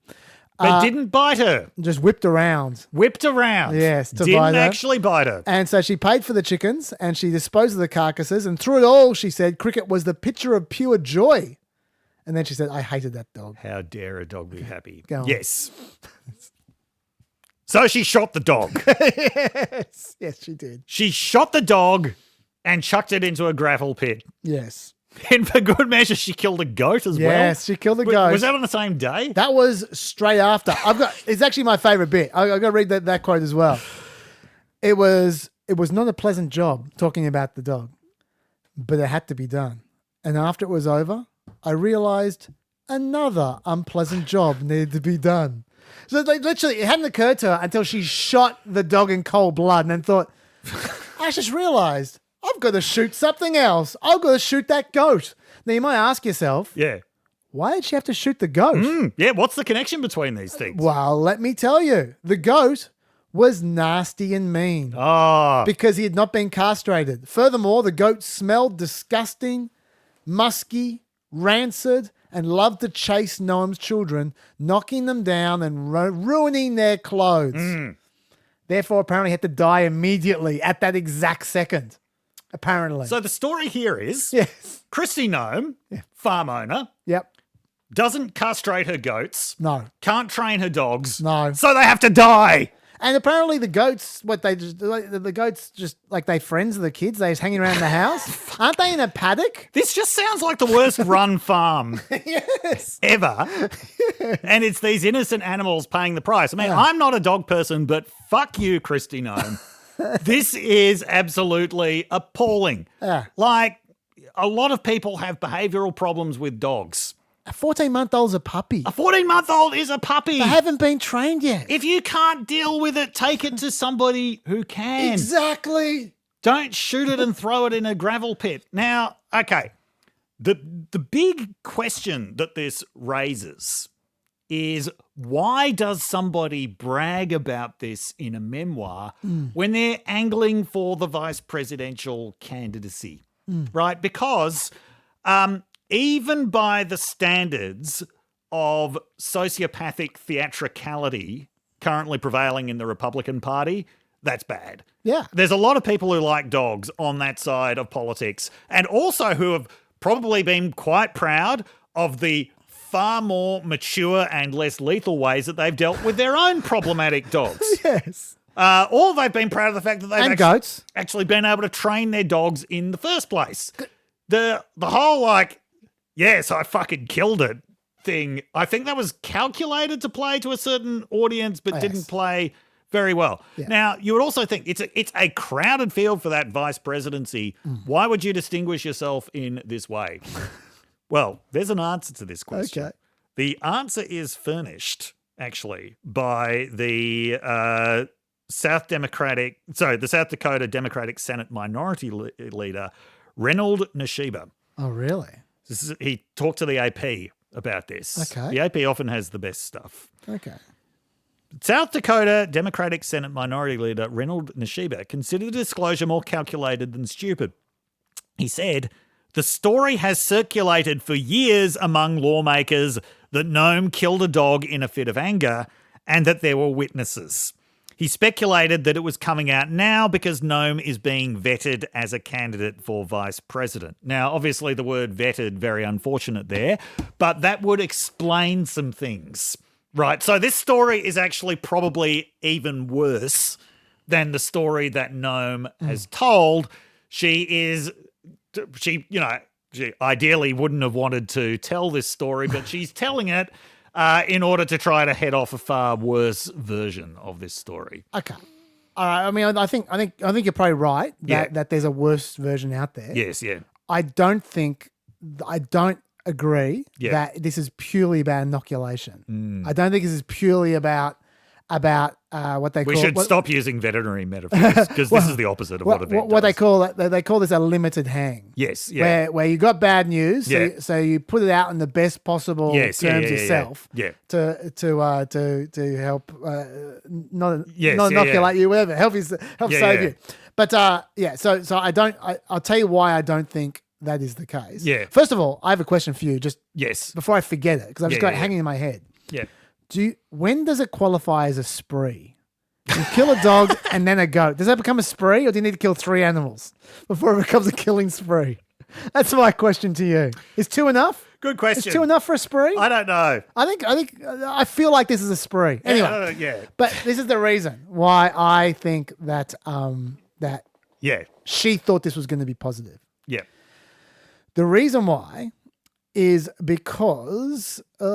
But didn't bite her. Just whipped around. Yes. Didn't actually bite her. And so she paid for the chickens and she disposed of the carcasses. And through it all, she said Cricket was the picture of pure joy. And then she said, I hated that dog. How dare a dog be happy? Go on. Yes. So she shot the dog. Yes, she did. She shot the dog and chucked it into a gravel pit. Yes. And for good measure, she killed a goat as well. Yes, she killed a goat. Was that on the same day? That was straight after. It's actually my favorite bit. I've got to read that quote as well. It was not a pleasant job talking about the dog, but it had to be done. And after it was over, I realized another unpleasant job needed to be done. So literally, it hadn't occurred to her until she shot the dog in cold blood and then thought, I just realized I've got to shoot something else. I've got to shoot that goat. Now, you might ask yourself, Yeah. why did she have to shoot the goat? Yeah, what's the connection between these things? Well, let me tell you. The goat was nasty and mean because he had not been castrated. Furthermore, the goat smelled disgusting, musky, rancid, and loved to chase Noem's children, knocking them down and ruining their clothes. Therefore, apparently had to die immediately at that exact second. Apparently. So the story here is Yes. Christi Noem, farm owner, Yep. doesn't castrate her goats, No. can't train her dogs, No. so they have to die. And apparently the goats, the goats just like they friends of the kids. They just hanging around the house. Aren't they in a paddock? This just sounds like the worst run farm Yes. ever. And it's these innocent animals paying the price. I mean, I'm not a dog person, but fuck you, Christi Noem. This is absolutely appalling. Yeah. Like, a lot of people have behavioural problems with dogs. A 14-month-old's a puppy. A 14-month-old is a puppy. They haven't been trained yet. If you can't deal with it, take it to somebody who can. Exactly. Don't shoot it and throw it in a gravel pit. Now, okay, the big question that this raises is why does somebody brag about this in a memoir when they're angling for the vice presidential candidacy, right? Because even by the standards of sociopathic theatricality currently prevailing in the Republican Party, that's bad. Yeah. There's a lot of people who like dogs on that side of politics and also who have probably been quite proud of the far more mature and less lethal ways that they've dealt with their own problematic dogs. Yes. Or they've been proud of the fact that they've goats. actually been able to train their dogs in the first place. The whole like, yes, I fucking killed it thing, I think that was calculated to play to a certain audience but didn't play very well. Yeah. Now, you would also think it's a crowded field for that vice presidency. Why would you distinguish yourself in this way? Well, there's an answer to this question. Okay. The answer is furnished, actually, by the South Dakota Democratic Senate Minority Leader, Reynold Neshiba. Oh, really? He talked to the AP about this. Okay. The AP often has the best stuff. Okay. South Dakota Democratic Senate Minority Leader Reynold Neshiba considered the disclosure more calculated than stupid. He said, the story has circulated for years among lawmakers that Noem killed a dog in a fit of anger and that there were witnesses. He speculated that it was coming out now because Noem is being vetted as a candidate for vice president. Now, obviously the word vetted, very unfortunate there, but that would explain some things. Right, so this story is actually probably even worse than the story that Noem has told. She ideally wouldn't have wanted to tell this story, but she's telling it in order to try to head off a far worse version of this story. Okay. All right. I mean, I think you're probably right that there's a worse version out there. Yes, yeah. I don't agree that this is purely about inoculation. I don't think this is purely about what they call. We should stop using veterinary metaphors because this is the opposite of what they call this a limited hang. Yes, yeah. Where you got bad news, so you put it out in the best possible terms yourself. Yeah. To help not inoculate you, whatever, help save you. But so I'll tell you why I don't think that is the case. Yeah. First of all, I have a question for you, just before I forget it, because I've just got it hanging in my head. Yeah. When does it qualify as a spree? You kill a dog and then a goat. Does that become a spree, or do you need to kill 3 animals before it becomes a killing spree? That's my question to you. Is 2 enough? Good question. Is 2 enough for a spree? I don't know. I feel like this is a spree. Anyway, Yeah. but this is the reason why I think that Yeah. she thought this was going to be positive. Yeah. The reason why is because here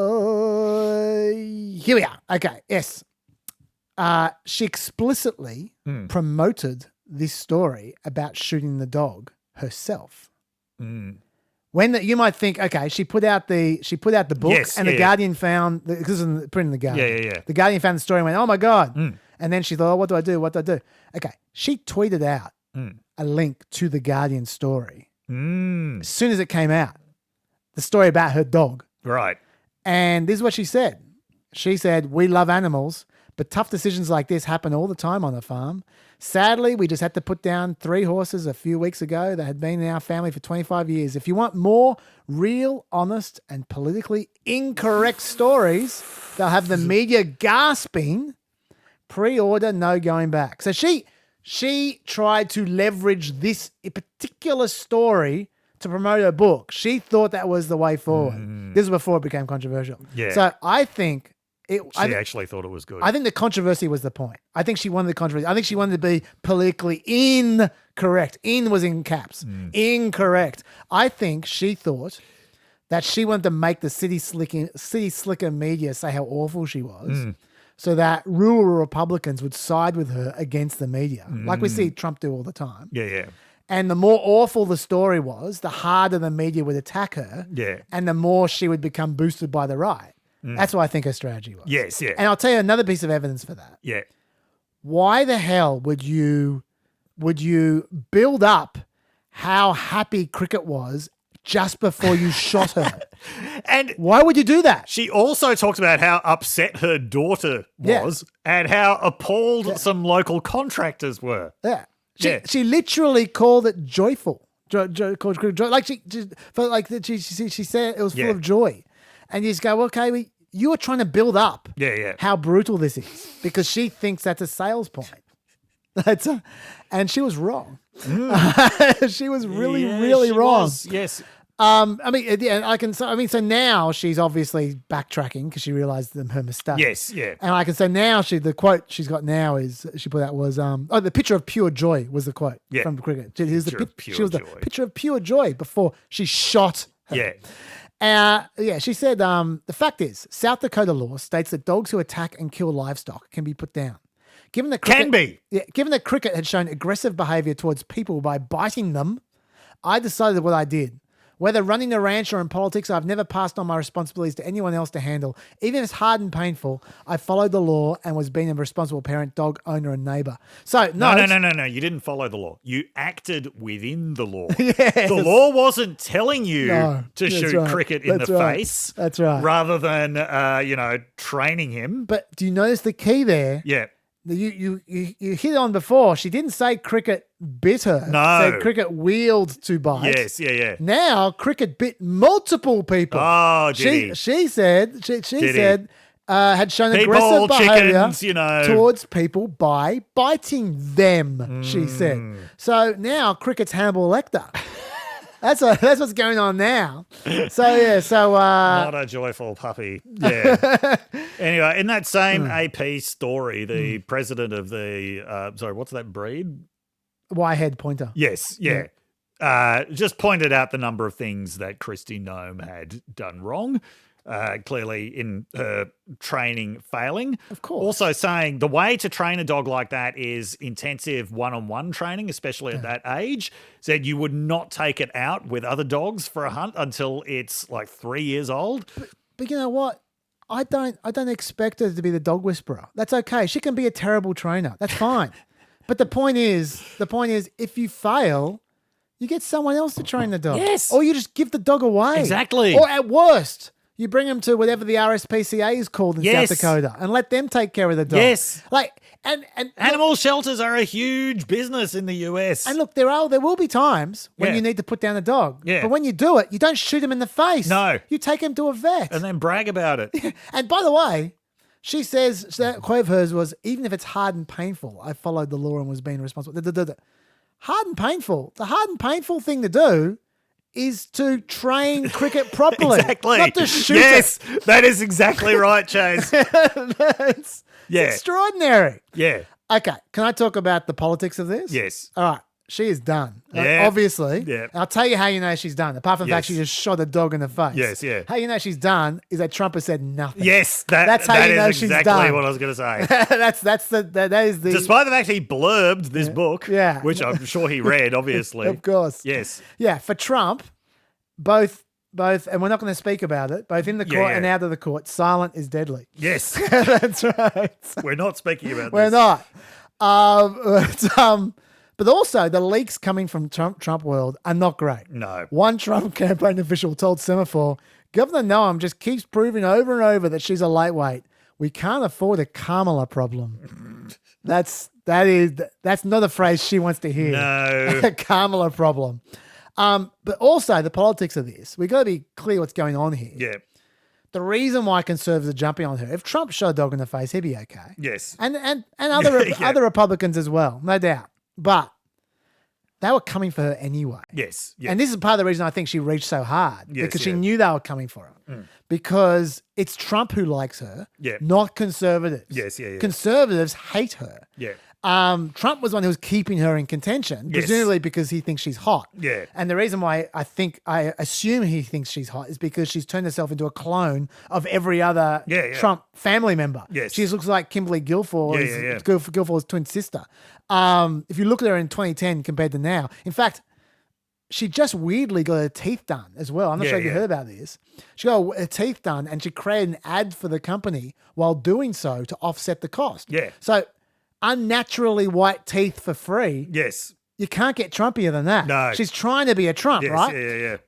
we are. Okay, yes. She explicitly promoted this story about shooting the dog herself. When you might think, okay, she put out the book, Yes, and yeah, the Guardian found this is printed in the Guardian. Yeah. The Guardian found the story and went, oh my God. And then she thought, oh, what do I do? What do I do? Okay, she tweeted out a link to the Guardian story as soon as it came out. The story about her dog. Right. And this is what she said. She said, we love animals, but tough decisions like this happen all the time on the farm. Sadly, we just had to put down 3 horses a few weeks ago that had been in our family for 25 years. If you want more real, honest, and politically incorrect stories, they'll have the media gasping, pre-order, no going back. So she tried to leverage this particular story to promote her book. She thought that was the way forward. This is before it became controversial. Yeah. So I think She actually thought it was good. I think the controversy was the point. I think she wanted the controversy. I think she wanted to be politically incorrect. In was in caps. Incorrect. I think she thought that she wanted to make the city slicker media say how awful she was, so that rural Republicans would side with her against the media, like we see Trump do all the time. Yeah. And the more awful the story was, the harder the media would attack her. Yeah. And the more she would become boosted by the right. That's what I think her strategy was. Yes, yeah. And I'll tell you another piece of evidence for that. Yeah. Why the hell would you build up how happy Cricket was just before you shot her? And why would you do that? she also talked about how upset her daughter was and how appalled some local contractors were. Yeah. Yeah. She literally called it joyful. Called Cricket joy. Like she said it was full of joy. And you just go, okay, you were trying to build up how brutal this is because she thinks that's a sales point. And she was wrong. She was really wrong. Yes. So now she's obviously backtracking because she realized her mistake. Yes, yeah. And I can say now the quote she's got now is she put out was the picture of pure joy was the quote from Cricket. She was the picture of pure joy before she shot her. She said, the fact is, South Dakota law states that dogs who attack and kill livestock can be put down. Given that Cricket had shown aggressive behavior towards people by biting them, I decided what I did. Whether running a ranch or in politics, I've never passed on my responsibilities to anyone else to handle. Even if it's hard and painful, I followed the law and was being a responsible parent, dog owner, and neighbor. So No. You didn't follow the law. You acted within the law. Yes. The law wasn't telling you to shoot right. Cricket in That's the right. face. That's right. Rather than, training him. But do you notice the key there? Yeah. You hit on before. She didn't say Cricket bit her. No. She said Cricket wheeled to bite. Yes, yeah. Now Cricket bit multiple people. Oh, did he? She said had shown People, aggressive behavior chickens, towards people by biting them. She said. So now Cricket's Hannibal Lecter. That's what's going on now. Not a joyful puppy. Yeah. Anyway, in that same AP story, the president of the what's that breed? Whitehead Pointer. Yes, yeah. Just pointed out the number of things that Christi Noem had done wrong. Clearly in her training failing. Of course. Also saying the way to train a dog like that is intensive one-on-one training, especially at that age. Said you would not take it out with other dogs for a hunt until it's like 3 years old. But you know what? I don't expect her to be the dog whisperer. That's okay. She can be a terrible trainer. That's fine. But the point is, if you fail, you get someone else to train the dog. Yes. Or you just give the dog away. Exactly. Or at worst, you bring them to whatever the RSPCA is called in Yes. South Dakota and let them take care of the dog. Yes. And Animal shelters are a huge business in the US. And look, there will be times when Yeah. you need to put down a dog. Yeah. But when you do it, you don't shoot him in the face. No. You take him to a vet. and then brag about it. And by the way, she says, that quote of hers was, even if it's hard and painful, I followed the law and was being responsible. Hard and painful. The hard and painful thing to do is to train cricket properly. Exactly. Not to shoot Yes, that is exactly right, Chase. It's Yeah. extraordinary. Yeah. Okay, can I talk about the politics of this? Yes. All right, she is done. Yeah. Obviously. Yeah. I'll tell you how you know she's done. Apart from the fact Yes. she just shot a dog in the face. Yes, yeah. How you know she's done is that Trump has said nothing. Yes, That's how that you is know she's exactly done. what I was going to say. that is the Despite the fact he blurbed this book, Yeah. which I'm sure he read, obviously. Of course. Yes. Yeah, for Trump, both, and we're not going to speak about it, both in the court yeah. and out of the court, silent is deadly. Yes. That's right. We're not speaking about We're this. not. But also the leaks coming from Trump world are not great. No. One Trump campaign official told Semaphore, Governor Noem just keeps proving over and over that she's a lightweight. We can't afford a Kamala problem. That's not a phrase she wants to hear. No. A Kamala problem. But also the politics of this. We've got to be clear what's going on here. Yeah. The reason why conservatives are jumping on her, if Trump shot a dog in the face, he'd be okay. Yes. And other Yeah. other Republicans as well, no doubt. But they were coming for her anyway. Yes. Yes. And this is part of the reason I think she reached so hard. Yes, because she yeah. knew they were coming for her. Because it's Trump who likes her, Yeah. not conservatives. Yes, yeah, yeah. Conservatives hate her. Yeah. Trump was the one who was keeping her in contention, Yes. presumably because he thinks she's hot. Yeah. And the reason why I assume he thinks she's hot is because she's turned herself into a clone of every other Yeah, yeah. Trump family member. Yes. She just looks like Kimberly Guilfoyle, Yeah. Guilfoyle's twin sister. If you look at her in 2010 compared to now, in fact, she just weirdly got her teeth done as well. I'm not Yeah, sure if you yeah. heard about this. She got her teeth done and she created an ad for the company while doing so to offset the cost. Yeah. So unnaturally white teeth for free. Yes. You can't get Trumpier than that. No. She's trying to be a Trump, Yes. right? Yeah.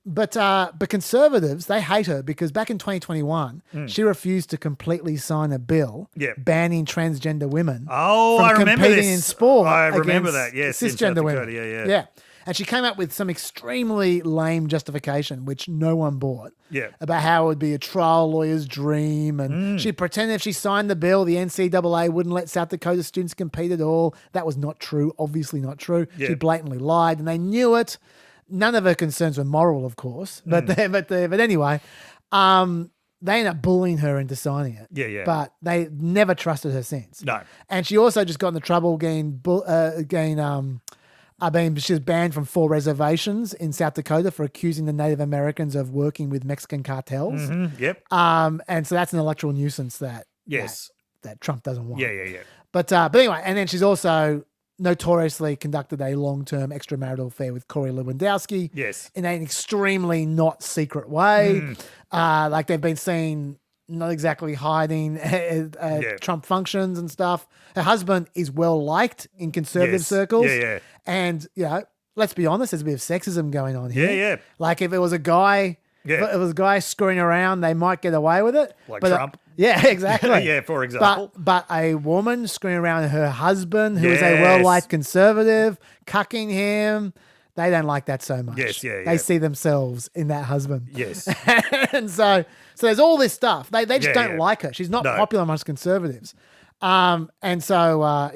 But conservatives, they hate her because back in 2021, she refused to completely sign a bill Mm. Yeah. banning transgender women Oh, from I remember competing this. in sport. I remember against that. Yes. in South cisgender women. Dakota, Yeah. And she came up with some extremely lame justification, which no one bought. Yeah. About how it would be a trial lawyer's dream. And she pretended if she signed the bill, the NCAA wouldn't let South Dakota students compete at all. That was not true. Obviously not true. Yeah. She blatantly lied and they knew it. None of her concerns were moral, of course. But anyway, they ended up bullying her into signing it. Yeah, yeah. But they never trusted her since. No. And she also just got into trouble she was banned from 4 reservations in South Dakota for accusing the Native Americans of working with Mexican cartels. Yep. And so that's an electoral nuisance that Yes. that Trump doesn't want. Yeah. But anyway, and then she's also notoriously conducted a long-term extramarital affair with Corey Lewandowski. Yes. In an extremely not secret way. Like they've been seen not exactly hiding Trump functions and stuff. Her husband is well liked in conservative Yes. circles. Yeah. And, let's be honest, there's a bit of sexism going on here. Yeah. Like if it was a guy, Yeah. if it was a guy screwing around, they might get away with it. Like But, Trump. Yeah, exactly. Yeah, for example. But a woman screwing around her husband, who is a Yes. well-liked conservative, cucking him, they don't like that so much. Yes, yeah. They see themselves in that husband. Yes. And so there's all this stuff. They just Yeah, don't yeah. like her. She's not No. popular amongst conservatives. And so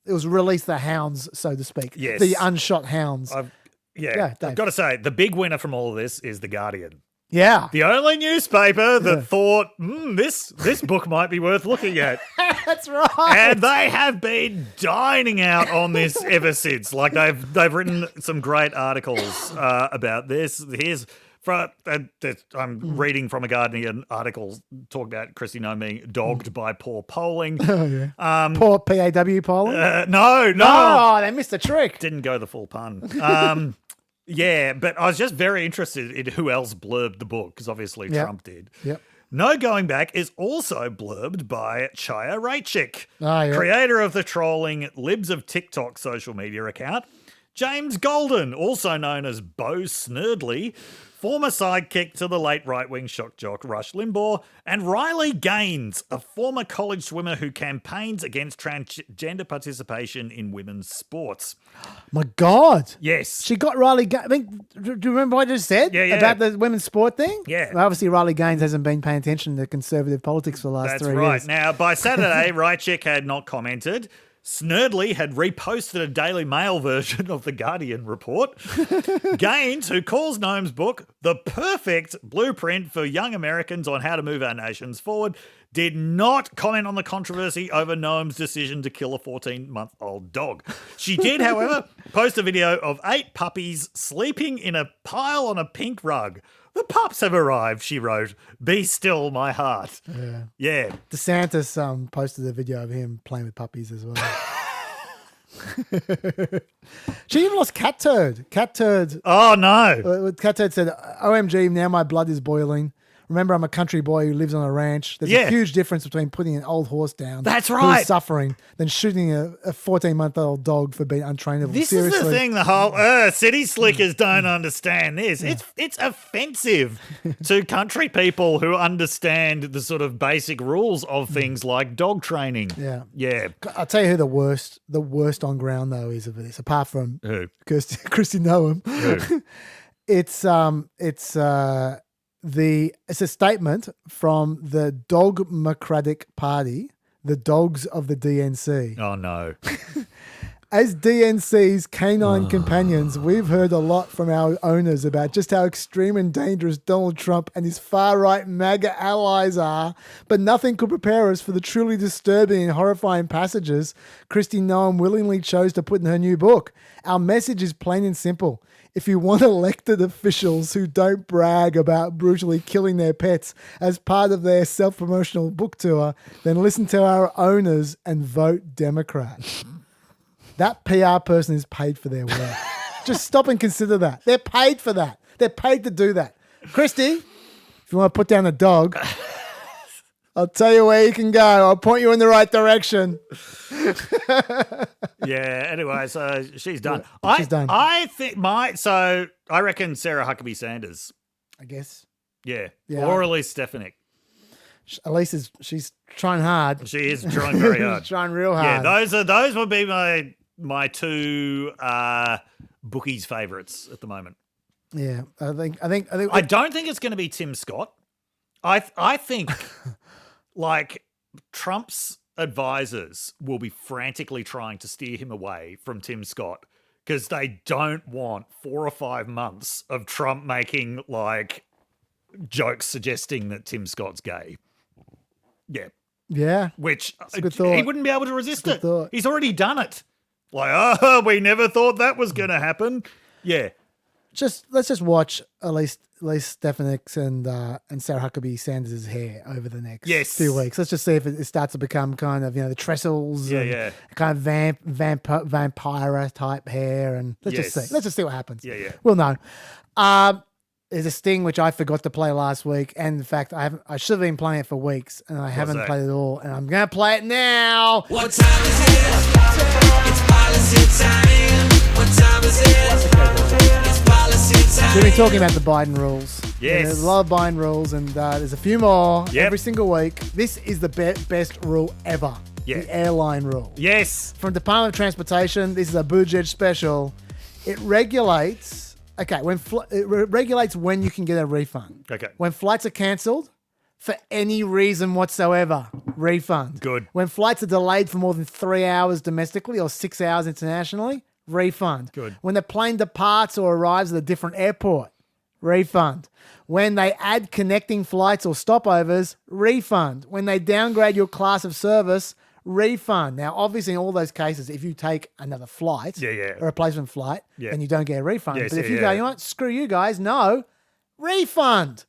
it was release the hounds, so to speak. Yes. The unshot hounds. I've Dave. got to say, the big winner from all of this is The Guardian. Yeah. The only newspaper that thought, this book might be worth looking at. That's right. And they have been dining out on this ever since. Like they've written some great articles about this. Here's I'm reading from a Guardian article talking about Christi Noem being dogged by poor polling. Oh, yeah. Poor PAW polling. No. Oh, they missed a trick. Didn't go the full pun. Yeah, but I was just very interested in who else blurbed the book, because obviously Yep. Trump did. Yep. No Going Back is also blurbed by Chaya Raichik, Ah, yeah. creator of the trolling Libs of TikTok social media account. James Golden, also known as Bo Snerdley, former sidekick to the late right-wing shock jock Rush Limbaugh, and Riley Gaines, a former college swimmer who campaigns against transgender participation in women's sports. My God. Yes. She got Riley Gaines. I mean, do you remember what I just said Yeah. about the women's sport thing? Yeah. Well, obviously, Riley Gaines hasn't been paying attention to conservative politics for the last That's 3 right. years. Now, by Saturday, Raichik had not commented. Snurdly had reposted a Daily Mail version of the Guardian report. Gaines, who calls Noem's book the perfect blueprint for young Americans on how to move our nations forward, did not comment on the controversy over Noem's decision to kill a 14-month-old dog. She did, however, post a video of 8 puppies sleeping in a pile on a pink rug. The pups have arrived, she wrote. Be still, my heart. Yeah. DeSantis posted a video of him playing with puppies as well. She even lost Cat Turd. Cat Turd. Oh, no. Cat Turd said, OMG, now my blood is boiling. Remember, I'm a country boy who lives on a ranch. There's a huge difference between putting an old horse down. That's right. Who's suffering than shooting a 14-month-old dog for being untrainable. This Seriously. is the thing the whole city slickers don't understand this. Yeah. It's offensive to country people who understand the sort of basic rules of things like dog training. Yeah. Yeah. I'll tell you who the worst on ground, though, is of this, apart from Who? Christi Noem. Who? It's a statement from the Dogmocratic Party, the dogs of the DNC. Oh, no. As DNC's canine companions, we've heard a lot from our owners about just how extreme and dangerous Donald Trump and his far-right MAGA allies are, but nothing could prepare us for the truly disturbing and horrifying passages Christi Noem willingly chose to put in her new book. Our message is plain and simple. If you want elected officials who don't brag about brutally killing their pets as part of their self-promotional book tour, then listen to our owners and vote Democrat. That PR person is paid for their work. Just stop and consider that. They're paid for that. They're paid to do that. Christy, if you want to put down a dog, I'll tell you where you can go. I'll point you in the right direction. Yeah, anyway, so she's done. She's done. I think I reckon Sarah Huckabee Sanders. I guess. Yeah. Yeah. Or Elise Stefanik. Elise she's trying hard. She is trying very hard. Trying real hard. Yeah, those would be my two bookies' favourites at the moment. Yeah, I think. I don't think it's going to be Tim Scott. I think like Trump's advisors will be frantically trying to steer him away from Tim Scott because they don't want 4 or 5 months of Trump making like jokes suggesting that Tim Scott's gay. Yeah. Yeah. Which a good thought. He wouldn't be able to resist it. Thought. He's already done it. Like, we never thought that was going to happen. Yeah. Let's just watch Elise Stefanik's and Sarah Huckabee Sanders' hair over the next few weeks. Let's just see if it starts to become kind of, the trestles, kind of vampire type hair, and let's just see what happens. Yeah. We'll know. There's a sting which I forgot to play last week, and in fact, I should have been playing it for weeks, and I haven't played it all, and I'm going to play it now. What time is it? It's policy time. What time is it? It's policy time. We've been talking about the Biden rules. Yes. And there's a lot of Biden rules, and there's a few more Yep. every single week. This is the best rule ever. Yeah. The airline rule. Yes. From Department of Transportation, this is a Buttigieg special. It regulates... Okay, it regulates when you can get a refund. Okay. When flights are cancelled for any reason whatsoever, refund. Good. When flights are delayed for more than 3 hours domestically or 6 hours internationally, refund. Good. When the plane departs or arrives at a different airport, refund. When they add connecting flights or stopovers, refund. When they downgrade your class of service, refund. Now, obviously, in all those cases, if you take another flight, a replacement flight, then you don't get a refund. Yes, but if you go, you know what, screw you guys, no, refund.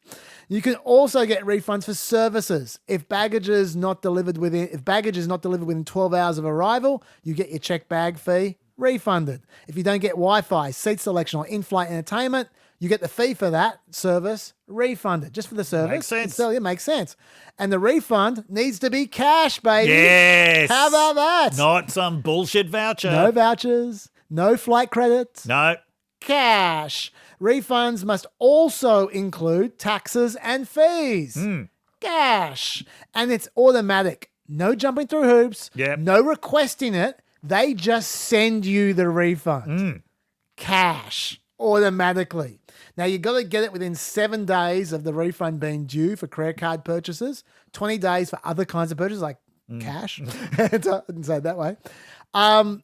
You can also get refunds for services. If baggage is not delivered within 12 hours of arrival, you get your checked bag fee refunded. If you don't get Wi-Fi, seat selection, or in-flight entertainment, you get the fee for that service refunded, just for the service. Makes sense. So it makes sense. And the refund needs to be cash, baby. Yes. How about that? Not some bullshit voucher. No vouchers, no flight credits. No. Cash. Refunds must also include taxes and fees. Cash. And it's automatic. No jumping through hoops. Yep. No requesting it. They just send you the refund. Cash. Automatically. Now, you've got to get it within 7 days of the refund being due for credit card purchases, 20 days for other kinds of purchases like cash. I didn't say it that way. And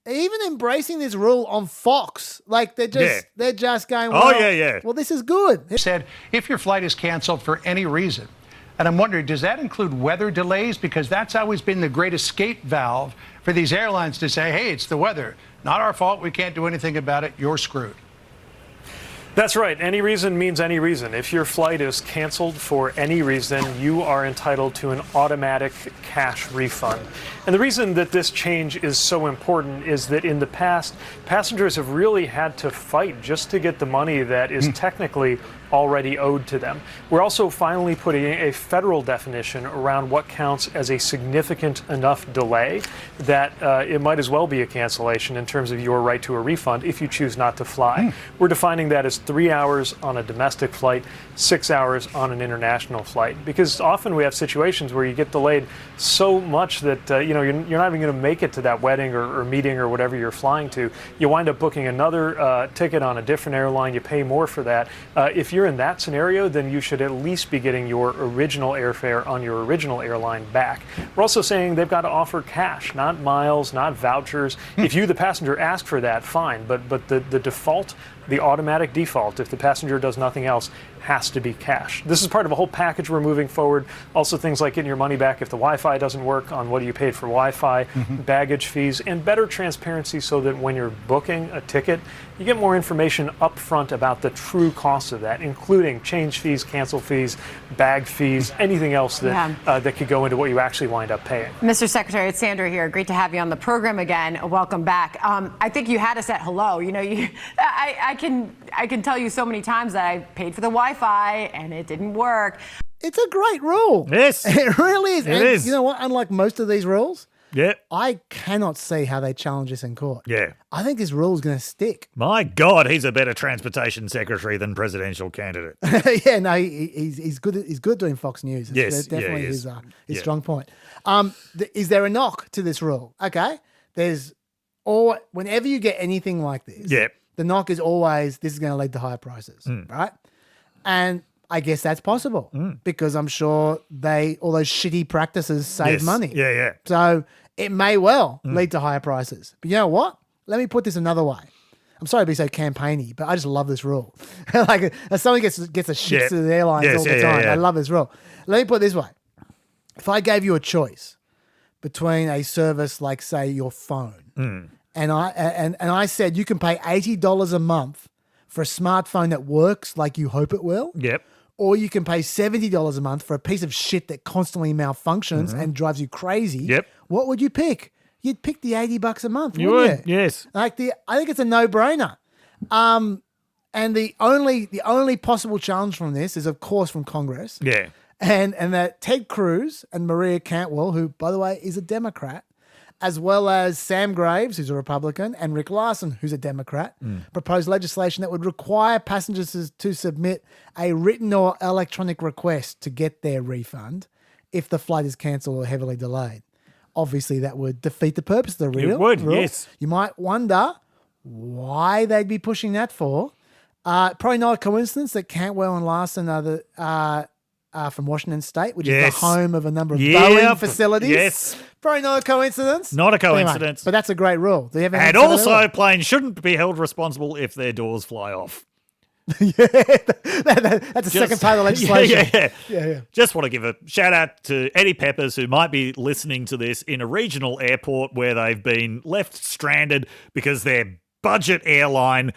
even embracing this rule on Fox, like they're just going, Oh, well, yeah. well, this is good. Said if your flight is canceled for any reason, and I'm wondering, does that include weather delays? Because that's always been the great escape valve for these airlines to say, hey, it's the weather. Not our fault. We can't do anything about it. You're screwed. That's right. Any reason means any reason. If your flight is canceled for any reason, you are entitled to an automatic cash refund. And the reason that this change is so important is that in the past, passengers have really had to fight just to get the money that is technically already owed to them. We're also finally putting a federal definition around what counts as a significant enough delay that it might as well be a cancellation in terms of your right to a refund if you choose not to fly. We're defining that as 3 hours on a domestic flight, 6 hours on an international flight, because often we have situations where you get delayed so much that you're not even going to make it to that wedding or meeting or whatever you're flying to. You wind up booking another ticket on a different airline. You pay more for that. If you're in that scenario, then you should at least be getting your original airfare on your original airline back. We're also saying they've got to offer cash, not miles, not vouchers. If you, the passenger, ask for that, fine. But the default, the automatic default, if the passenger does nothing else, has to be cash. This is part of a whole package we're moving forward. Also things like getting your money back if the Wi-Fi doesn't work, on what you paid for Wi-Fi, baggage fees, and better transparency so that when you're booking a ticket, you get more information up front about the true cost of that, including change fees, cancel fees, bag fees, anything else that that could go into what you actually wind up paying. Mr. Secretary, it's Sandra here. Great to have you on the program again. Welcome back. I think you had us at hello. I can tell you so many times that I paid for the Wi-Fi and it didn't work. It's a great rule. Yes. It really is. It And is. you know what? Unlike most of these rules, Yeah. I cannot see how they challenge this in court. Yeah. I think this rule is going to stick. My God, he's a better transportation secretary than presidential candidate. Yeah, no, he's good. He's good doing Fox News. Yes, That's definitely yeah, his yeah. strong point. Is there a knock to this rule? Okay, whenever you get anything like this, Yeah. the knock is always this is going to lead to higher prices, right? And I guess that's possible because I'm sure all those shitty practices save Yes. money. Yeah, yeah. So it may well lead to higher prices. But you know what? Let me put this another way. I'm sorry to be so campaigny, but I just love this rule. Like, as someone gets a shit Yeah. to the airlines Yes, all the yeah, time, yeah. I love this rule. Let me put it this way. If I gave you a choice between a service like, say, your phone, and I said you can pay $80 a month for a smartphone that works like you hope it will, Yep. or you can pay $70 a month for a piece of shit that constantly malfunctions and drives you crazy, Yep. what would you pick? You'd pick the $80 a month, You wouldn't would, you? yes. I think it's a no-brainer. And the only possible challenge from this is, of course, from Congress. Yeah. And that Ted Cruz and Maria Cantwell, who, by the way, is a Democrat, as well as Sam Graves, who's a Republican, and Rick Larson, who's a Democrat, proposed legislation that would require passengers to submit a written or electronic request to get their refund if the flight is cancelled or heavily delayed. Obviously, that would defeat the purpose of the rule. It would, yes. You might wonder why they'd be pushing that for. Probably not a coincidence that Cantwell and Larson are from Washington State, which is Yes. the home of a number of Yep. Boeing facilities. Yes. Probably not a coincidence. Not a Anyway, coincidence. but that's a great rule. Do you have anything And to say also, about planes shouldn't be held responsible if their doors fly off. that? That's the second part of the legislation. Yeah. Just want to give a shout out to Eddie Peppers, who might be listening to this in a regional airport where they've been left stranded because their budget airline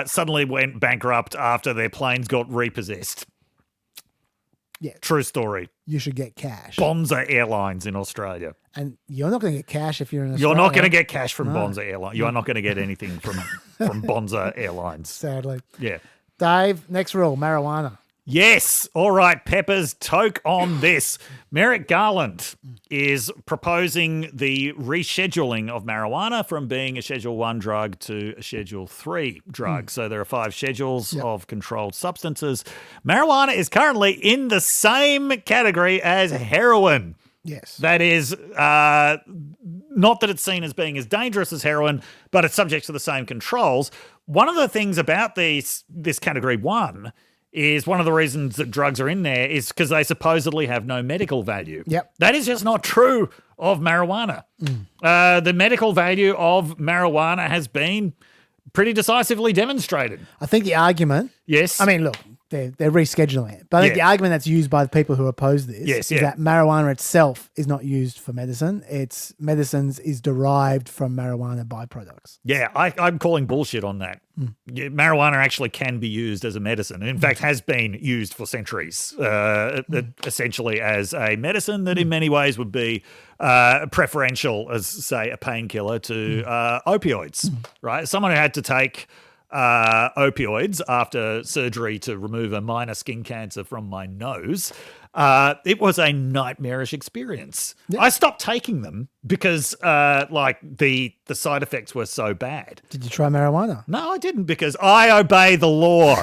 suddenly went bankrupt after their planes got repossessed. Yeah. True story. You should get cash. Bonza Airlines in Australia. And you're not going to get cash if you're in Australia. You're not going to get cash from Bonza Airlines. You are not going to get anything from Bonza Airlines. Sadly. Yeah. Dave, next rule, marijuana. Yes. All right, Peppers, toke on this. Merrick Garland is proposing the rescheduling of marijuana from being a Schedule 1 drug to a Schedule 3 drug. So there are 5 schedules of controlled substances. Marijuana is currently in the same category as heroin. Yes. That is not that it's seen as being as dangerous as heroin, but it's subject to the same controls. One of the things about this category 1 is one of the reasons that drugs are in there is because they supposedly have no medical value. Yep. That is just not true of marijuana. The medical value of marijuana has been pretty decisively demonstrated. I think the argument. Yes. I mean, look, they're rescheduling it, but I think the argument that's used by the people who oppose this is that marijuana itself is not used for medicine. Medicines is derived from marijuana byproducts. Yeah, I'm calling bullshit on that. Yeah, marijuana actually can be used as a medicine. In fact, has been used for centuries, essentially as a medicine that in many ways would be preferential as, say, a painkiller to opioids, right? Someone who had to take opioids after surgery to remove a minor skin cancer from my nose. It was a nightmarish experience. Yep. I stopped taking them because the side effects were so bad. Did you try marijuana? No, I didn't because I obey the law.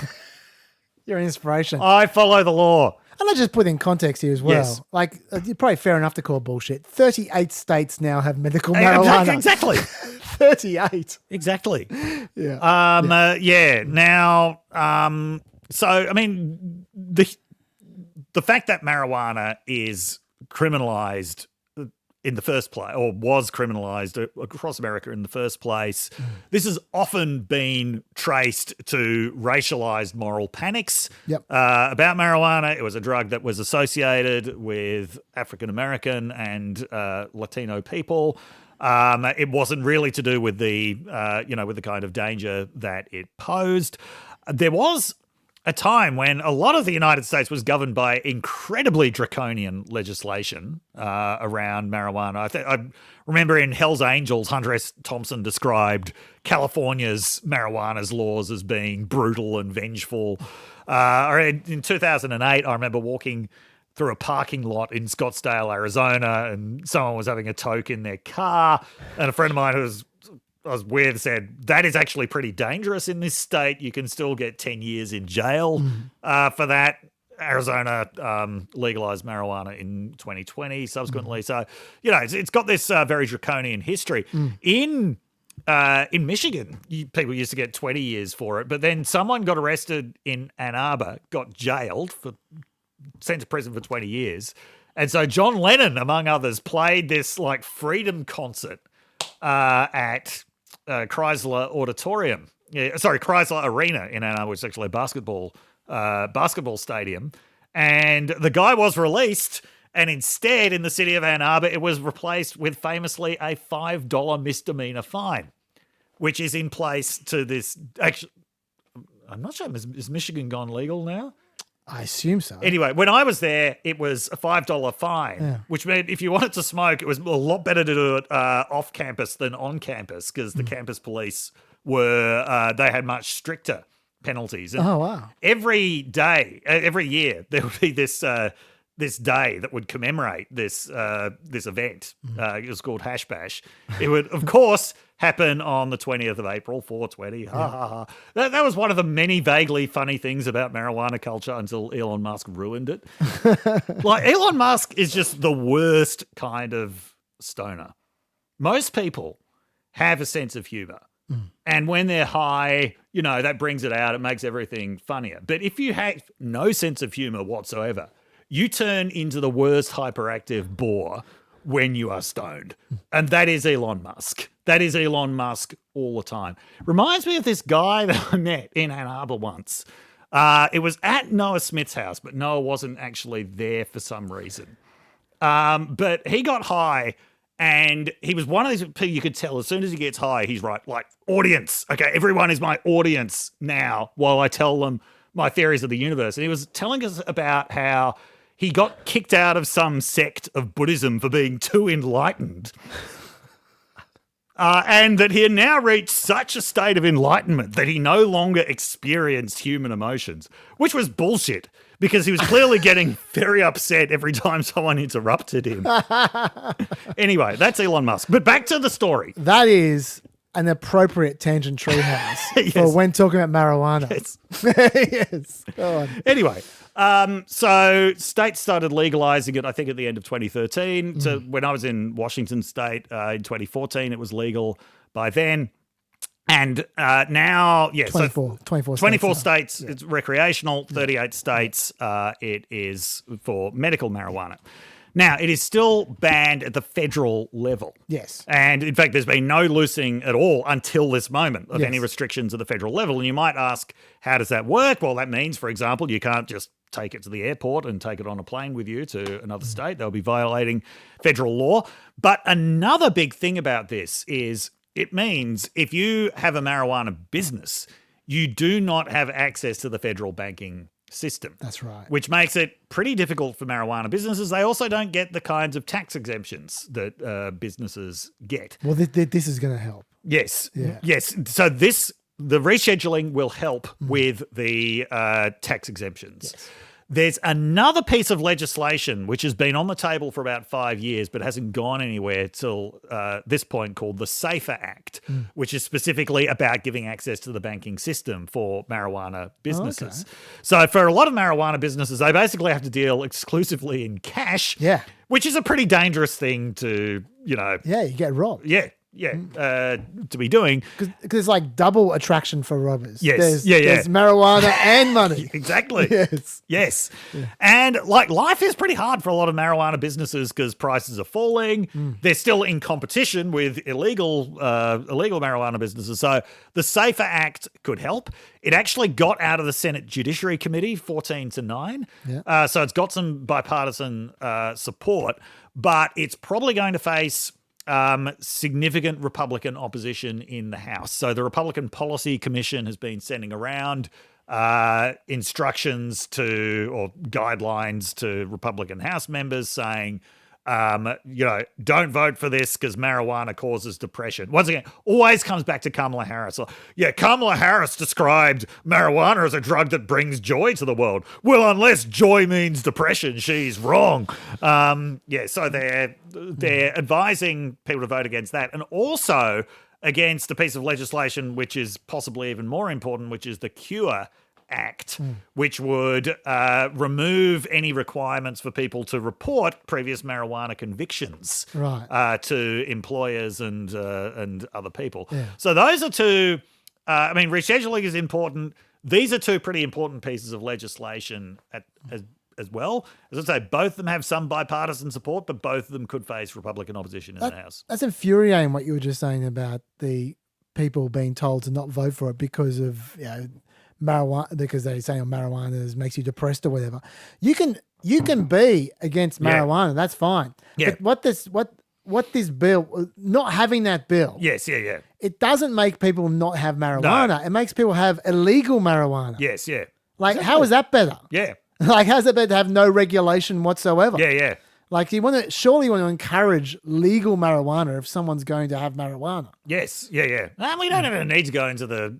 You're an inspiration. I follow the law. And let's just put in context here as well. Yes. Like, it's probably fair enough to call bullshit. 38 states now have medical marijuana. Exactly. 38. Exactly. Yeah. Now, so, I mean, the fact that marijuana is criminalized in the first place, or was criminalized across America in the first place, this has often been traced to racialized moral panics about marijuana. It was a drug that was associated with African American and Latino people. It wasn't really to do with the kind of danger that it posed. There was a time when a lot of the United States was governed by incredibly draconian legislation around marijuana. I remember in Hell's Angels, Hunter S. Thompson described California's marijuana's laws as being brutal and vengeful. In 2008, I remember walking through a parking lot in Scottsdale, Arizona, and someone was having a toke in their car, and a friend of mine who was with said, that is actually pretty dangerous in this state. You can still get 10 years in jail for that. Arizona legalized marijuana in 2020 subsequently. So, it's got this very draconian history. In Michigan, people used to get 20 years for it, but then someone got arrested in Ann Arbor, got jailed, sent to prison for 20 years. And so John Lennon, among others, played this freedom concert at Chrysler Auditorium. Chrysler Arena in Ann Arbor, which is actually a basketball stadium. And the guy was released, and instead in the city of Ann Arbor, it was replaced with famously a $5 misdemeanor fine, which is in place to this. Actually, I'm not sure. Is Michigan gone legal now? I assume so. Anyway, when I was there, it was a $5 fine, which meant if you wanted to smoke, it was a lot better to do it off campus than on campus because the campus police they had much stricter penalties. And oh, wow. Every year, there would be this day that would commemorate this event. It was called Hash Bash. It would, of course, happen on the 20th of April, 420. That was one of the many vaguely funny things about marijuana culture until Elon Musk ruined it. Elon Musk is just the worst kind of stoner. Most people have a sense of humor. And when they're high, that brings it out. It makes everything funnier. But if you have no sense of humor whatsoever, you turn into the worst hyperactive bore when you are stoned. And that is Elon Musk. That is Elon Musk all the time. Reminds me of this guy that I met in Ann Arbor once. It was at Noah Smith's house, but Noah wasn't actually there for some reason. But he got high, and he was one of these people you could tell as soon as he gets high, he's right, audience. Okay, everyone is my audience now while I tell them my theories of the universe. And he was telling us about how he got kicked out of some sect of Buddhism for being too enlightened. And that he had now reached such a state of enlightenment that he no longer experienced human emotions, which was bullshit because he was clearly getting very upset every time someone interrupted him. Anyway, that's Elon Musk. But back to the story. That is an appropriate tangent treehouse for when talking about marijuana. Yes. Yes. Go on. Anyway, so states started legalizing it, I think, at the end of 2013. So when I was in Washington State in 2014, it was legal by then. And now, 24 states it's recreational, 38 states it is for medical marijuana. Now, it is still banned at the federal level. Yes. And in fact, there's been no loosening at all until this moment of any restrictions at the federal level. And you might ask, how does that work? Well, that means, for example, you can't just take it to the airport and take it on a plane with you to another state. They'll be violating federal law. But another big thing about this is it means if you have a marijuana business, you do not have access to the federal banking system. That's right. Which makes it pretty difficult for marijuana businesses. They also don't get the kinds of tax exemptions that businesses get. Well, this is going to help. Yes. Yeah. Yes. So the rescheduling will help with the tax exemptions. Yes. There's another piece of legislation which has been on the table for about 5 years but hasn't gone anywhere till this point, called the SAFER Act, which is specifically about giving access to the banking system for marijuana businesses. Okay. So for a lot of marijuana businesses, they basically have to deal exclusively in cash, which is a pretty dangerous thing to, Yeah, you get robbed. To be doing. Because it's like double attraction for robbers. Yes. There's marijuana and money. Exactly. Yes. Yeah. And like life is pretty hard for a lot of marijuana businesses because prices are falling. They're still in competition with illegal marijuana businesses. So the SAFER Act could help. It actually got out of the Senate Judiciary Committee 14-9. Yeah. So it's got some bipartisan support, but it's probably going to face significant Republican opposition in the House. So the Republican Policy Commission has been sending around instructions or guidelines to Republican House members saying, don't vote for this because marijuana causes depression. Once again, always comes back to Kamala Harris. Kamala Harris described marijuana as a drug that brings joy to the world. Well, unless joy means depression, she's wrong. So they're advising people to vote against that, and also against a piece of legislation which is possibly even more important, which is the Cure Act, which would remove any requirements for people to report previous marijuana convictions to employers and other people. Yeah. So those are two. Rescheduling is important. These are two pretty important pieces of legislation as well. As I say, both of them have some bipartisan support, but both of them could face Republican opposition in the House. That's infuriating what you were just saying about the people being told to not vote for it because of marijuana, because they're saying marijuana makes you depressed or whatever. You can be against marijuana, that's fine. Yeah. But what this bill, not having that bill, it doesn't make people not have marijuana. No. It makes people have illegal marijuana. Yes, yeah. Like, how is that better? Yeah. Like, how's it better to have no regulation whatsoever? Yeah. Like, surely you want to encourage legal marijuana if someone's going to have marijuana. Yes, yeah. And we don't even need to go into the,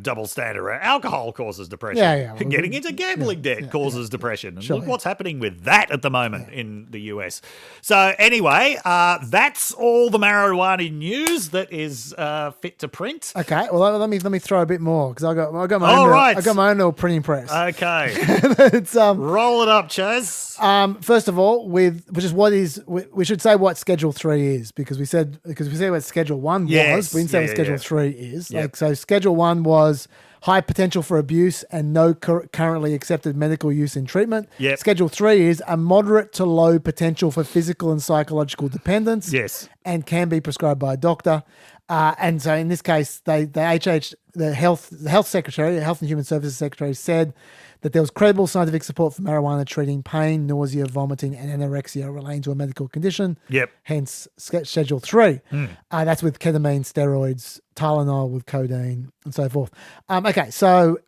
double standard. Alcohol causes depression. Yeah. Well, getting into gambling debt causes depression. And Sure, look what's happening with that at the moment in the US. So anyway, that's all the marijuana news that is fit to print. Okay, well let me throw a bit more because I got my own little printing press. Okay, it's roll it up, Chaz. First of all, we should say what Schedule 3 is because we said what Schedule 1 was. We didn't say what Schedule 3 is. Yep. So Schedule 1 was high potential for abuse and no currently accepted medical use in treatment. Yep. Schedule 3 is a moderate to low potential for physical and psychological dependence. Yes. And can be prescribed by a doctor. And so in this case, the Health Secretary, the Health and Human Services Secretary, said that there was credible scientific support for marijuana treating pain, nausea, vomiting, and anorexia relating to a medical condition. Yep. Hence, Schedule 3. That's with ketamine, steroids, Tylenol with codeine, and so forth. Okay, so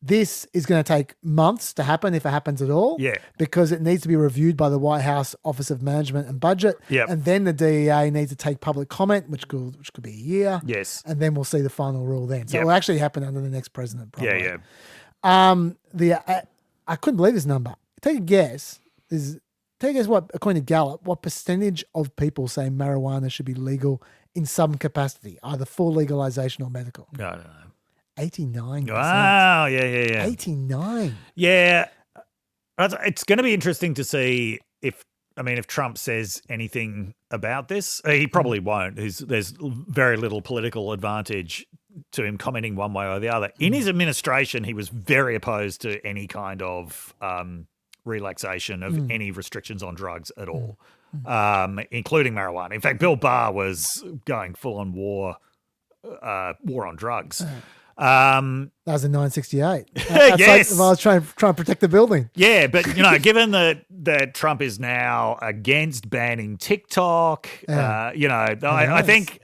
this is going to take months to happen, if it happens at all. Yeah. Because it needs to be reviewed by the White House Office of Management and Budget. Yep. And then the DEA needs to take public comment, which could be a year. Yes. And then we'll see the final rule then. So it will actually happen under the next president, probably. Yeah. I couldn't believe this number. Take a guess. What, according to Gallup, what percentage of people say marijuana should be legal in some capacity, either full legalization or medical? I don't know. 89%. Wow. Yeah. 89. Yeah. It's going to be interesting to see if Trump says anything about this. He probably won't. There's very little political advantage to him commenting one way or the other. In his administration, he was very opposed to any kind of relaxation of any restrictions on drugs at all, including marijuana. In fact, Bill Barr was going full on war on drugs. That was in 1968. Yes. I was trying to protect the building. Yeah, but given that Trump is now against banning TikTok, I think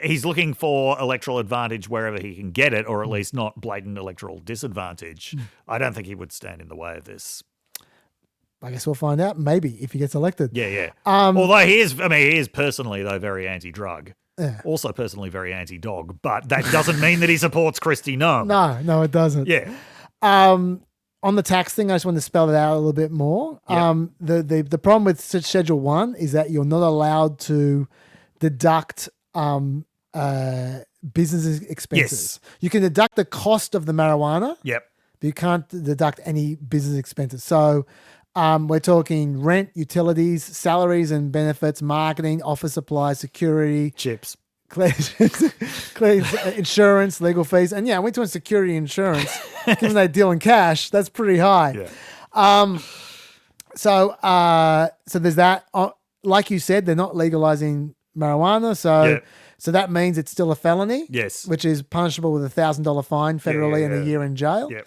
he's looking for electoral advantage wherever he can get it, or at least not blatant electoral disadvantage. I don't think he would stand in the way of this. I guess we'll find out. Maybe if he gets elected. Yeah. Although he is personally though very anti-drug. Yeah. Also personally very anti-dog, but that doesn't mean that he supports Christi Noem. No, it doesn't. Yeah. On the tax thing, I just want to spell it out a little bit more. Yeah. The problem with Schedule 1 is that you're not allowed to deduct business expenses. Yes. You can deduct the cost of the marijuana. Yep. But you can't deduct any business expenses. So we're talking rent, utilities, salaries and benefits, marketing, office supplies, security, chips, insurance, legal fees. And yeah, I went to security insurance, given they deal in cash, that's pretty high. Yeah. So there's that. Like you said, they're not legalizing marijuana. So that means it's still a felony. Yes. Which is punishable with $1,000 fine federally and a year in jail. Yep.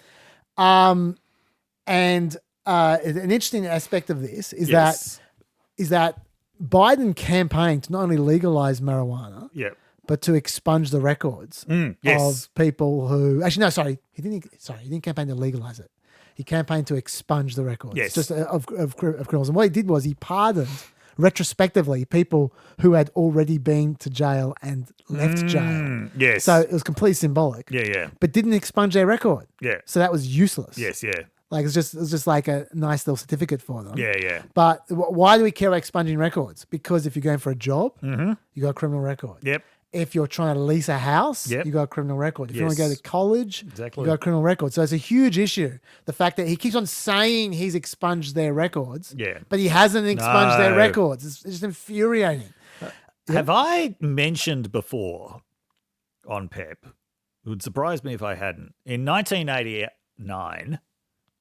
And an interesting aspect of this is that Biden campaigned to not only legalize marijuana, but to expunge the records of people who he didn't campaign to legalize it. He campaigned to expunge the records of criminals. And what he did was he pardoned retrospectively people who had already been to jail and left jail. Yes. So it was completely symbolic. Yeah. But didn't expunge their record. Yeah. So that was useless. Yes, yeah. Like it was just like a nice little certificate for them. Yeah. But why do we care about expunging records? Because if you're going for a job, you got a criminal record. Yep. If you're trying to lease a house, you got a criminal record. If you want to go to college, you got a criminal record. So it's a huge issue. The fact that he keeps on saying he's expunged their records, but he hasn't expunged their records. It's just infuriating. Have I mentioned before on PEP, it would surprise me if I hadn't, in 1989,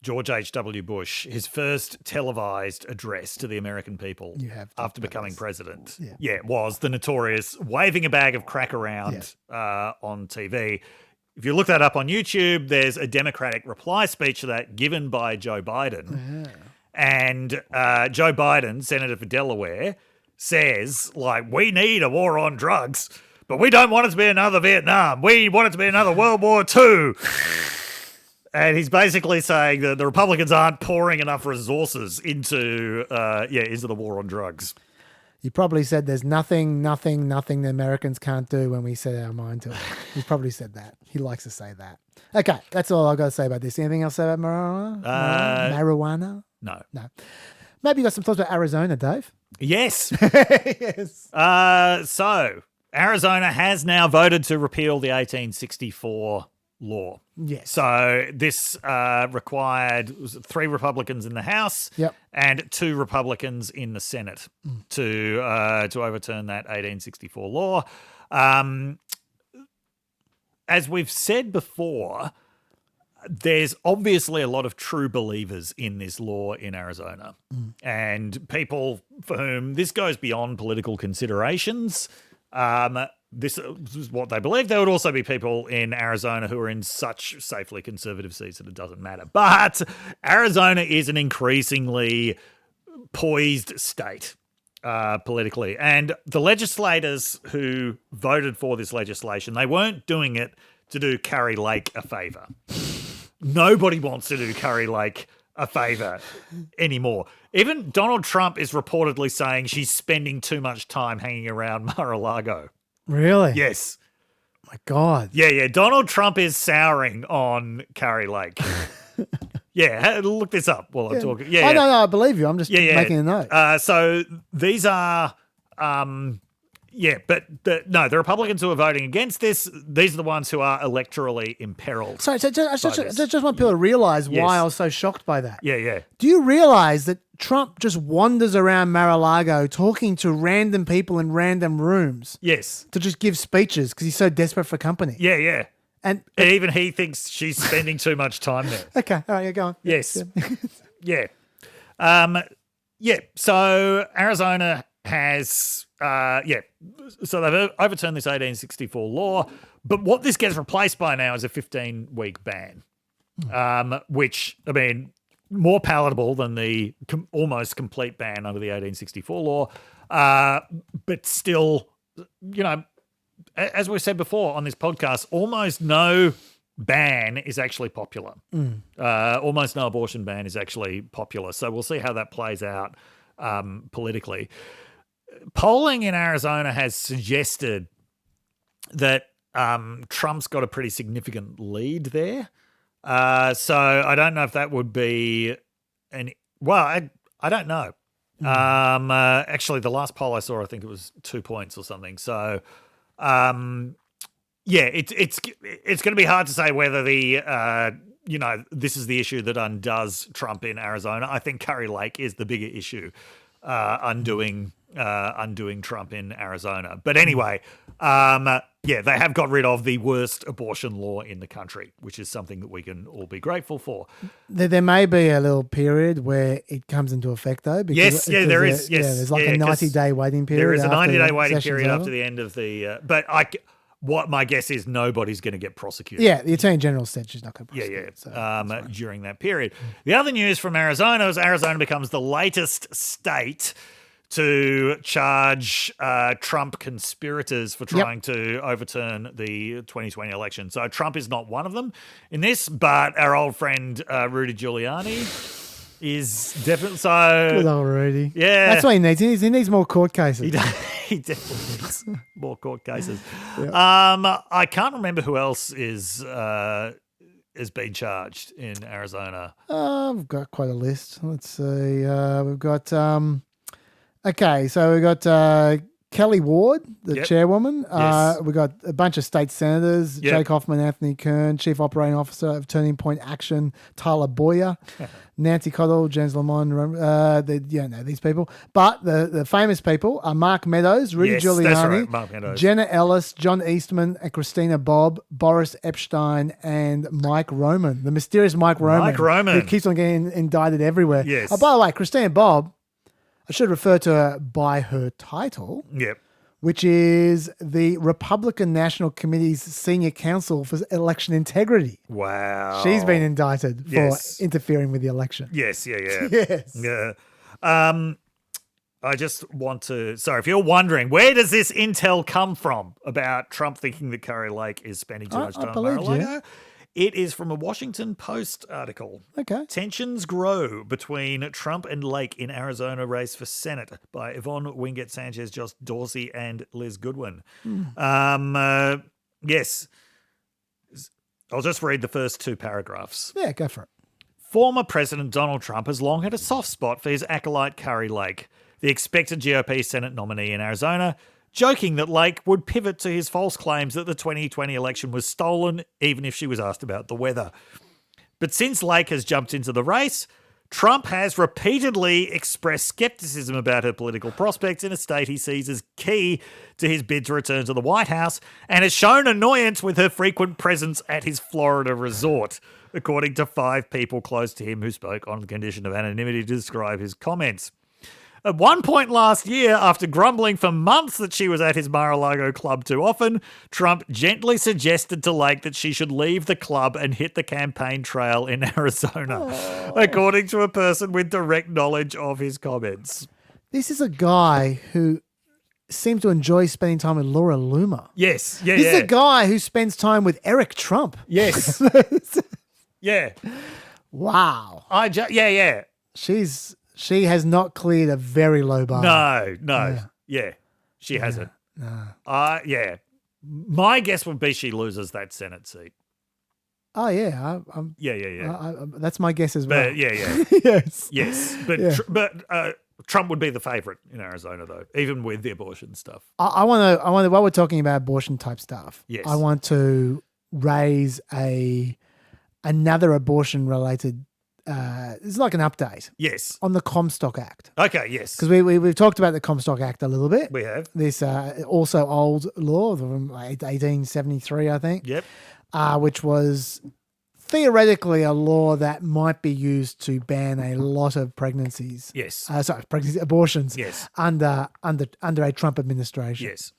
George H.W. Bush, his first televised address to the American people after becoming president, was the notorious waving a bag of crack around on TV. If you look that up on YouTube, there's a Democratic reply speech to that given by Joe Biden. And Joe Biden, Senator for Delaware, says, we need a war on drugs, but we don't want it to be another Vietnam. We want it to be another World War II. And he's basically saying that the Republicans aren't pouring enough resources into the war on drugs. He probably said there's nothing the Americans can't do when we set our mind to it. He probably said that. He likes to say that. Okay, that's all I've got to say about this. Anything else to say about marijuana? Marijuana? No. Maybe you got some thoughts about Arizona, Dave? Yes. Yes. So, Arizona has now voted to repeal the 1864 law. Yes. So this required 3 Republicans in the House and 2 Republicans in the Senate to overturn that 1864 law. As we've said before, there's obviously a lot of true believers in this law in Arizona and people for whom this goes beyond political considerations. This is what they believe. There would also be people in Arizona who are in such safely conservative seats that it doesn't matter. But Arizona is an increasingly poised state politically. And the legislators who voted for this legislation, they weren't doing it to do Kari Lake a favour. Nobody wants to do Kari Lake a favour anymore. Even Donald Trump is reportedly saying she's spending too much time hanging around Mar-a-Lago. Really? Yes. My God. Yeah. Donald Trump is souring on Kari Lake. Look this up while I'm talking. No, I believe you. I'm just making a note. So these are, Yeah, but the Republicans who are voting against this, these are the ones who are electorally imperiled. Sorry, I just want people to realise why I was so shocked by that. Yeah. Do you realise that Trump just wanders around Mar-a-Lago talking to random people in random rooms? Yes. To just give speeches because he's so desperate for company. Yeah. And even he thinks she's spending too much time there. Okay, all right, go on. Yes. Yeah. So Arizona has, so they've overturned this 1864 law, but what this gets replaced by now is a 15-week ban, which, I mean, more palatable than the almost complete ban under the 1864 law, but still, you know, as we've said before on this podcast, almost no ban is actually popular. Almost no abortion ban is actually popular. So we'll see how that plays out politically. Polling in Arizona has suggested that Trump's got a pretty significant lead there. So I don't know if that would be I don't know. Actually, the last poll I saw, I think it was 2 points or something. So, it's going to be hard to say whether this is the issue that undoes Trump in Arizona. I think Curry Lake is the bigger issue, undoing Trump in Arizona. But anyway, they have got rid of the worst abortion law in the country, which is something that we can all be grateful for. There may be a little period where it comes into effect, though. Because there is. Yes, there's like a 90-day waiting period. There is a 90-day waiting period after the end of the. What my guess is, nobody's going to get prosecuted. Yeah, the Attorney General said she's not going to prosecute. During that period. The other news from Arizona is Arizona becomes the latest state to charge Trump conspirators for trying to overturn the 2020 election. So Trump is not one of them in this, but our old friend Rudy Giuliani is definitely so. Good old Rudy. Yeah. That's what he needs. He needs more court cases. He definitely needs more court cases. Yep. I can't remember who else is being charged in Arizona. We've got quite a list. Let's see. We've got so we've got Kelly Ward, the chairwoman. Yes. We've got a bunch of state senators, Jake Hoffman, Anthony Kern, Chief Operating Officer of Turning Point Action, Tyler Boyer, Nancy Cottle, James Lamont, these people. But the famous people are Mark Meadows, Rudy Giuliani, that's right, Mark Meadows. Jenna Ellis, John Eastman, and Christina Bobb, Boris Epstein, and Mike Roman, the mysterious Mike Roman. Who keeps on getting indicted everywhere. Yes. By the way, Christina Bobb, I should refer to her by her title, which is the Republican National Committee's Senior Counsel for Election Integrity. Wow. She's been indicted for interfering with the election. Yes. Yes. Yeah. I just want to... Sorry, if you're wondering, where does this intel come from about Trump thinking that Curry Lake is spending too much time in Mar-a-Lago? It is from a Washington Post article. Okay. Tensions grow between Trump and Lake in Arizona race for Senate by Yvonne Wingett Sanchez, Josh Dorsey, and Liz Goodwin. Yes. I'll just read the first two paragraphs. Yeah, go for it. Former President Donald Trump has long had a soft spot for his acolyte Curry Lake, the expected GOP Senate nominee in Arizona, joking that Lake would pivot to his false claims that the 2020 election was stolen, even if she was asked about the weather. But since Lake has jumped into the race, Trump has repeatedly expressed skepticism about her political prospects in a state he sees as key to his bid to return to the White House, and has shown annoyance with her frequent presence at his Florida resort, according to 5 people close to him who spoke on the condition of anonymity to describe his comments. At one point last year, after grumbling for months that she was at his Mar-a-Lago club too often, Trump gently suggested to Lake that she should leave the club and hit the campaign trail in Arizona, according to a person with direct knowledge of his comments. This is a guy who seemed to enjoy spending time with Laura Loomer. Yes. This is a guy who spends time with Eric Trump. Yes. Yeah. Wow. She has not cleared a very low bar. No. Yeah, she hasn't. No. My guess would be she loses that Senate seat. Oh, yeah. Yeah. That's my guess as well. But, yeah. Yes. Yes. Trump would be the favorite in Arizona, though, even with the abortion stuff. I want to, while we're talking about abortion type stuff, Yes. I want to raise another abortion related, it's like an update Yes. on the Comstock Act. Okay, yes. Because we've talked about the Comstock Act a little bit. We have. This also old law from 1873, I think. Yep. Which was theoretically a law that might be used to ban a lot of pregnancies. Yes. Abortions. Yes. Under a Trump administration. Yes.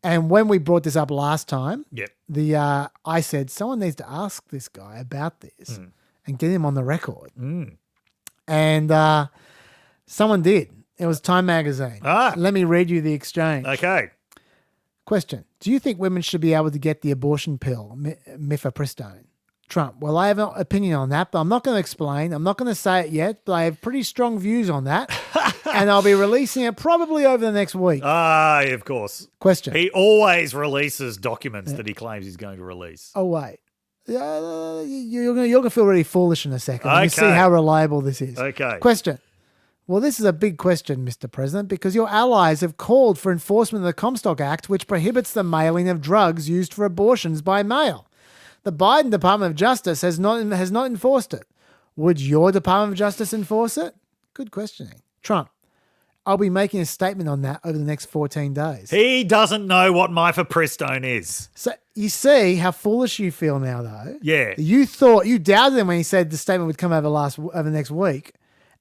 And when we brought this up last time, Yep. I said someone needs to ask this guy about this and get him on the record. And someone did. It was Time Magazine. Let me read you the exchange. Okay. Question: do you think women should be able to get the abortion pill, mifepristone? Trump: well, I have an opinion on that, but I'm not going to explain. I'm not going to say it yet, but I have pretty strong views on that. And I'll be releasing it probably over the next week. Of course. Question: he always releases documents that he claims he's going to release. oh, wait. You're going to feel really foolish in a second. You see Okay. how reliable this is. Okay. Question: well, this is a big question, Mr. President, because your allies have called for enforcement of the Comstock Act, which prohibits the mailing of drugs used for abortions by mail. The Biden Department of Justice has not enforced it. Would your Department of Justice enforce it? Good questioning. Trump: I'll be making a statement on that over the next 14 days. He doesn't know what mifepristone is. So you see how foolish you feel now, though. Yeah. You doubted him when he said the statement would come over the next week.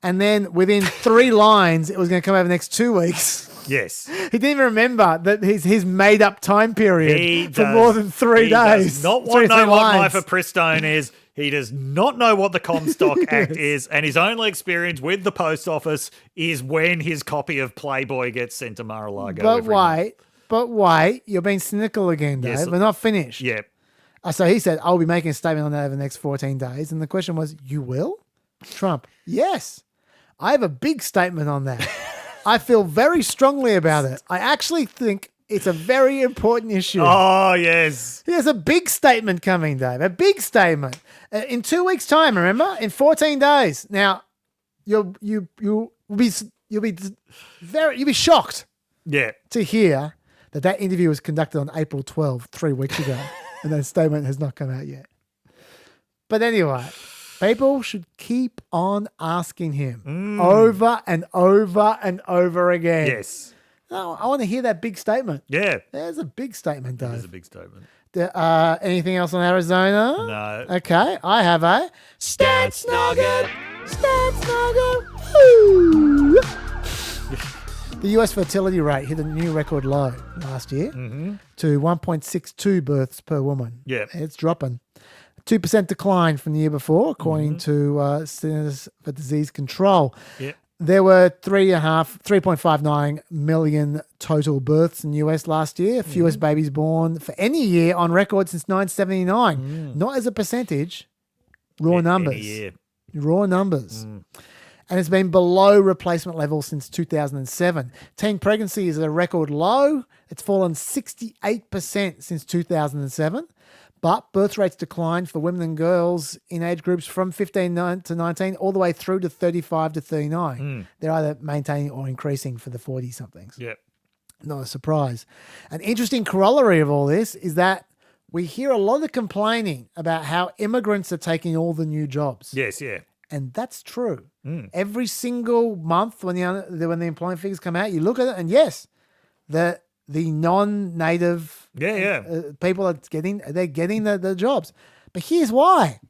And then within 3 lines, it was going to come over the next 2 weeks. Yes. He didn't even remember that his made up time period for does- more than 3 he days. does not Three know what lines. mifepristone is. He does not know what the Comstock Act is, and his only experience with the post office is when his copy of Playboy gets sent to Mar-a-Lago. But wait, you're being cynical again, Dave. Yes. We're not finished. Yep. So he said, I'll be making a statement on that over the next 14 days. And the question was, you will? Trump: yes. I have a big statement on that. I feel very strongly about it. I actually think it's a very important issue. Oh, yes. There's a big statement coming, Dave. A big statement. In 2 weeks' time, remember? In 14 days. Now, you'll be shocked Yeah. to hear that interview was conducted on April 12th, 3 weeks ago, and that statement has not come out yet. But anyway, people should keep on asking him over and over and over again. Yes. No, I want to hear that big statement. Yeah. There's a big statement, Dave. It's a big statement. Anything else on Arizona? No. Okay, I have a Stats Nugget. Stats Nugget. Woo! The US fertility rate hit a new record low last year to 1.62 births per woman. Yeah. It's dropping. 2% decline from the year before, according to Centers for Disease Control. Yeah. There were 3.59 million total births in the US last year. Fewest babies born for any year on record since 1979. Not as a percentage, raw numbers. Any year. Raw numbers. And it's been below replacement level since 2007. Teen pregnancy is at a record low. It's fallen 68% since 2007. But birth rates declined for women and girls in age groups from 15 to 19 all the way through to 35 to 39. They're either maintaining or increasing for the 40-somethings. Yeah. Not a surprise. An interesting corollary of all this is that we hear a lot of complaining about how immigrants are taking all the new jobs. Yes, yeah. And that's true. Every single month when the employment figures come out, you look at it and yes, the non-native people are getting the jobs. But here's why.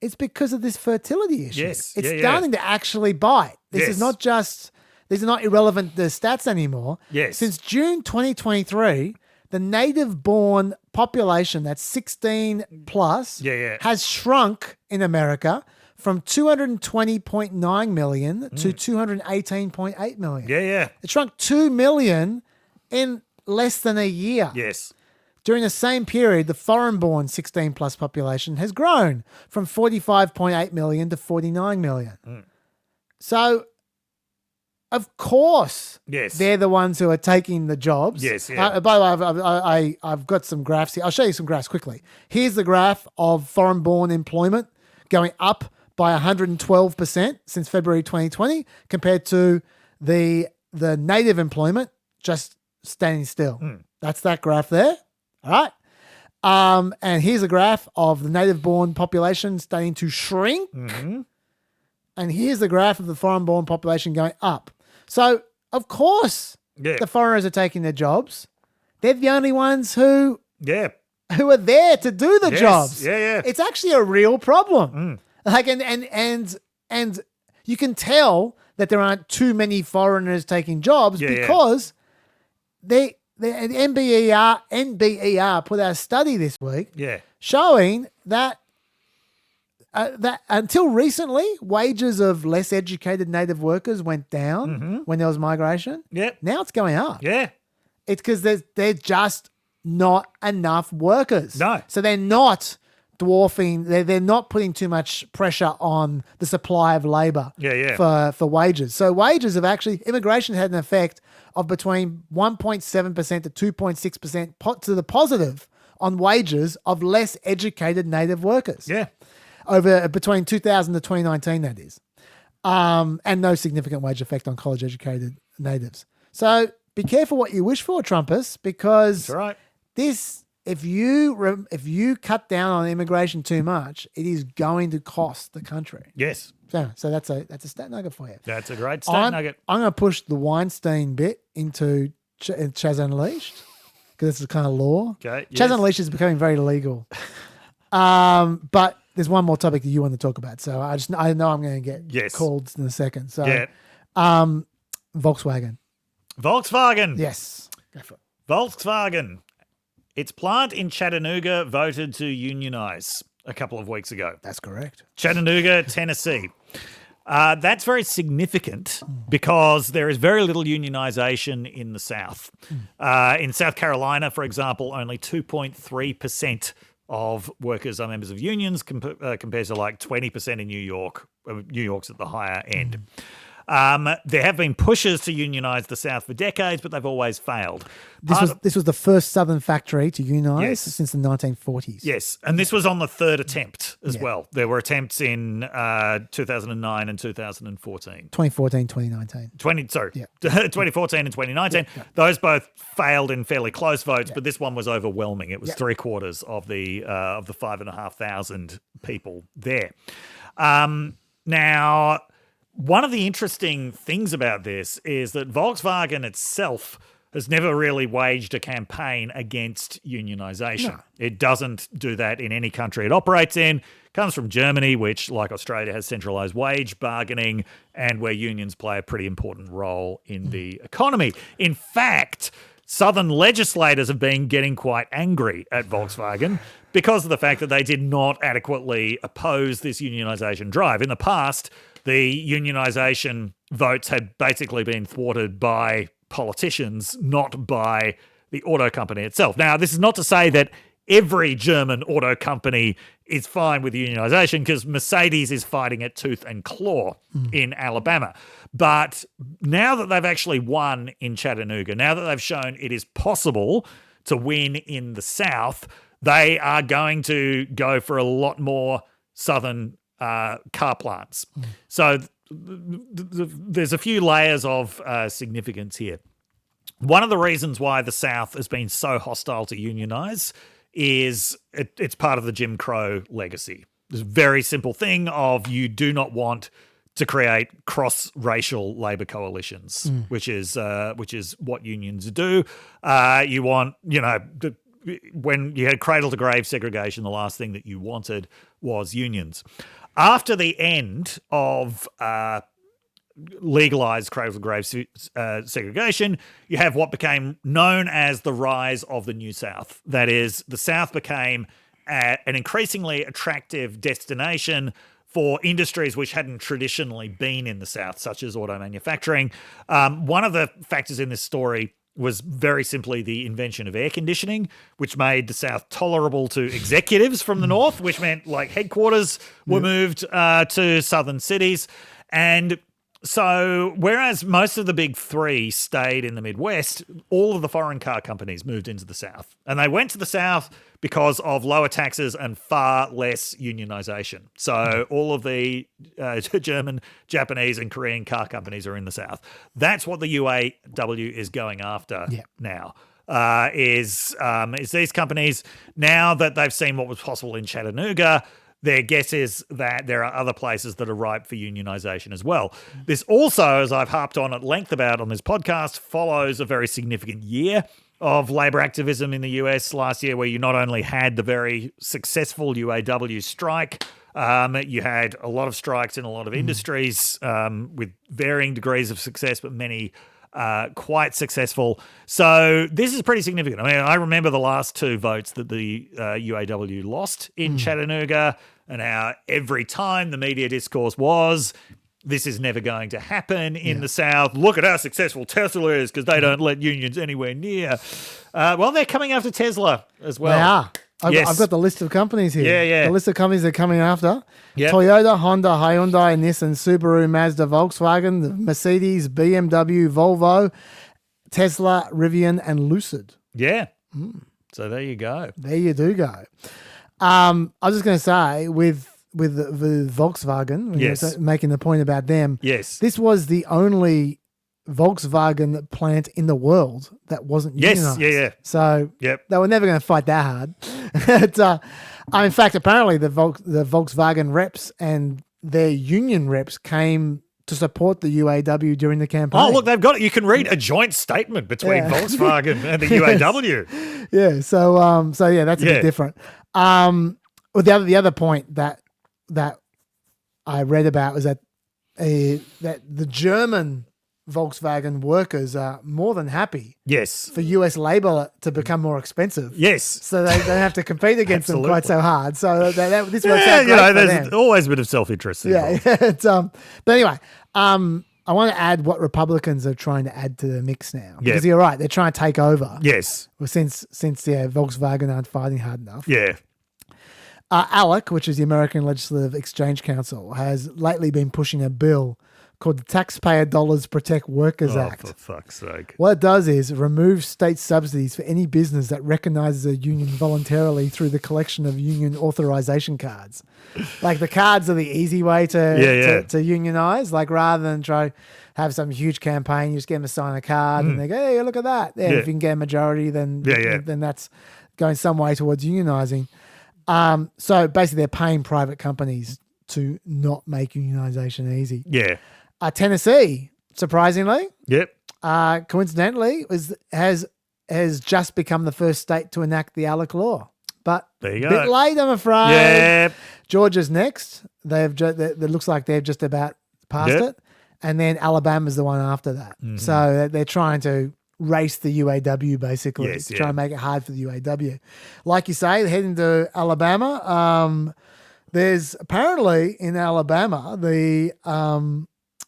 It's because of this fertility issue. Yes. It's starting to actually bite. These are not irrelevant the stats anymore. Yes. Since June 2023, the native-born population, that's 16 plus, has shrunk in America from 220.9 million to 218.8 million. Yeah, yeah. It shrunk 2 million in less than a year. Yes. During the same period, the foreign-born 16-plus population has grown from 45.8 million to 49 million. So, of course, they're the ones who are taking the jobs. Yes, yeah. By the way, I've got some graphs here. I'll show you some graphs quickly. Here's the graph of foreign-born employment going up by 112% since February 2020 compared to the native employment just standing still. That's that graph there. All right. And here's a graph of the native-born population starting to shrink. And here's the graph of the foreign-born population going up. So, of course, the foreigners are taking their jobs. They're the only ones who are there to do the jobs. It's actually a real problem. Like, and you can tell that there aren't too many foreigners taking jobs because the NBER put out a study this week showing that that until recently, wages of less educated native workers went down when there was migration. Now it's going up. It's because there's just not enough workers. No. So they're not dwarfing, they're not putting too much pressure on the supply of labor for wages. So wages have actually, immigration had an effect of between 1.7% to 2.6% to the positive on wages of less educated native workers. Over between 2000 to 2019, that is. And no significant wage effect on college educated natives. So be careful what you wish for, Trumpers, because That's right. this, if you cut down on immigration too much, it is going to cost the country. Yes. So that's a stat nugget for you. That's a great stat nugget. I'm going to push the Weinstein bit into Chaz Unleashed because it's the kind of law. Okay. Chaz Unleashed is becoming very legal. But there's one more topic that you want to talk about. So I know I'm going to get called in a second. So Volkswagen. Yes. Go for it. Volkswagen. Its plant in Chattanooga voted to unionize a couple of weeks ago. That's correct. Chattanooga, Tennessee. That's very significant because there is very little unionization in the South. In South Carolina, for example, only 2.3% of workers are members of unions compared to like 20% in New York. New York's at the higher end. There have been pushes to unionize the South for decades, but they've always failed. This was the first Southern factory to unionize since the 1940s. Yes, and this was on the third attempt as well. There were attempts in 2009 and 2014. 2014, 2019. 2014 and 2019. Those both failed in fairly close votes, but this one was overwhelming. It was 3/4 of the 5,500 people there. Now, one of the interesting things about this is that Volkswagen itself has never really waged a campaign against unionization. No. It doesn't do that in any country it operates in. It comes from Germany, which, like Australia, has centralized wage bargaining and where unions play a pretty important role in the economy. In fact, Southern legislators have been getting quite angry at Volkswagen because of the fact that they did not adequately oppose this unionization drive. In the past, the unionization votes had basically been thwarted by politicians, not by the auto company itself. Now, this is not to say that every German auto company is fine with unionization, because Mercedes is fighting it tooth and claw in Alabama. But now that they've actually won in Chattanooga, now that they've shown it is possible to win in the South, they are going to go for a lot more Southern car plants. So there's a few layers of significance here. One of the reasons why the South has been so hostile to unionize is it's part of the Jim Crow legacy. It's a very simple thing of you do not want to create cross-racial labor coalitions, which is what unions do. You want, when you had cradle-to-grave segregation, the last thing that you wanted was unions. After the end of legalized cradle-to-grave segregation, you have what became known as the rise of the New South. That is, the South became an increasingly attractive destination for industries which hadn't traditionally been in the South, such as auto manufacturing. One of the factors in this story was very simply the invention of air conditioning, which made the South tolerable to executives from the North, which meant like headquarters were moved to southern cities. And So whereas most of the big three stayed in the Midwest, all of the foreign car companies moved into the South. And they went to the South because of lower taxes and far less unionization. So all of the German, Japanese, and Korean car companies are in the South. That's what the UAW is going after now. Is these companies, now that they've seen what was possible in Chattanooga, their guess is that there are other places that are ripe for unionisation as well. This also, as I've harped on at length about on this podcast, follows a very significant year of labour activism in the US last year, where you not only had the very successful UAW strike, you had a lot of strikes in a lot of industries with varying degrees of success, but many quite successful. So this is pretty significant. I mean, I remember the last two votes that the UAW lost in Chattanooga, and how every time the media discourse was, this is never going to happen in the South. Look at how successful Tesla is because they don't let unions anywhere near. Well, they're coming after Tesla as well. They are. Yes. I've got the list of companies here. Yeah. The list of companies they're coming after. Yep. Toyota, Honda, Hyundai, Nissan, Subaru, Mazda, Volkswagen, Mercedes, BMW, Volvo, Tesla, Rivian, and Lucid. Yeah. So there you go. There you do go. I was just going to say, with Volkswagen, when you were making the point about them, this was the only Volkswagen plant in the world that wasn't unionized. So they were never going to fight that hard. In fact, apparently the Volkswagen reps and their union reps came to support the UAW during the campaign. Oh, look, they've got it. You can read a joint statement between Volkswagen and the UAW. Yeah, so that's a bit different. Well, the other point that I read about was that the German Volkswagen workers are more than happy for US labor to become more expensive. So they don't have to compete against them quite so hard. So this works out great for there's them. always a bit of self-interest involved. But anyway, I want to add what Republicans are trying to add to the mix now. Because you're right, they're trying to take over. Well, since Volkswagen aren't fighting hard enough. ALEC, which is the American Legislative Exchange Council, has lately been pushing a bill called the Taxpayer Dollars Protect Workers Act. For fuck's sake. What it does is remove state subsidies for any business that recognizes a union voluntarily through the collection of union authorization cards. Like the cards are the easy way to unionize. Like rather than try have some huge campaign, you just get them to sign a card and they go, hey, look at that. If you can get a majority, then that's going some way towards unionizing. So basically they're paying private companies to not make unionization easy. Tennessee, surprisingly, coincidentally, has just become the first state to enact the ALEC law. But there you a go. bit late, I'm afraid. Georgia's next. It looks like they've just about passed it. And then Alabama's the one after that. So they're trying to race the UAW, basically, to try and make it hard for the UAW. Like you say, they're heading to Alabama. There's apparently in Alabama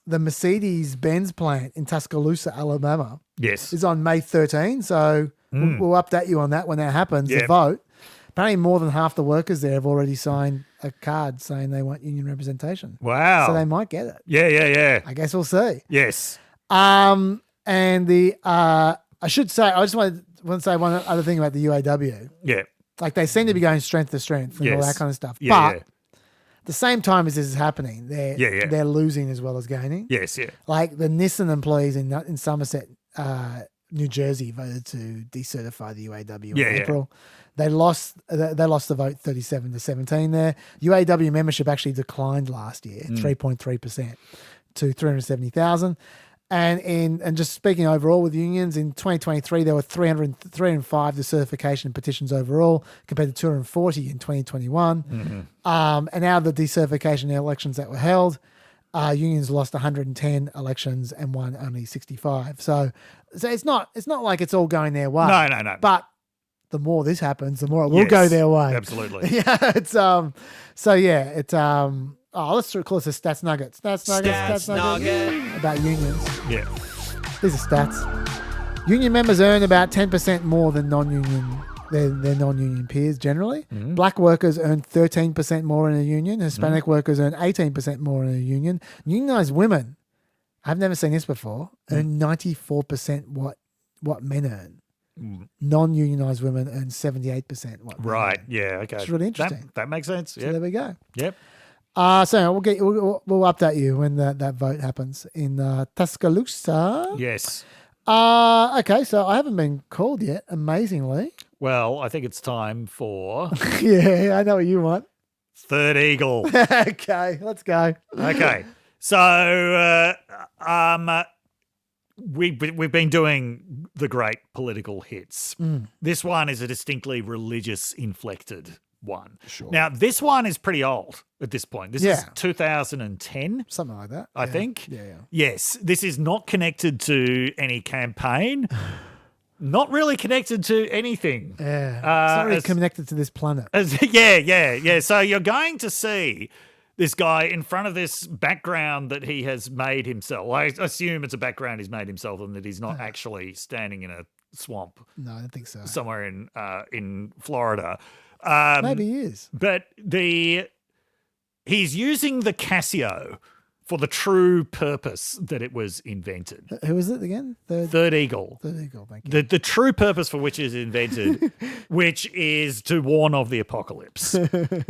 the Mercedes-Benz plant in Tuscaloosa, Alabama. Is on May 13. So we'll update you on that when that happens. The vote. Apparently, more than half the workers there have already signed a card saying they want union representation. Wow! So they might get it. Yeah. I guess we'll see. And I should say, I just want to say one other thing about the UAW. Like they seem to be going strength to strength and all that kind of stuff. But at the same time as this is happening, they're losing as well as gaining. Like the Nissan employees in Somerset, New Jersey, voted to decertify the UAW in April. They lost the vote 37-17 there. UAW membership actually declined last year, 3.3% to 370,000. And just speaking overall with unions, in 2023, there were 305 decertification petitions overall compared to 240 in 2021. And out of the decertification elections that were held, unions lost 110 elections and won only 65. So it's not like it's all going their way. No. But the more this happens, the more it will go their way. Absolutely. Let's call it a Stats Nugget. Stats Nugget. About unions. These are stats. Union members earn about 10% more than their non-union peers generally. Black workers earn 13% more in a union. Hispanic workers earn 18% more in a union. Unionized women I've never seen this before. Earn 94% what men earn. Non-unionized women earn 78% what men Right. earn. Yeah. Okay. It's really interesting. That makes sense. So there we go. Yep. So we'll update you when that vote happens in Tuscaloosa. Yes. Okay, so I haven't been called yet, amazingly. Well, I think it's time for Yeah, I know what you want. Third Eagle. Okay, let's go. Okay. So we've been doing the great political hits. This one is a distinctly religious inflected one. Sure. Now, this one is pretty old at this point. This is 2010. Something like that. I think. Yeah. Yes. This is not connected to any campaign. Not really connected to anything. Yeah. It's not really connected to this planet. Yeah. So you're going to see this guy in front of this background that he has made himself. I assume it's a background he's made himself and that he's not actually standing in a swamp. No, I don't think so. Somewhere in Florida. Maybe he is. But he's using the Casio for the true purpose that it was invented. Who is it again? Third Eagle. Third Eagle, thank you. The true purpose for which it is invented, which is to warn of the apocalypse.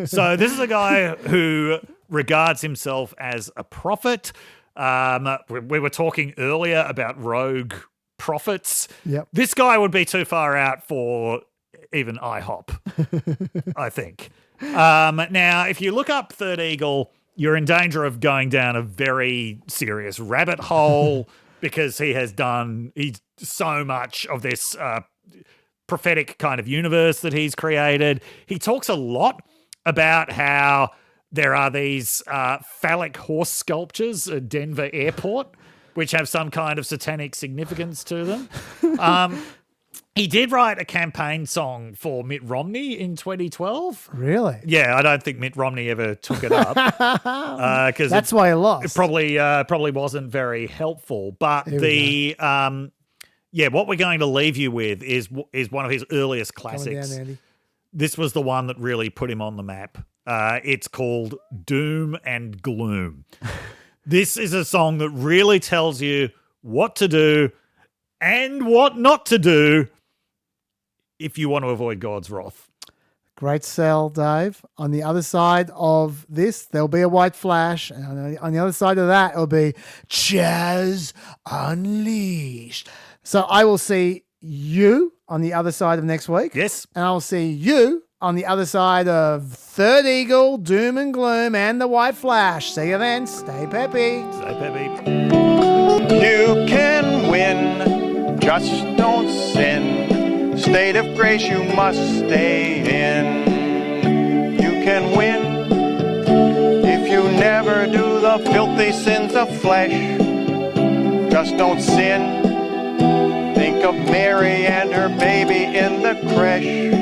So this is a guy who regards himself as a prophet. We were talking earlier about rogue prophets. Yep. This guy would be too far out for even IHOP, I think. Now, if you look up Third Eagle, you're in danger of going down a very serious rabbit hole because he's so much of this prophetic kind of universe that he's created. He talks a lot about how there are these phallic horse sculptures at Denver Airport, which have some kind of satanic significance to them. He did write a campaign song for Mitt Romney in 2012. Really? Yeah, I don't think Mitt Romney ever took it up. That's why he lost. It probably wasn't very helpful. But what we're going to leave you with is one of his earliest classics. Down, Andy. This was the one that really put him on the map. It's called Doom and Gloom. This is a song that really tells you what to do and what not to do if you want to avoid God's wrath. Great sell, Dave. On the other side of this, there'll be a white flash. And on the other side of that, it'll be Chaz Unleashed. So I will see you on the other side of next week. Yes. And I'll see you on the other side of Third Eagle, Doom and Gloom, and the white flash. See you then. Stay peppy. Stay peppy. You can win, just don't sin. State of grace you must stay in. You can win if you never do the filthy sins of flesh. Just don't sin. Think of Mary and her baby in the creche.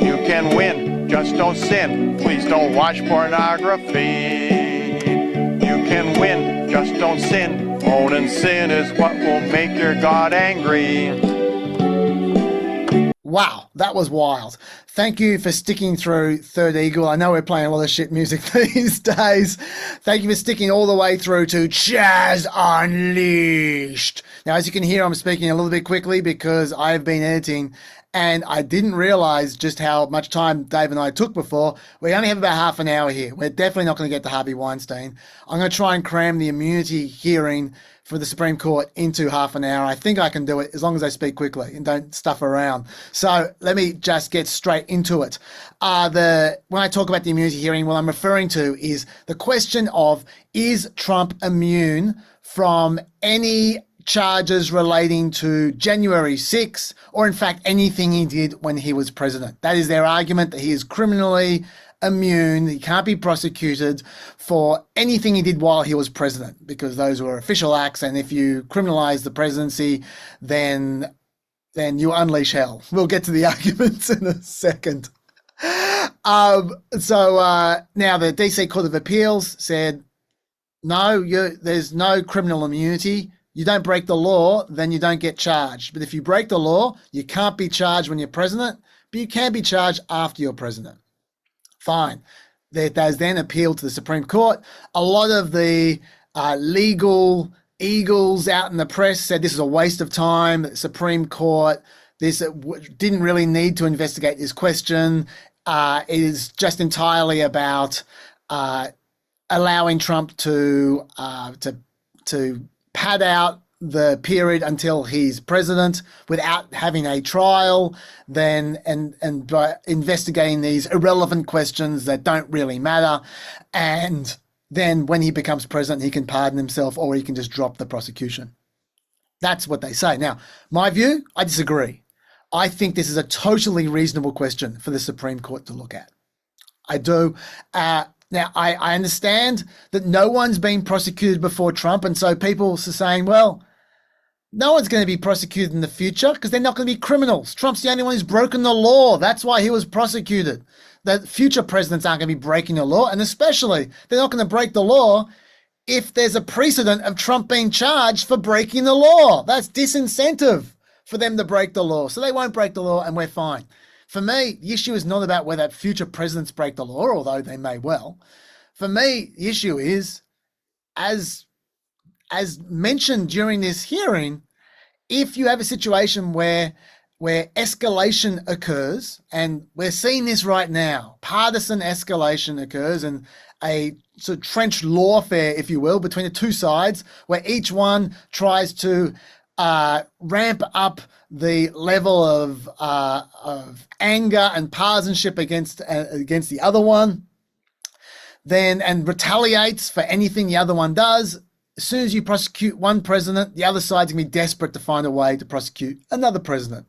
You can win, just don't sin. Please don't watch pornography. You can win, just don't sin. Owning sin is what will make your God angry. Wow, that was wild. Thank you for sticking through Third Eagle. I know we're playing a lot of shit music these days. Thank you for sticking all the way through to Chaz Unleashed. Now, as you can hear, I'm speaking a little bit quickly because I've been editing and I didn't realize just how much time Dave and I took before. We only have about half an hour here. We're definitely not going to get to Harvey Weinstein. I'm going to try and cram the immunity hearing for the Supreme Court into half an hour. I think I can do it as long as I speak quickly and don't stuff around. So let me just get straight into it. When I talk about the immunity hearing, what I'm referring to is the question of, is Trump immune from any charges relating to January 6th, or in fact anything he did when he was president? That is their argument, that he is criminally immune. He can't be prosecuted for anything he did while he was president, because those were official acts, and if you criminalize the presidency, then you unleash hell. We'll get to the arguments in a second. Now the DC Court of Appeals said, no, there's no criminal immunity. You don't break the law, then you don't get charged. But if you break the law, you can't be charged when you're president, but you can be charged after you're president. Fine. That is then appealed to the Supreme Court. A lot of the legal eagles out in the press said this is a waste of time. The Supreme Court didn't really need to investigate this question. It is just entirely about allowing Trump to pad out the period until he's president without having a trial, and by investigating these irrelevant questions that don't really matter, and then when he becomes president, he can pardon himself or he can just drop the prosecution. That's what they say. Now, my view, I disagree. I think this is a totally reasonable question for the Supreme Court to look at. I do. Now, I understand that no one's been prosecuted before Trump, and so people are saying, well, no one's going to be prosecuted in the future because they're not going to be criminals. Trump's the only one who's broken the law. That's why he was prosecuted. The future presidents aren't going to be breaking the law, and especially they're not going to break the law if there's a precedent of Trump being charged for breaking the law. That's disincentive for them to break the law. So they won't break the law and we're fine. For me, the issue is not about whether future presidents break the law, although they may well. For me, the issue is, as mentioned during this hearing, if you have a situation where escalation occurs, and we're seeing this right now, partisan escalation occurs and a sort of trench lawfare, if you will, between the two sides, where each one tries to ramp up the level of anger and partisanship against the other one, and retaliates for anything the other one does. As soon as you prosecute one president, the other side's gonna be desperate to find a way to prosecute another president,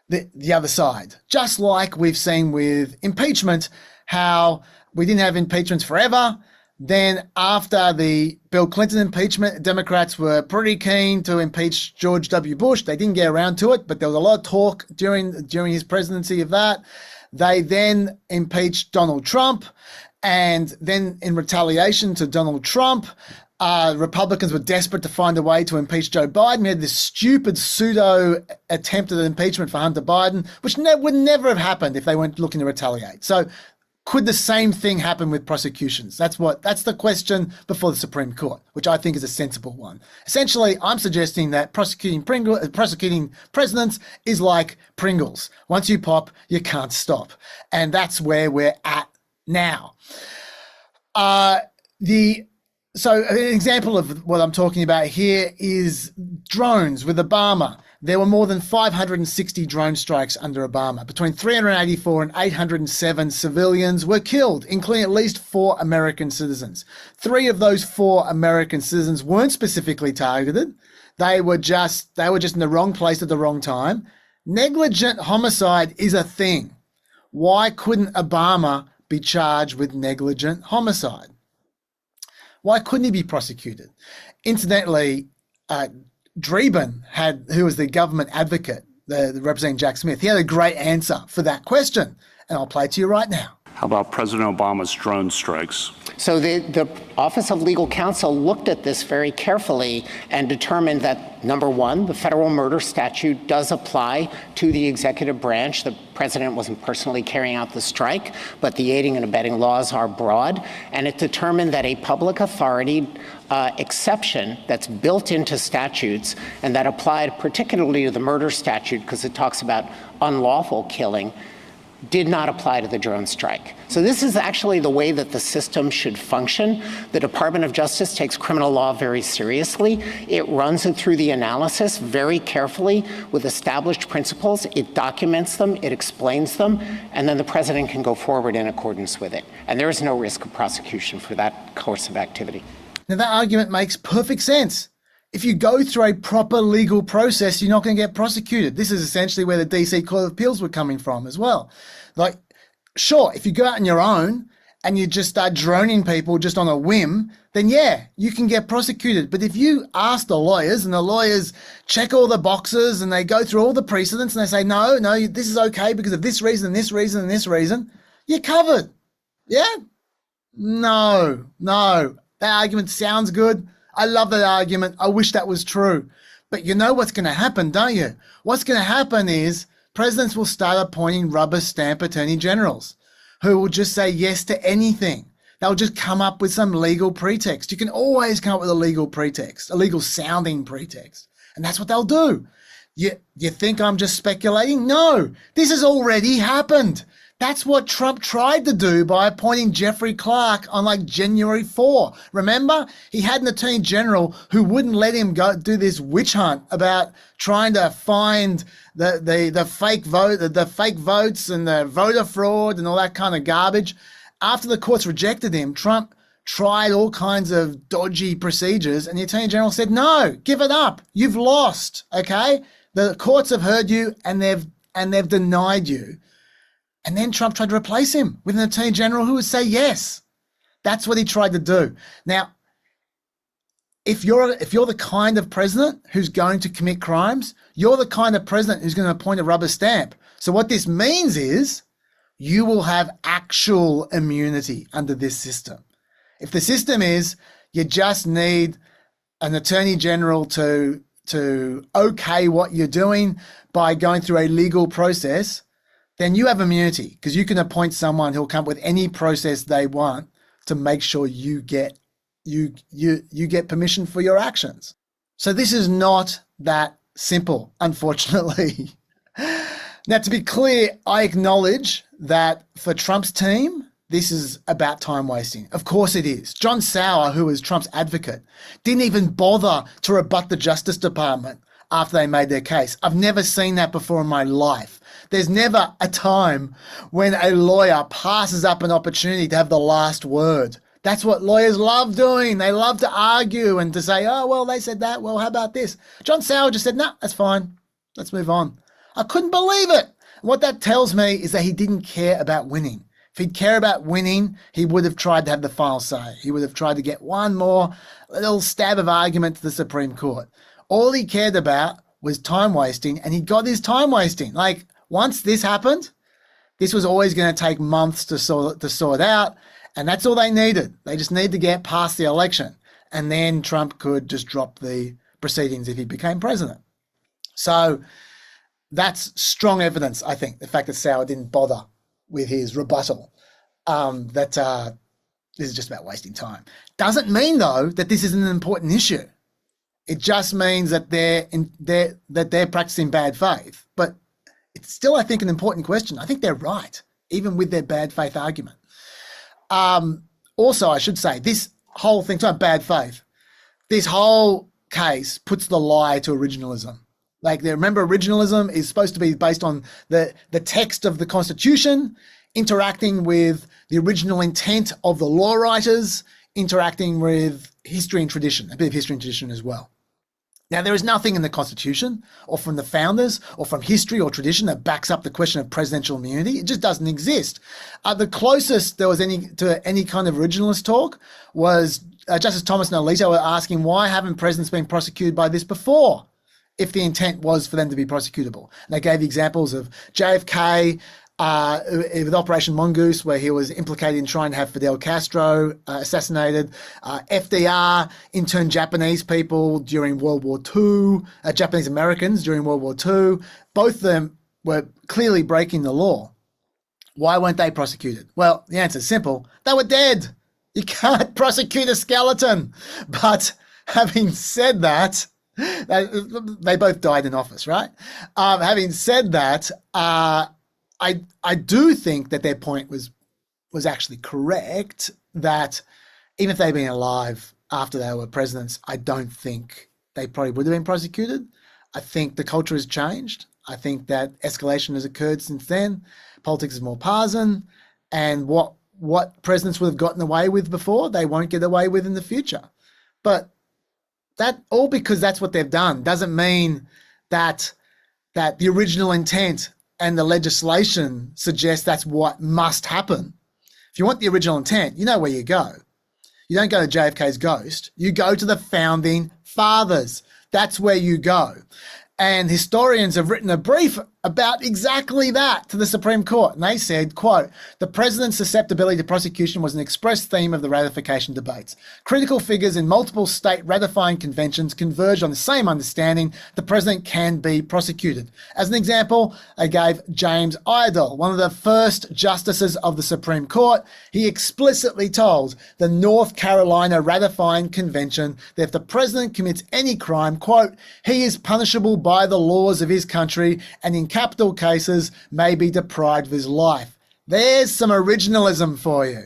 the other side. Just like we've seen with impeachment, how we didn't have impeachments forever. Then after the Bill Clinton impeachment, Democrats were pretty keen to impeach George W. Bush. They didn't get around to it, but there was a lot of talk during his presidency of that. They then impeached Donald Trump, and then in retaliation to Donald Trump, Republicans were desperate to find a way to impeach Joe Biden. We had this stupid pseudo attempt at impeachment for Hunter Biden, which would never have happened if they weren't looking to retaliate. So could the same thing happen with prosecutions? That's the question before the Supreme Court, which I think is a sensible one. Essentially, I'm suggesting that prosecuting presidents is like Pringles. Once you pop, you can't stop. And that's where we're at now. So an example of what I'm talking about here is drones with Obama. There were more than 560 drone strikes under Obama. Between 384 and 807 civilians were killed, including at least 4 American citizens. 3 of those 4 American citizens weren't specifically targeted. They were just in the wrong place at the wrong time. Negligent homicide is a thing. Why couldn't Obama be charged with negligent homicide? Why couldn't he be prosecuted? Incidentally, Dreeben who was the government advocate, the representing Jack Smith, he had a great answer for that question, and I'll play it to you right now. How about President Obama's drone strikes? So the Office of Legal Counsel looked at this very carefully and determined that, number one, the federal murder statute does apply to the executive branch. The president wasn't personally carrying out the strike, but the aiding and abetting laws are broad. And it determined that a public authority exception that's built into statutes and that applied particularly to the murder statute because it talks about unlawful killing did not apply to the drone strike. So this is actually the way that the system should function. The Department of Justice takes criminal law very seriously. It runs it through the analysis very carefully with established principles. It documents them, it explains them, and then the president can go forward in accordance with it. And there is no risk of prosecution for that course of activity. Now that argument makes perfect sense. If you go through a proper legal process, you're not going to get prosecuted. This is essentially where the DC Court of Appeals were coming from as well. Like, sure, if you go out on your own and you just start droning people just on a whim, then yeah, you can get prosecuted. But if you ask the lawyers and the lawyers check all the boxes and they go through all the precedents and they say, no, this is okay because of this reason, this reason, and this reason, you're covered. Yeah? No. That argument sounds good. I love that argument. I wish that was true. But you know what's going to happen, don't you? What's going to happen is presidents will start appointing rubber stamp attorney generals who will just say yes to anything. They'll just come up with some legal pretext. You can always come up with a legal pretext, a legal sounding pretext. And that's what they'll do. You think I'm just speculating? No, this has already happened. That's what Trump tried to do by appointing Jeffrey Clark on like January 4. Remember, he had an attorney general who wouldn't let him go do this witch hunt about trying to find the fake votes and the voter fraud and all that kind of garbage. After the courts rejected him, Trump tried all kinds of dodgy procedures, and the attorney general said, "No, give it up. You've lost. Okay, the courts have heard you, and they've denied you." And then Trump tried to replace him with an attorney general who would say yes. That's what he tried to do. Now, if you're the kind of president who's going to commit crimes, you're the kind of president who's going to appoint a rubber stamp. So what this means is you will have actual immunity under this system. If the system is you just need an attorney general to okay what you're doing by going through a legal process, then you have immunity because you can appoint someone who'll come up with any process they want to make sure you get permission for your actions. So this is not that simple, unfortunately. Now, to be clear, I acknowledge that for Trump's team, this is about time wasting. Of course it is. John Sauer, who was Trump's advocate, didn't even bother to rebut the Justice Department after they made their case. I've never seen that before in my life. There's never a time when a lawyer passes up an opportunity to have the last word. That's what lawyers love doing. They love to argue and to say, oh, well, they said that. Well, how about this? John Sauer just said, no, that's fine. Let's move on. I couldn't believe it. What that tells me is that he didn't care about winning. If he'd care about winning, he would have tried to have the final say. He would have tried to get one more little stab of argument to the Supreme Court. All he cared about was time wasting, and he got his time wasting. Like, once this happened, this was always going to take months to sort out, and that's all they needed. They just need to get past the election, and then Trump could just drop the proceedings if he became president. So that's strong evidence, I think, the fact that Sauer didn't bother with his rebuttal, that this is just about wasting time. Doesn't mean, though, that this isn't an important issue. It just means that they're practicing bad faith. But it's still, I think, an important question. I think they're right, even with their bad faith argument. Also, I should say, this whole thing, it's not bad faith. This whole case puts the lie to originalism. Like, remember, originalism is supposed to be based on the text of the Constitution, interacting with the original intent of the law writers, interacting with history and tradition, a bit of history and tradition as well. Now, there is nothing in the Constitution or from the founders or from history or tradition that backs up the question of presidential immunity. It just doesn't exist. The closest there was to any kind of originalist talk was Justice Thomas and Alito were asking, why haven't presidents been prosecuted by this before, if the intent was for them to be prosecutable? And they gave examples of JFK with Operation Mongoose, where he was implicated in trying to have Fidel Castro assassinated. FDR interned Japanese people during World War II, Japanese Americans during World War II. Both of them were clearly breaking the law. Why weren't they prosecuted? Well, the answer is simple. They were dead. You can't prosecute a skeleton. But having said that, they both died in office, right? Having said that, I do think that their point was actually correct, that even if they'd been alive after they were presidents, I don't think they probably would have been prosecuted. I think the culture has changed. I think that escalation has occurred since then. Politics is more partisan, and what presidents would have gotten away with before, they won't get away with in the future. But that all because that's what they've done doesn't mean that the original intent and the legislation suggests that's what must happen. If you want the original intent, you know where you go. You don't go to JFK's ghost. You go to the founding fathers. That's where you go. And historians have written a brief about exactly that to the Supreme Court. And they said, quote, the president's susceptibility to prosecution was an express theme of the ratification debates. Critical figures in multiple state ratifying conventions converged on the same understanding the president can be prosecuted. As an example, they gave James Idle, one of the first justices of the Supreme Court. He explicitly told the North Carolina ratifying convention that if the president commits any crime, quote, he is punishable by the laws of his country and in capital cases may be deprived of his life. There's some originalism for you.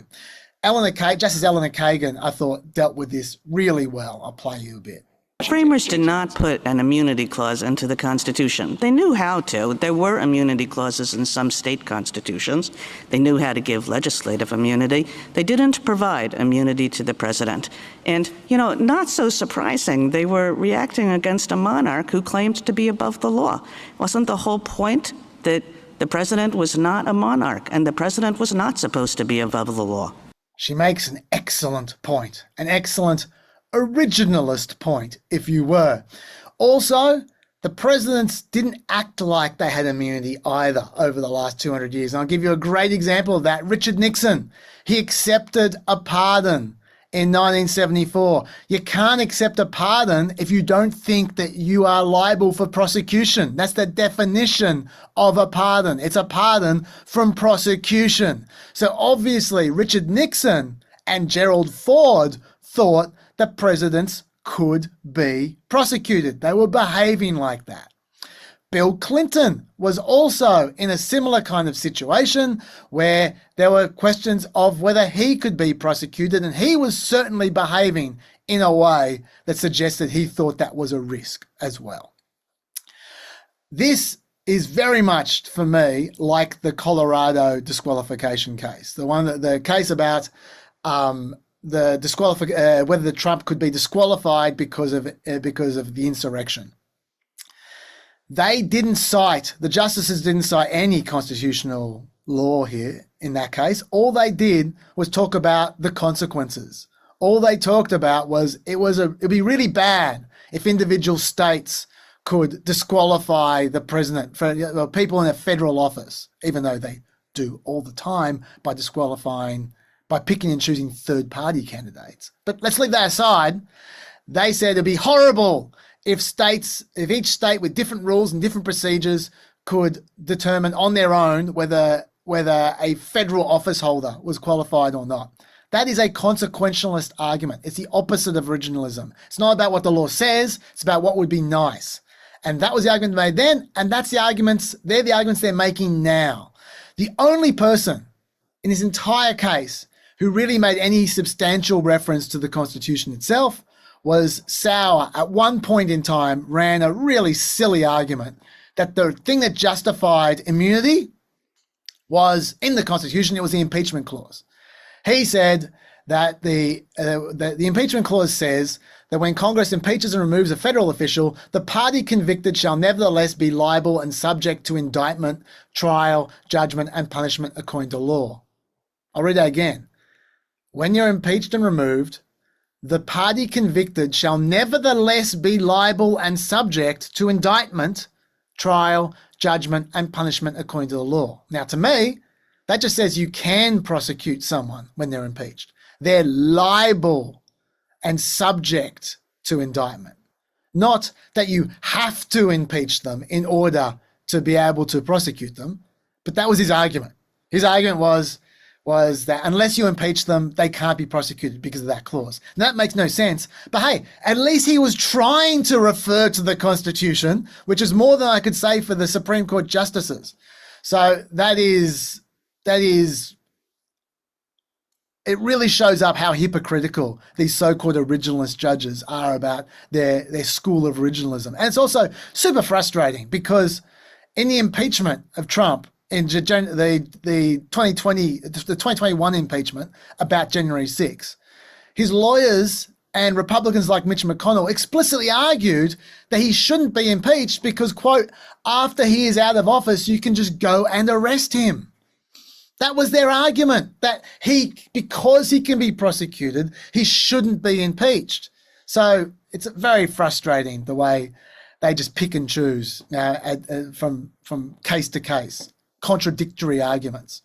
Justice Eleanor Kagan, I thought, dealt with this really well. I'll play you a bit. Framers did not put an immunity clause into the Constitution. They knew how to. There were immunity clauses in some state constitutions. They knew how to give legislative immunity. They didn't provide immunity to the president. And, not so surprising, they were reacting against a monarch who claimed to be above the law. Wasn't the whole point that the president was not a monarch and the president was not supposed to be above the law? She makes an excellent point, an excellent originalist point, if you were. Also, the presidents didn't act like they had immunity either over the last 200 years. And I'll give you a great example of that. Richard Nixon, he accepted a pardon in 1974. You can't accept a pardon if you don't think that you are liable for prosecution. That's the definition of a pardon. It's a pardon from prosecution. So obviously Richard Nixon and Gerald Ford thought that presidents could be prosecuted. They were behaving like that. Bill Clinton was also in a similar kind of situation where there were questions of whether he could be prosecuted, and he was certainly behaving in a way that suggested he thought that was a risk as well. This is very much, for me, like the Colorado disqualification case, the case about whether the Trump could be disqualified because of the insurrection. The justices didn't cite any constitutional law here in that case. All they did was talk about the consequences. All they talked about was it'd be really bad if individual states could disqualify the president for people in a federal office, even though they do all the time by picking and choosing third-party candidates. But let's leave that aside. They said it'd be horrible if each state with different rules and different procedures could determine on their own whether a federal office holder was qualified or not. That is a consequentialist argument. It's the opposite of originalism. It's not about what the law says, it's about what would be nice. And that was the argument made then, and they're the arguments they're making now. The only person in this entire case who really made any substantial reference to the Constitution itself was Sauer. At one point in time, ran a really silly argument that the thing that justified immunity was in the Constitution. It was the impeachment clause. He said that the impeachment clause says that when Congress impeaches and removes a federal official, the party convicted shall nevertheless be liable and subject to indictment, trial, judgment, and punishment according to law. I'll read that again. When you're impeached and removed, the party convicted shall nevertheless be liable and subject to indictment, trial, judgment, and punishment according to the law. Now, to me, that just says you can prosecute someone when they're impeached. They're liable and subject to indictment. Not that you have to impeach them in order to be able to prosecute them, but that was his argument. His argument was that unless you impeach them, they can't be prosecuted because of that clause. And that makes no sense. But hey, at least he was trying to refer to the Constitution, which is more than I could say for the Supreme Court justices. So it really shows up how hypocritical these so-called originalist judges are about their school of originalism. And it's also super frustrating because in the impeachment of Trump, in the 2021 impeachment about January 6, his lawyers and Republicans like Mitch McConnell explicitly argued that he shouldn't be impeached because, quote, after he is out of office, you can just go and arrest him. That was their argument, that because he can be prosecuted, he shouldn't be impeached. So it's very frustrating the way they just pick and choose from case to case, contradictory arguments.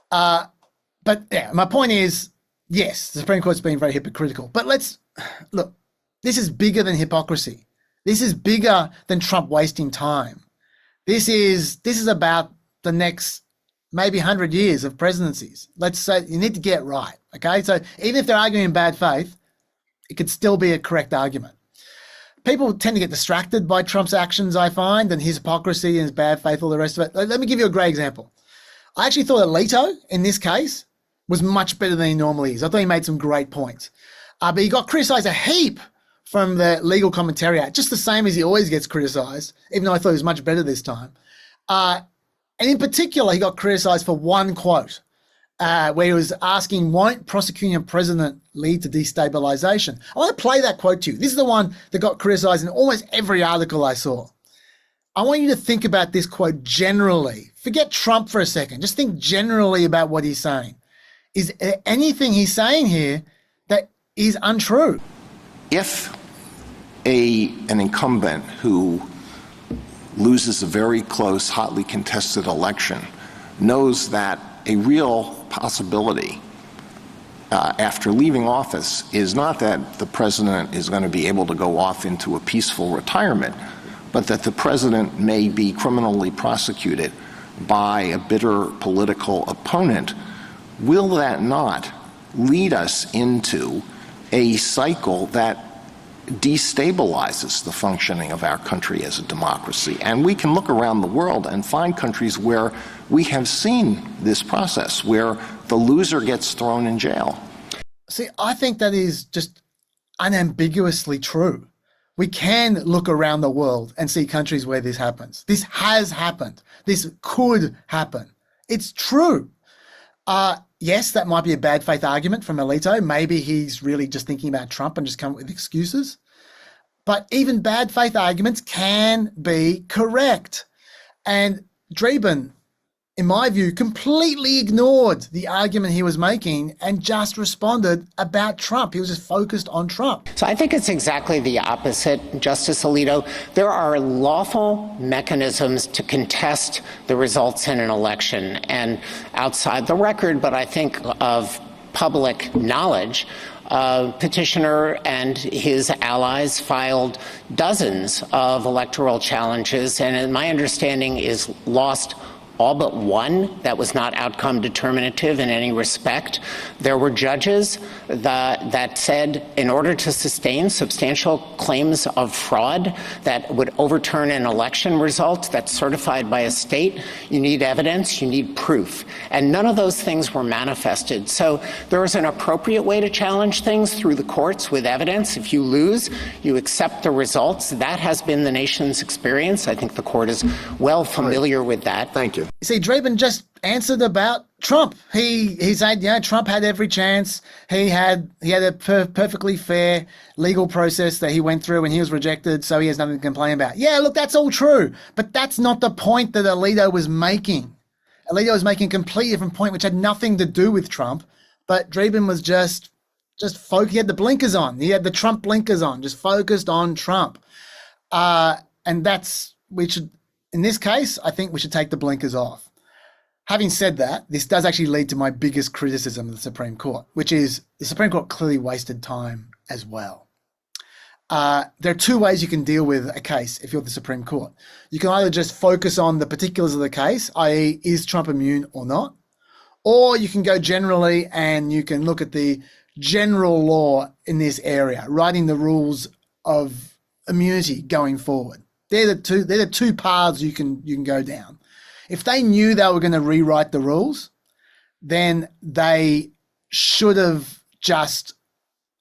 But yeah, my point is, yes, the Supreme Court's been very hypocritical. But let's look. This is bigger than hypocrisy. This is bigger than Trump wasting time. This is about the next maybe 100 years of presidencies. Let's say you need to get it right. Okay, so even if they're arguing in bad faith, it could still be a correct argument. People tend to get distracted by Trump's actions, I find, and his hypocrisy and his bad faith, all the rest of it. Let me give you a great example. I actually thought Alito, in this case, was much better than he normally is. I thought he made some great points. But he got criticised a heap from the legal commentariat, just the same as he always gets criticised, even though I thought he was much better this time. And in particular, he got criticised for one quote, where he was asking, won't prosecuting a president lead to destabilisation? I want to play that quote to you. This is the one that got criticised in almost every article I saw. I want you to think about this quote generally. Forget Trump for a second. Just think generally about what he's saying. Is there anything he's saying here that is untrue? If an incumbent who loses a very close, hotly contested election knows that a real possibility after leaving office is not that the president is going to be able to go off into a peaceful retirement, but that the president may be criminally prosecuted by a bitter political opponent, will that not lead us into a cycle that destabilizes the functioning of our country as a democracy? And we can look around the world and find countries where we have seen this process, where the loser gets thrown in jail. See, I think that is just unambiguously true. We can look around the world and see countries where this happens. This has happened. This could happen. It's true. Yes, that might be a bad faith argument from Alito. Maybe he's really just thinking about Trump and just come up with excuses. But even bad faith arguments can be correct. And Dreeben, in my view, completely ignored the argument he was making and just responded about Trump. He was just focused on Trump. So I think it's exactly the opposite, Justice Alito. There are lawful mechanisms to contest the results in an election. And outside the record, but I think of public knowledge, petitioner and his allies filed dozens of electoral challenges, and my understanding is lost all but one that was not outcome determinative in any respect. There were judges that said in order to sustain substantial claims of fraud that would overturn an election result that's certified by a state, you need evidence, you need proof. And none of those things were manifested. So there is an appropriate way to challenge things through the courts with evidence. If you lose, you accept the results. That has been the nation's experience. I think the court is well familiar with that. Thank you. You see, Dreeben just answered about Trump. He said, Trump had every chance. He had a perfectly fair legal process that he went through and he was rejected, so he has nothing to complain about. Yeah, look, that's all true, but that's not the point that Alito was making. Alito was making a completely different point, which had nothing to do with Trump, but Dreeben was just focused. He had the blinkers on. He had the Trump blinkers on, just focused on Trump. And in this case, I think we should take the blinkers off. Having said that, this does actually lead to my biggest criticism of the Supreme Court, which is the Supreme Court clearly wasted time as well. There are two ways you can deal with a case if you're the Supreme Court. You can either just focus on the particulars of the case, i.e. is Trump immune or not, or you can go generally and you can look at the general law in this area, writing the rules of immunity going forward. They're the two paths you can go down. If they knew they were going to rewrite the rules, then they should have just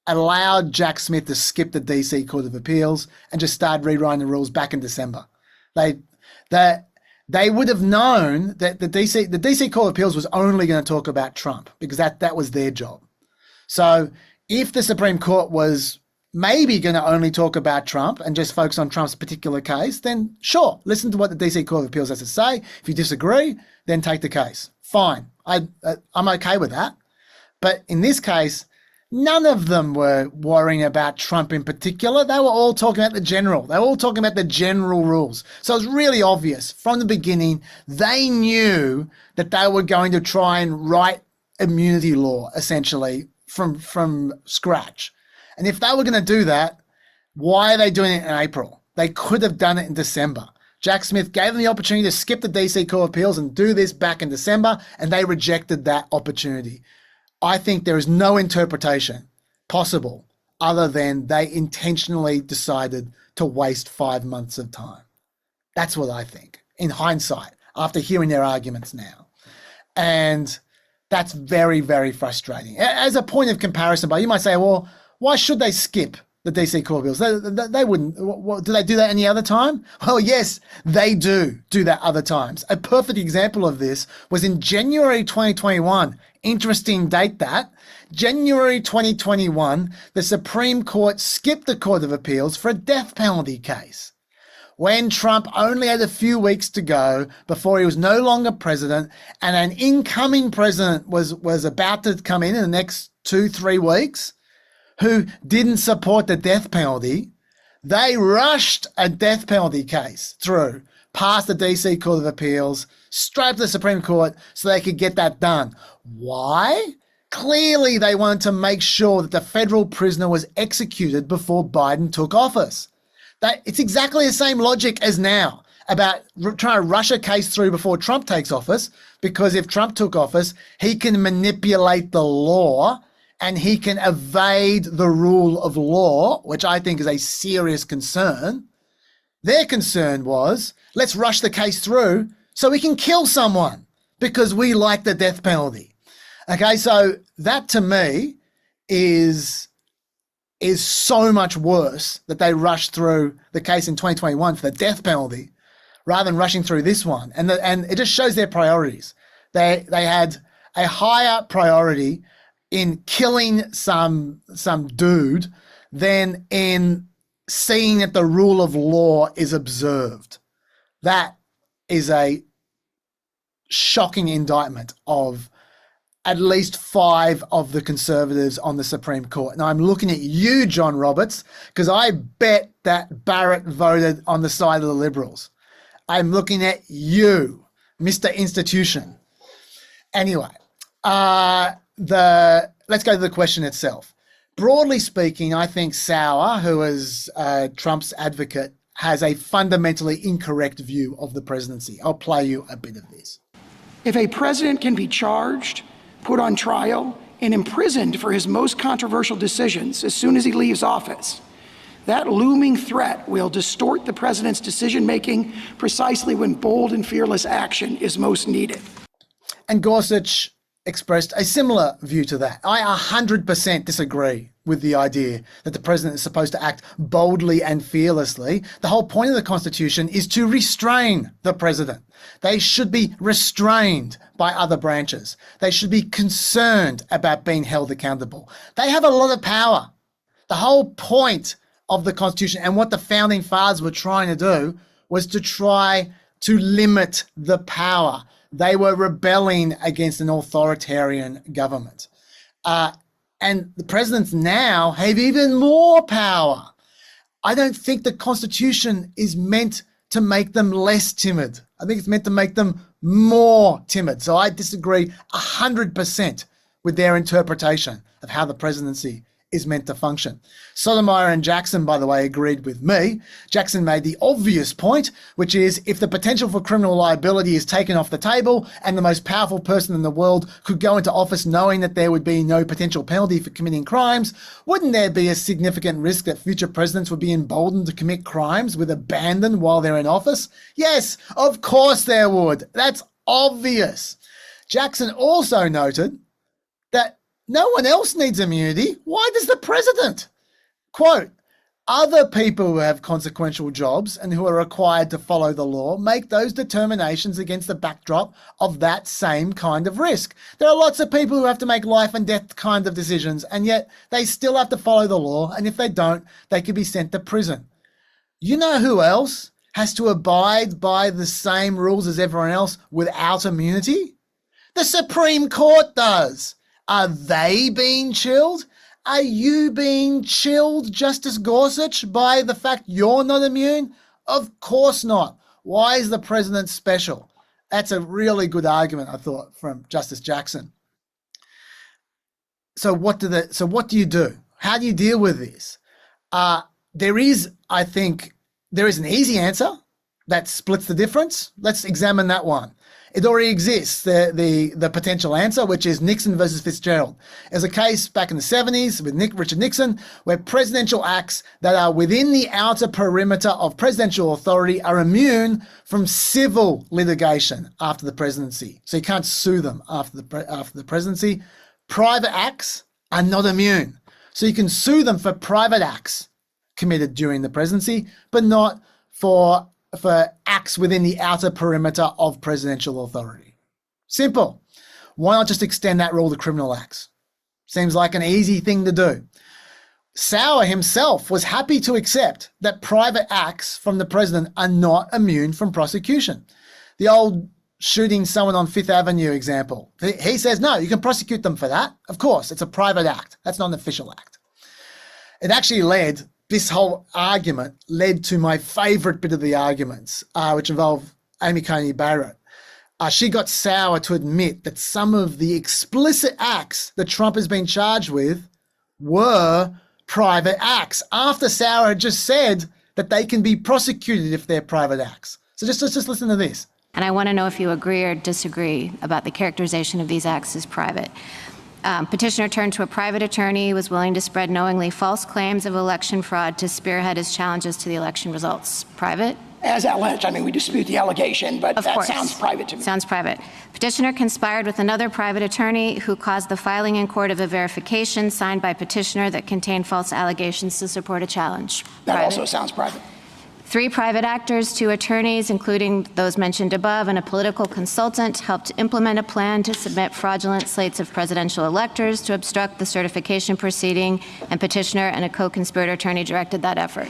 allowed Jack Smith to skip the DC Court of Appeals and just start rewriting the rules back in December. They would have known that the DC Court of Appeals was only going to talk about Trump because that was their job. So if the Supreme Court was maybe going to only talk about Trump and just focus on Trump's particular case, then sure, listen to what the DC Court of Appeals has to say. If you disagree, then take the case. Fine. I'm okay with that. But in this case, None of them were worrying about Trump in particular. They were all talking about the general. They were all talking about the general rules. So it was really obvious from the beginning. They knew that they were going to try and write immunity law essentially from scratch. And if they were going to do that, why are they doing it in April? They could have done it in December. Jack Smith gave them the opportunity to skip the DC Court of Appeals and do this back in December, and they rejected that opportunity. I think there is no interpretation possible other than they intentionally decided to waste 5 months of time. That's what I think, in hindsight, after hearing their arguments now. And that's very, very frustrating. As a point of comparison, but you might say, well, why should they skip the DC Court of Appeals? They wouldn't. Do they do that any other time? Well, yes, they do that other times. A perfect example of this was in January 2021. Interesting date that. January 2021, the Supreme Court skipped the Court of Appeals for a death penalty case. When Trump only had a few weeks to go before he was no longer president, and an incoming president was about to come in the next 2-3 weeks, who didn't support the death penalty, they rushed a death penalty case through, past the DC Court of Appeals, straight to the Supreme Court so they could get that done. Why? Clearly, they wanted to make sure that the federal prisoner was executed before Biden took office. It's exactly the same logic as now about trying to rush a case through before Trump takes office, because if Trump took office, he can manipulate the law and he can evade the rule of law, which I think is a serious concern. Their concern was, let's rush the case through so we can kill someone because we like the death penalty. Okay, so that to me is so much worse that they rushed through the case in 2021 for the death penalty rather than rushing through this one. And it just shows their priorities. They had a higher priority in killing some dude than in seeing that the rule of law is observed. That is a shocking indictment of at least 5 of the conservatives on the Supreme Court. And I'm looking at you, John Roberts, because I bet that Barrett voted on the side of the Liberals. I'm looking at you, Mr. Institution. Anyway, let's go to the question itself. Broadly speaking, I think Sauer, who is Trump's advocate, has a fundamentally incorrect view of the presidency. I'll play you a bit of this. If a president can be charged, put on trial, and imprisoned for his most controversial decisions as soon as he leaves office, that looming threat will distort the president's decision-making precisely when bold and fearless action is most needed. And Gorsuch expressed a similar view to that. I 100% disagree with the idea that the president is supposed to act boldly and fearlessly. The whole point of the Constitution is to restrain the president. They should be restrained by other branches. They should be concerned about being held accountable. They have a lot of power. The whole point of the Constitution and what the founding fathers were trying to do was to try to limit the power. They were rebelling against an authoritarian government. And the presidents now have even more power. I don't think the Constitution is meant to make them less timid. I think it's meant to make them more timid. So I disagree 100% with their interpretation of how the presidency is meant to function. Sotomayor and Jackson, by the way, agreed with me. Jackson made the obvious point, which is if the potential for criminal liability is taken off the table and the most powerful person in the world could go into office knowing that there would be no potential penalty for committing crimes, wouldn't there be a significant risk that future presidents would be emboldened to commit crimes with abandon while they're in office? Yes, of course there would. That's obvious. Jackson also noted that no one else needs immunity. Why does the president? Quote, other people who have consequential jobs and who are required to follow the law make those determinations against the backdrop of that same kind of risk. There are lots of people who have to make life and death kind of decisions, and yet they still have to follow the law, and if they don't, they could be sent to prison. You know who else has to abide by the same rules as everyone else without immunity? The Supreme Court does. Are they being chilled? are you being chilled, Justice Gorsuch, by the fact you're not immune? Of course not. Why is the president special? That's a really good argument, I thought, from Justice Jackson. So what do you do? How do you deal with this? There is an easy answer that splits the difference. Let's examine that one. It already exists, the potential answer, which is Nixon versus Fitzgerald. There's a case back in the 70s with Richard Nixon where presidential acts that are within the outer perimeter of presidential authority are immune from civil litigation after the presidency. So you can't sue them after the presidency. Private acts are not immune. So you can sue them for private acts committed during the presidency, but not for acts within the outer perimeter of presidential authority. Simple. Why not just extend that rule to criminal acts? Seems like an easy thing to do. Sauer himself was happy to accept that private acts from the president are not immune from prosecution. The old shooting someone on Fifth Avenue example. He says, no, you can prosecute them for that. Of course, it's a private act. That's not an official act. It actually this whole argument led to my favorite bit of the arguments, which involved Amy Coney Barrett. She got Sauer to admit that some of the explicit acts that Trump has been charged with were private acts, after Sauer had just said that they can be prosecuted if they're private acts. So just listen to this. And I want to know if you agree or disagree about the characterization of these acts as private. Petitioner turned to a private attorney, was willing to spread knowingly false claims of election fraud to spearhead his challenges to the election results. Private? As alleged, we dispute the allegation, but that sounds private to me. Sounds private. Petitioner conspired with another private attorney who caused the filing in court of a verification signed by petitioner that contained false allegations to support a challenge. That also sounds private. 3 private actors, 2 attorneys, including those mentioned above, and a political consultant helped implement a plan to submit fraudulent slates of presidential electors to obstruct the certification proceeding, and petitioner and a co-conspirator attorney directed that effort.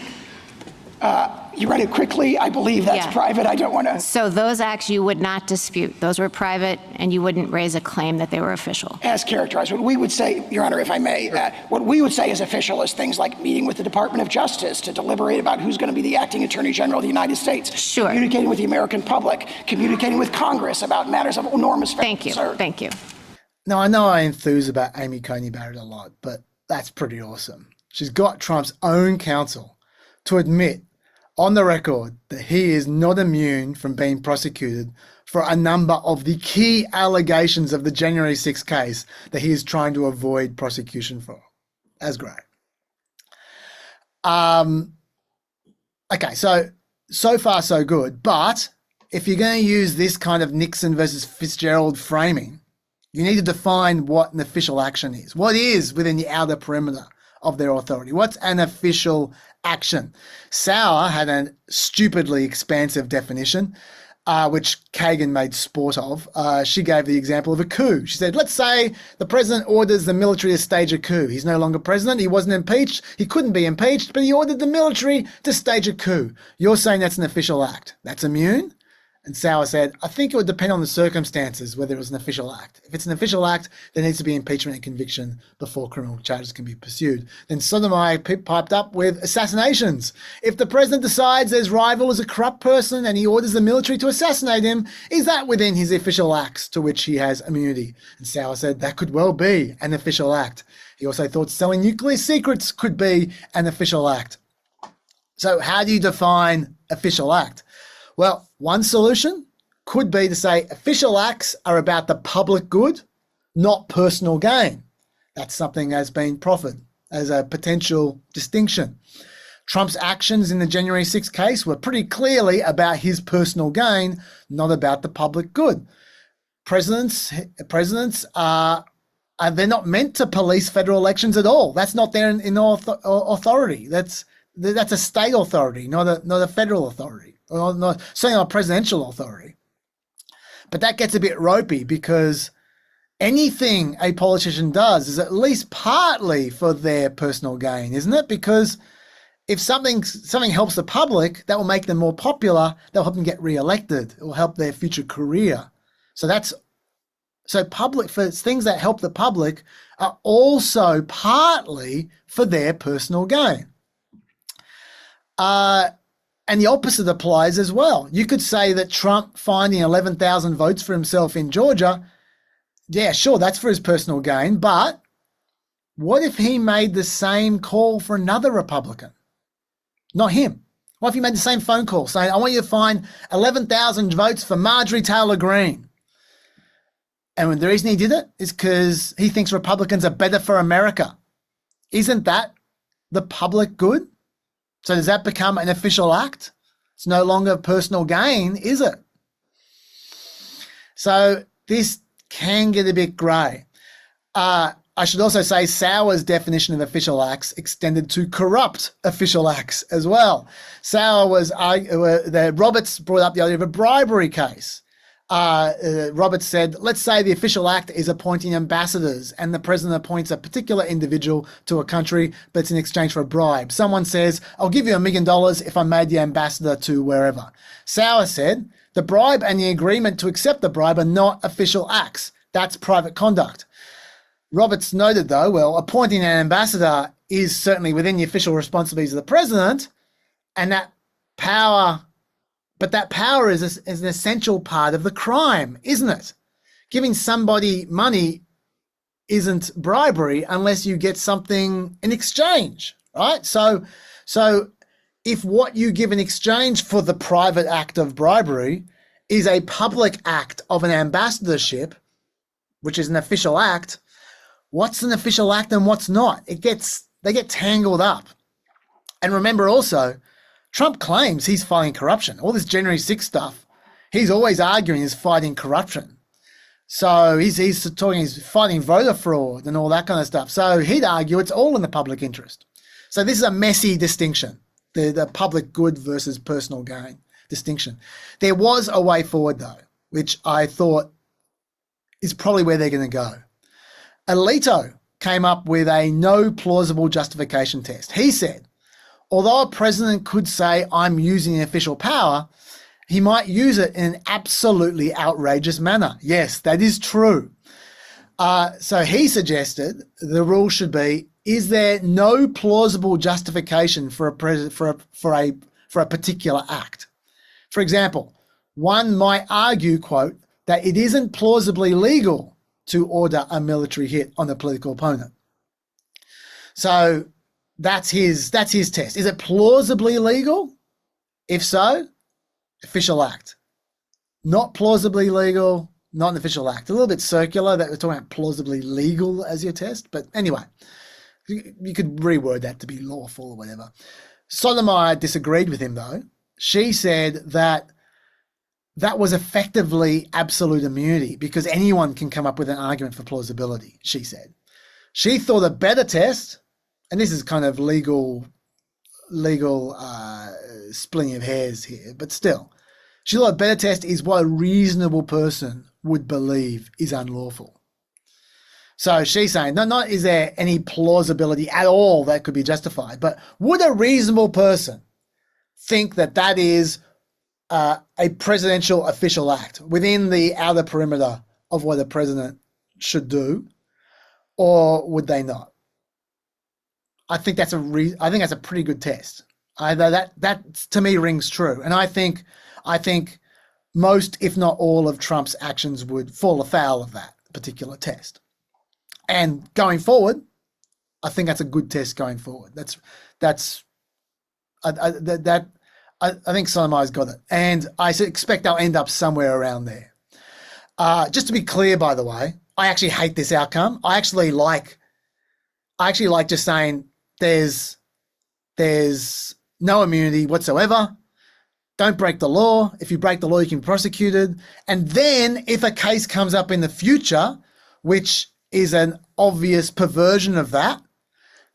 You read it quickly. I believe that's private. I don't want to. So those acts you would not dispute. Those were private, and you wouldn't raise a claim that they were official. As characterized. What we would say, Your Honor, if I may, what we would say is official is things like meeting with the Department of Justice to deliberate about who's going to be the acting Attorney General of the United States. Sure. Communicating with the American public, communicating with Congress about matters of enormous concern. Thank you. Now, I know I enthuse about Amy Coney Barrett a lot, but that's pretty awesome. She's got Trump's own counsel to admit on the record that he is not immune from being prosecuted for a number of the key allegations of the January 6th case that he is trying to avoid prosecution for. That's great. Okay, so far so good. But if you're going to use this kind of Nixon versus Fitzgerald framing, you need to define what an official action is. What is within the outer perimeter of their authority? What's an official action? Sauer had a stupidly expansive definition, which Kagan made sport of. She gave the example of a coup. She said, let's say the president orders the military to stage a coup. He's no longer president. He wasn't impeached. He couldn't be impeached, but he ordered the military to stage a coup. You're saying that's an official act. That's immune? And Sauer said, I think it would depend on the circumstances whether it was an official act. If it's an official act, there needs to be impeachment and conviction before criminal charges can be pursued. Then Sotomayor piped up with assassinations. If the president decides his rival is a corrupt person and he orders the military to assassinate him, is that within his official acts to which he has immunity? And Sauer said that could well be an official act. He also thought selling nuclear secrets could be an official act. So how do you define official act? Well, one solution could be to say official acts are about the public good, not personal gain. That's something that's been proffered as a potential distinction. Trump's actions in the January 6th case were pretty clearly about his personal gain, not about the public good. Presidents are they're not meant to police federal elections at all. That's not their authority. That's a state authority, not a federal authority. Or not, certainly not a presidential authority. But that gets a bit ropey because anything a politician does is at least partly for their personal gain, isn't it? Because if something helps the public, that will make them more popular. That will help them get re-elected. It will help their future career. So that's So public, for things that help the public, are also partly for their personal gain. And the opposite applies as well. You could say that Trump finding 11,000 votes for himself in Georgia, yeah, sure, that's for his personal gain, but what if he made the same call for another Republican? Not him. What if he made the same phone call saying, I want you to find 11,000 votes for Marjorie Taylor Greene? And the reason he did it is because he thinks Republicans are better for America. Isn't that the public good? So does that become an official act? It's no longer personal gain, is it? So this can get a bit grey. I should also say Sauer's definition of official acts extended to corrupt official acts as well. Sauer was, Roberts brought up the idea of a bribery case. Roberts said, let's say the official act is appointing ambassadors and the president appoints a particular individual to a country, but it's in exchange for a bribe. Someone says, I'll give you $1 million if I'm made the ambassador to wherever. Sauer said, the bribe and the agreement to accept the bribe are not official acts. That's private conduct. Roberts noted, though, well, appointing an ambassador is certainly within the official responsibilities of the president, and that power, but that power is an essential part of the crime, isn't it? Giving somebody money isn't bribery unless you get something in exchange, right? So if what you give in exchange for the private act of bribery is a public act of an ambassadorship, which is an official act, what's an official act and what's not? They get tangled up. And remember also, Trump claims he's fighting corruption. All this January 6th stuff, he's always arguing he's fighting corruption. So he's talking, he's fighting voter fraud and all that kind of stuff. So he'd argue it's all in the public interest. So this is a messy distinction, the public good versus personal gain distinction. There was a way forward, though, which I thought is probably where they're going to go. Alito came up with a no plausible justification test. He said, although a president could say, I'm using official power, he might use it in an absolutely outrageous manner. Yes, that is true. So he suggested the rule should be, is there no plausible justification for a particular act? For example, one might argue, quote, that it isn't plausibly legal to order a military hit on a political opponent. So that's his test. Is it plausibly legal? If so, official act. Not plausibly legal, not an official act. A little bit circular that we're talking about plausibly legal as your test. But anyway, you could reword that to be lawful or whatever. Sotomayor disagreed with him, though. She said that was effectively absolute immunity because anyone can come up with an argument for plausibility, she said. She thought a better test, and this is kind of legal splitting of hairs here, but still, she thought a better test is what a reasonable person would believe is unlawful. So she's saying, not is there any plausibility at all that could be justified, but would a reasonable person think that is a presidential official act within the outer perimeter of what a president should do, or would they not? I think that's a pretty good test. That to me rings true, and I think most, if not all, of Trump's actions would fall afoul of that particular test. And going forward, I think that's a good test going forward. I think Sotomayor's got it, and I expect they'll end up somewhere around there. Just to be clear, by the way, I actually hate this outcome. I actually like just saying there's no immunity whatsoever. Don't break the law. If you break the law, you can be prosecuted. And then if a case comes up in the future, which is an obvious perversion of that,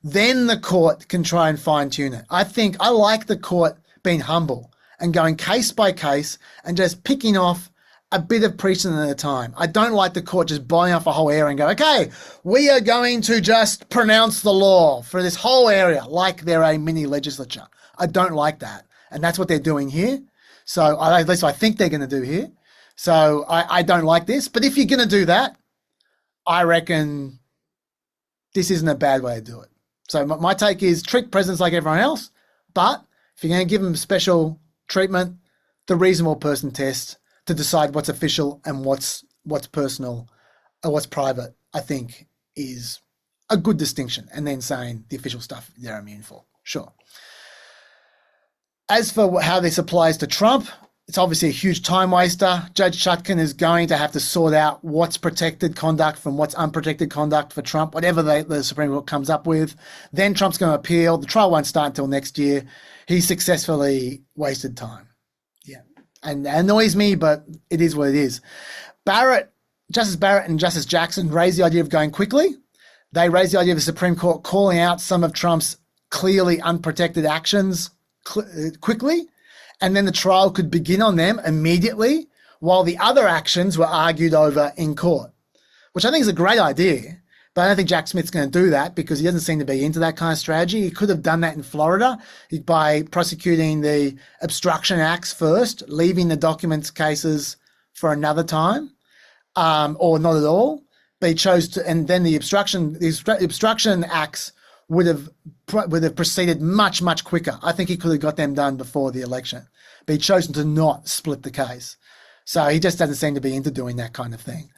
then the court can try and fine tune it. I like the court being humble and going case by case and just picking off a bit of precedent at a time. I don't like the court just blowing off a whole area and go, okay, we are going to just pronounce the law for this whole area like they're a mini legislature. I don't like that. And that's what they're doing here. So at least I think they're going to do here. So I don't like this. But if you're going to do that, I reckon this isn't a bad way to do it. So my take is treat presidents like everyone else, but if you're going to give them special treatment, the reasonable person test to decide what's official and what's personal or what's private, I think is a good distinction. And then saying the official stuff they're immune for. Sure. As for how this applies to Trump, it's obviously a huge time waster. Judge Chafkin is going to have to sort out what's protected conduct from what's unprotected conduct for Trump, whatever the Supreme Court comes up with. Then Trump's going to appeal. The trial won't start until next year. He successfully wasted time. Yeah. And that annoys me, but it is what it is. Justice Barrett and Justice Jackson raised the idea of going quickly. They raised the idea of the Supreme Court calling out some of Trump's clearly unprotected actions quickly, and then the trial could begin on them immediately while the other actions were argued over in court, which I think is a great idea, but I don't think Jack Smith's going to do that because he doesn't seem to be into that kind of strategy. He could have done that in Florida by prosecuting the obstruction acts first, leaving the documents cases for another time, or not at all, but he chose to, and then the obstruction acts would have proceeded much quicker. I think he could have got them done before the election, but he chose to not split the case. So he just doesn't seem to be into doing that kind of thing,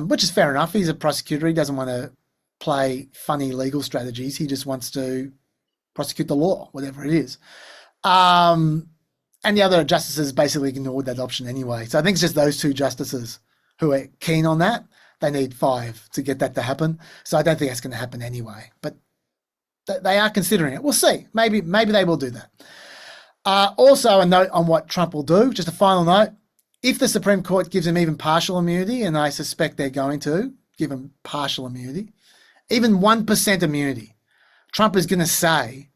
which is fair enough. He's a prosecutor. He doesn't want to play funny legal strategies. He just wants to prosecute the law, whatever it is. And the other justices basically ignored that option anyway. So I think it's just those two justices who are keen on that. They need 5 to get that to happen. So I don't think that's going to happen anyway. But they are considering it. We'll see. Maybe they will do that. Also, a note on what Trump will do, just a final note. If the Supreme Court gives him even partial immunity, and I suspect they're going to give him partial immunity, even 1% immunity, Trump is going to say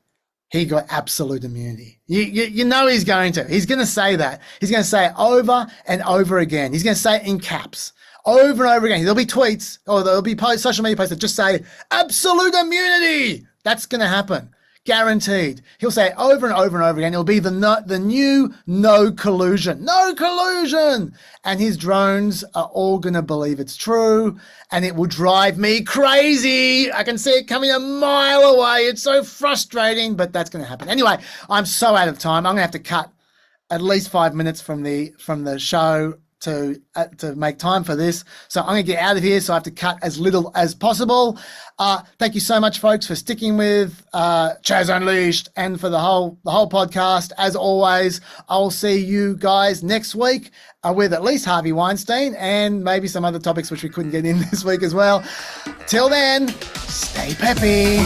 he got absolute immunity. You know he's going to. He's going to say that. He's going to say it over and over again. He's going to say it in caps. Over and over again. There'll be tweets or there'll be social media posts that just say absolute immunity. That's going to happen. Guaranteed. He'll say it over and over and over again. It'll be the new no collusion. No collusion. And his drones are all going to believe it's true. And it will drive me crazy. I can see it coming a mile away. It's so frustrating, but that's going to happen. Anyway, I'm so out of time. I'm going to have to cut at least 5 minutes from the show to make time for this. So I'm going to get out of here, so I have to cut as little as possible. Thank you so much, folks, for sticking with Chaz Unleashed and for the whole podcast. As always, I'll see you guys next week with at least Harvey Weinstein and maybe some other topics which we couldn't get in this week as well. Till then, stay peppy.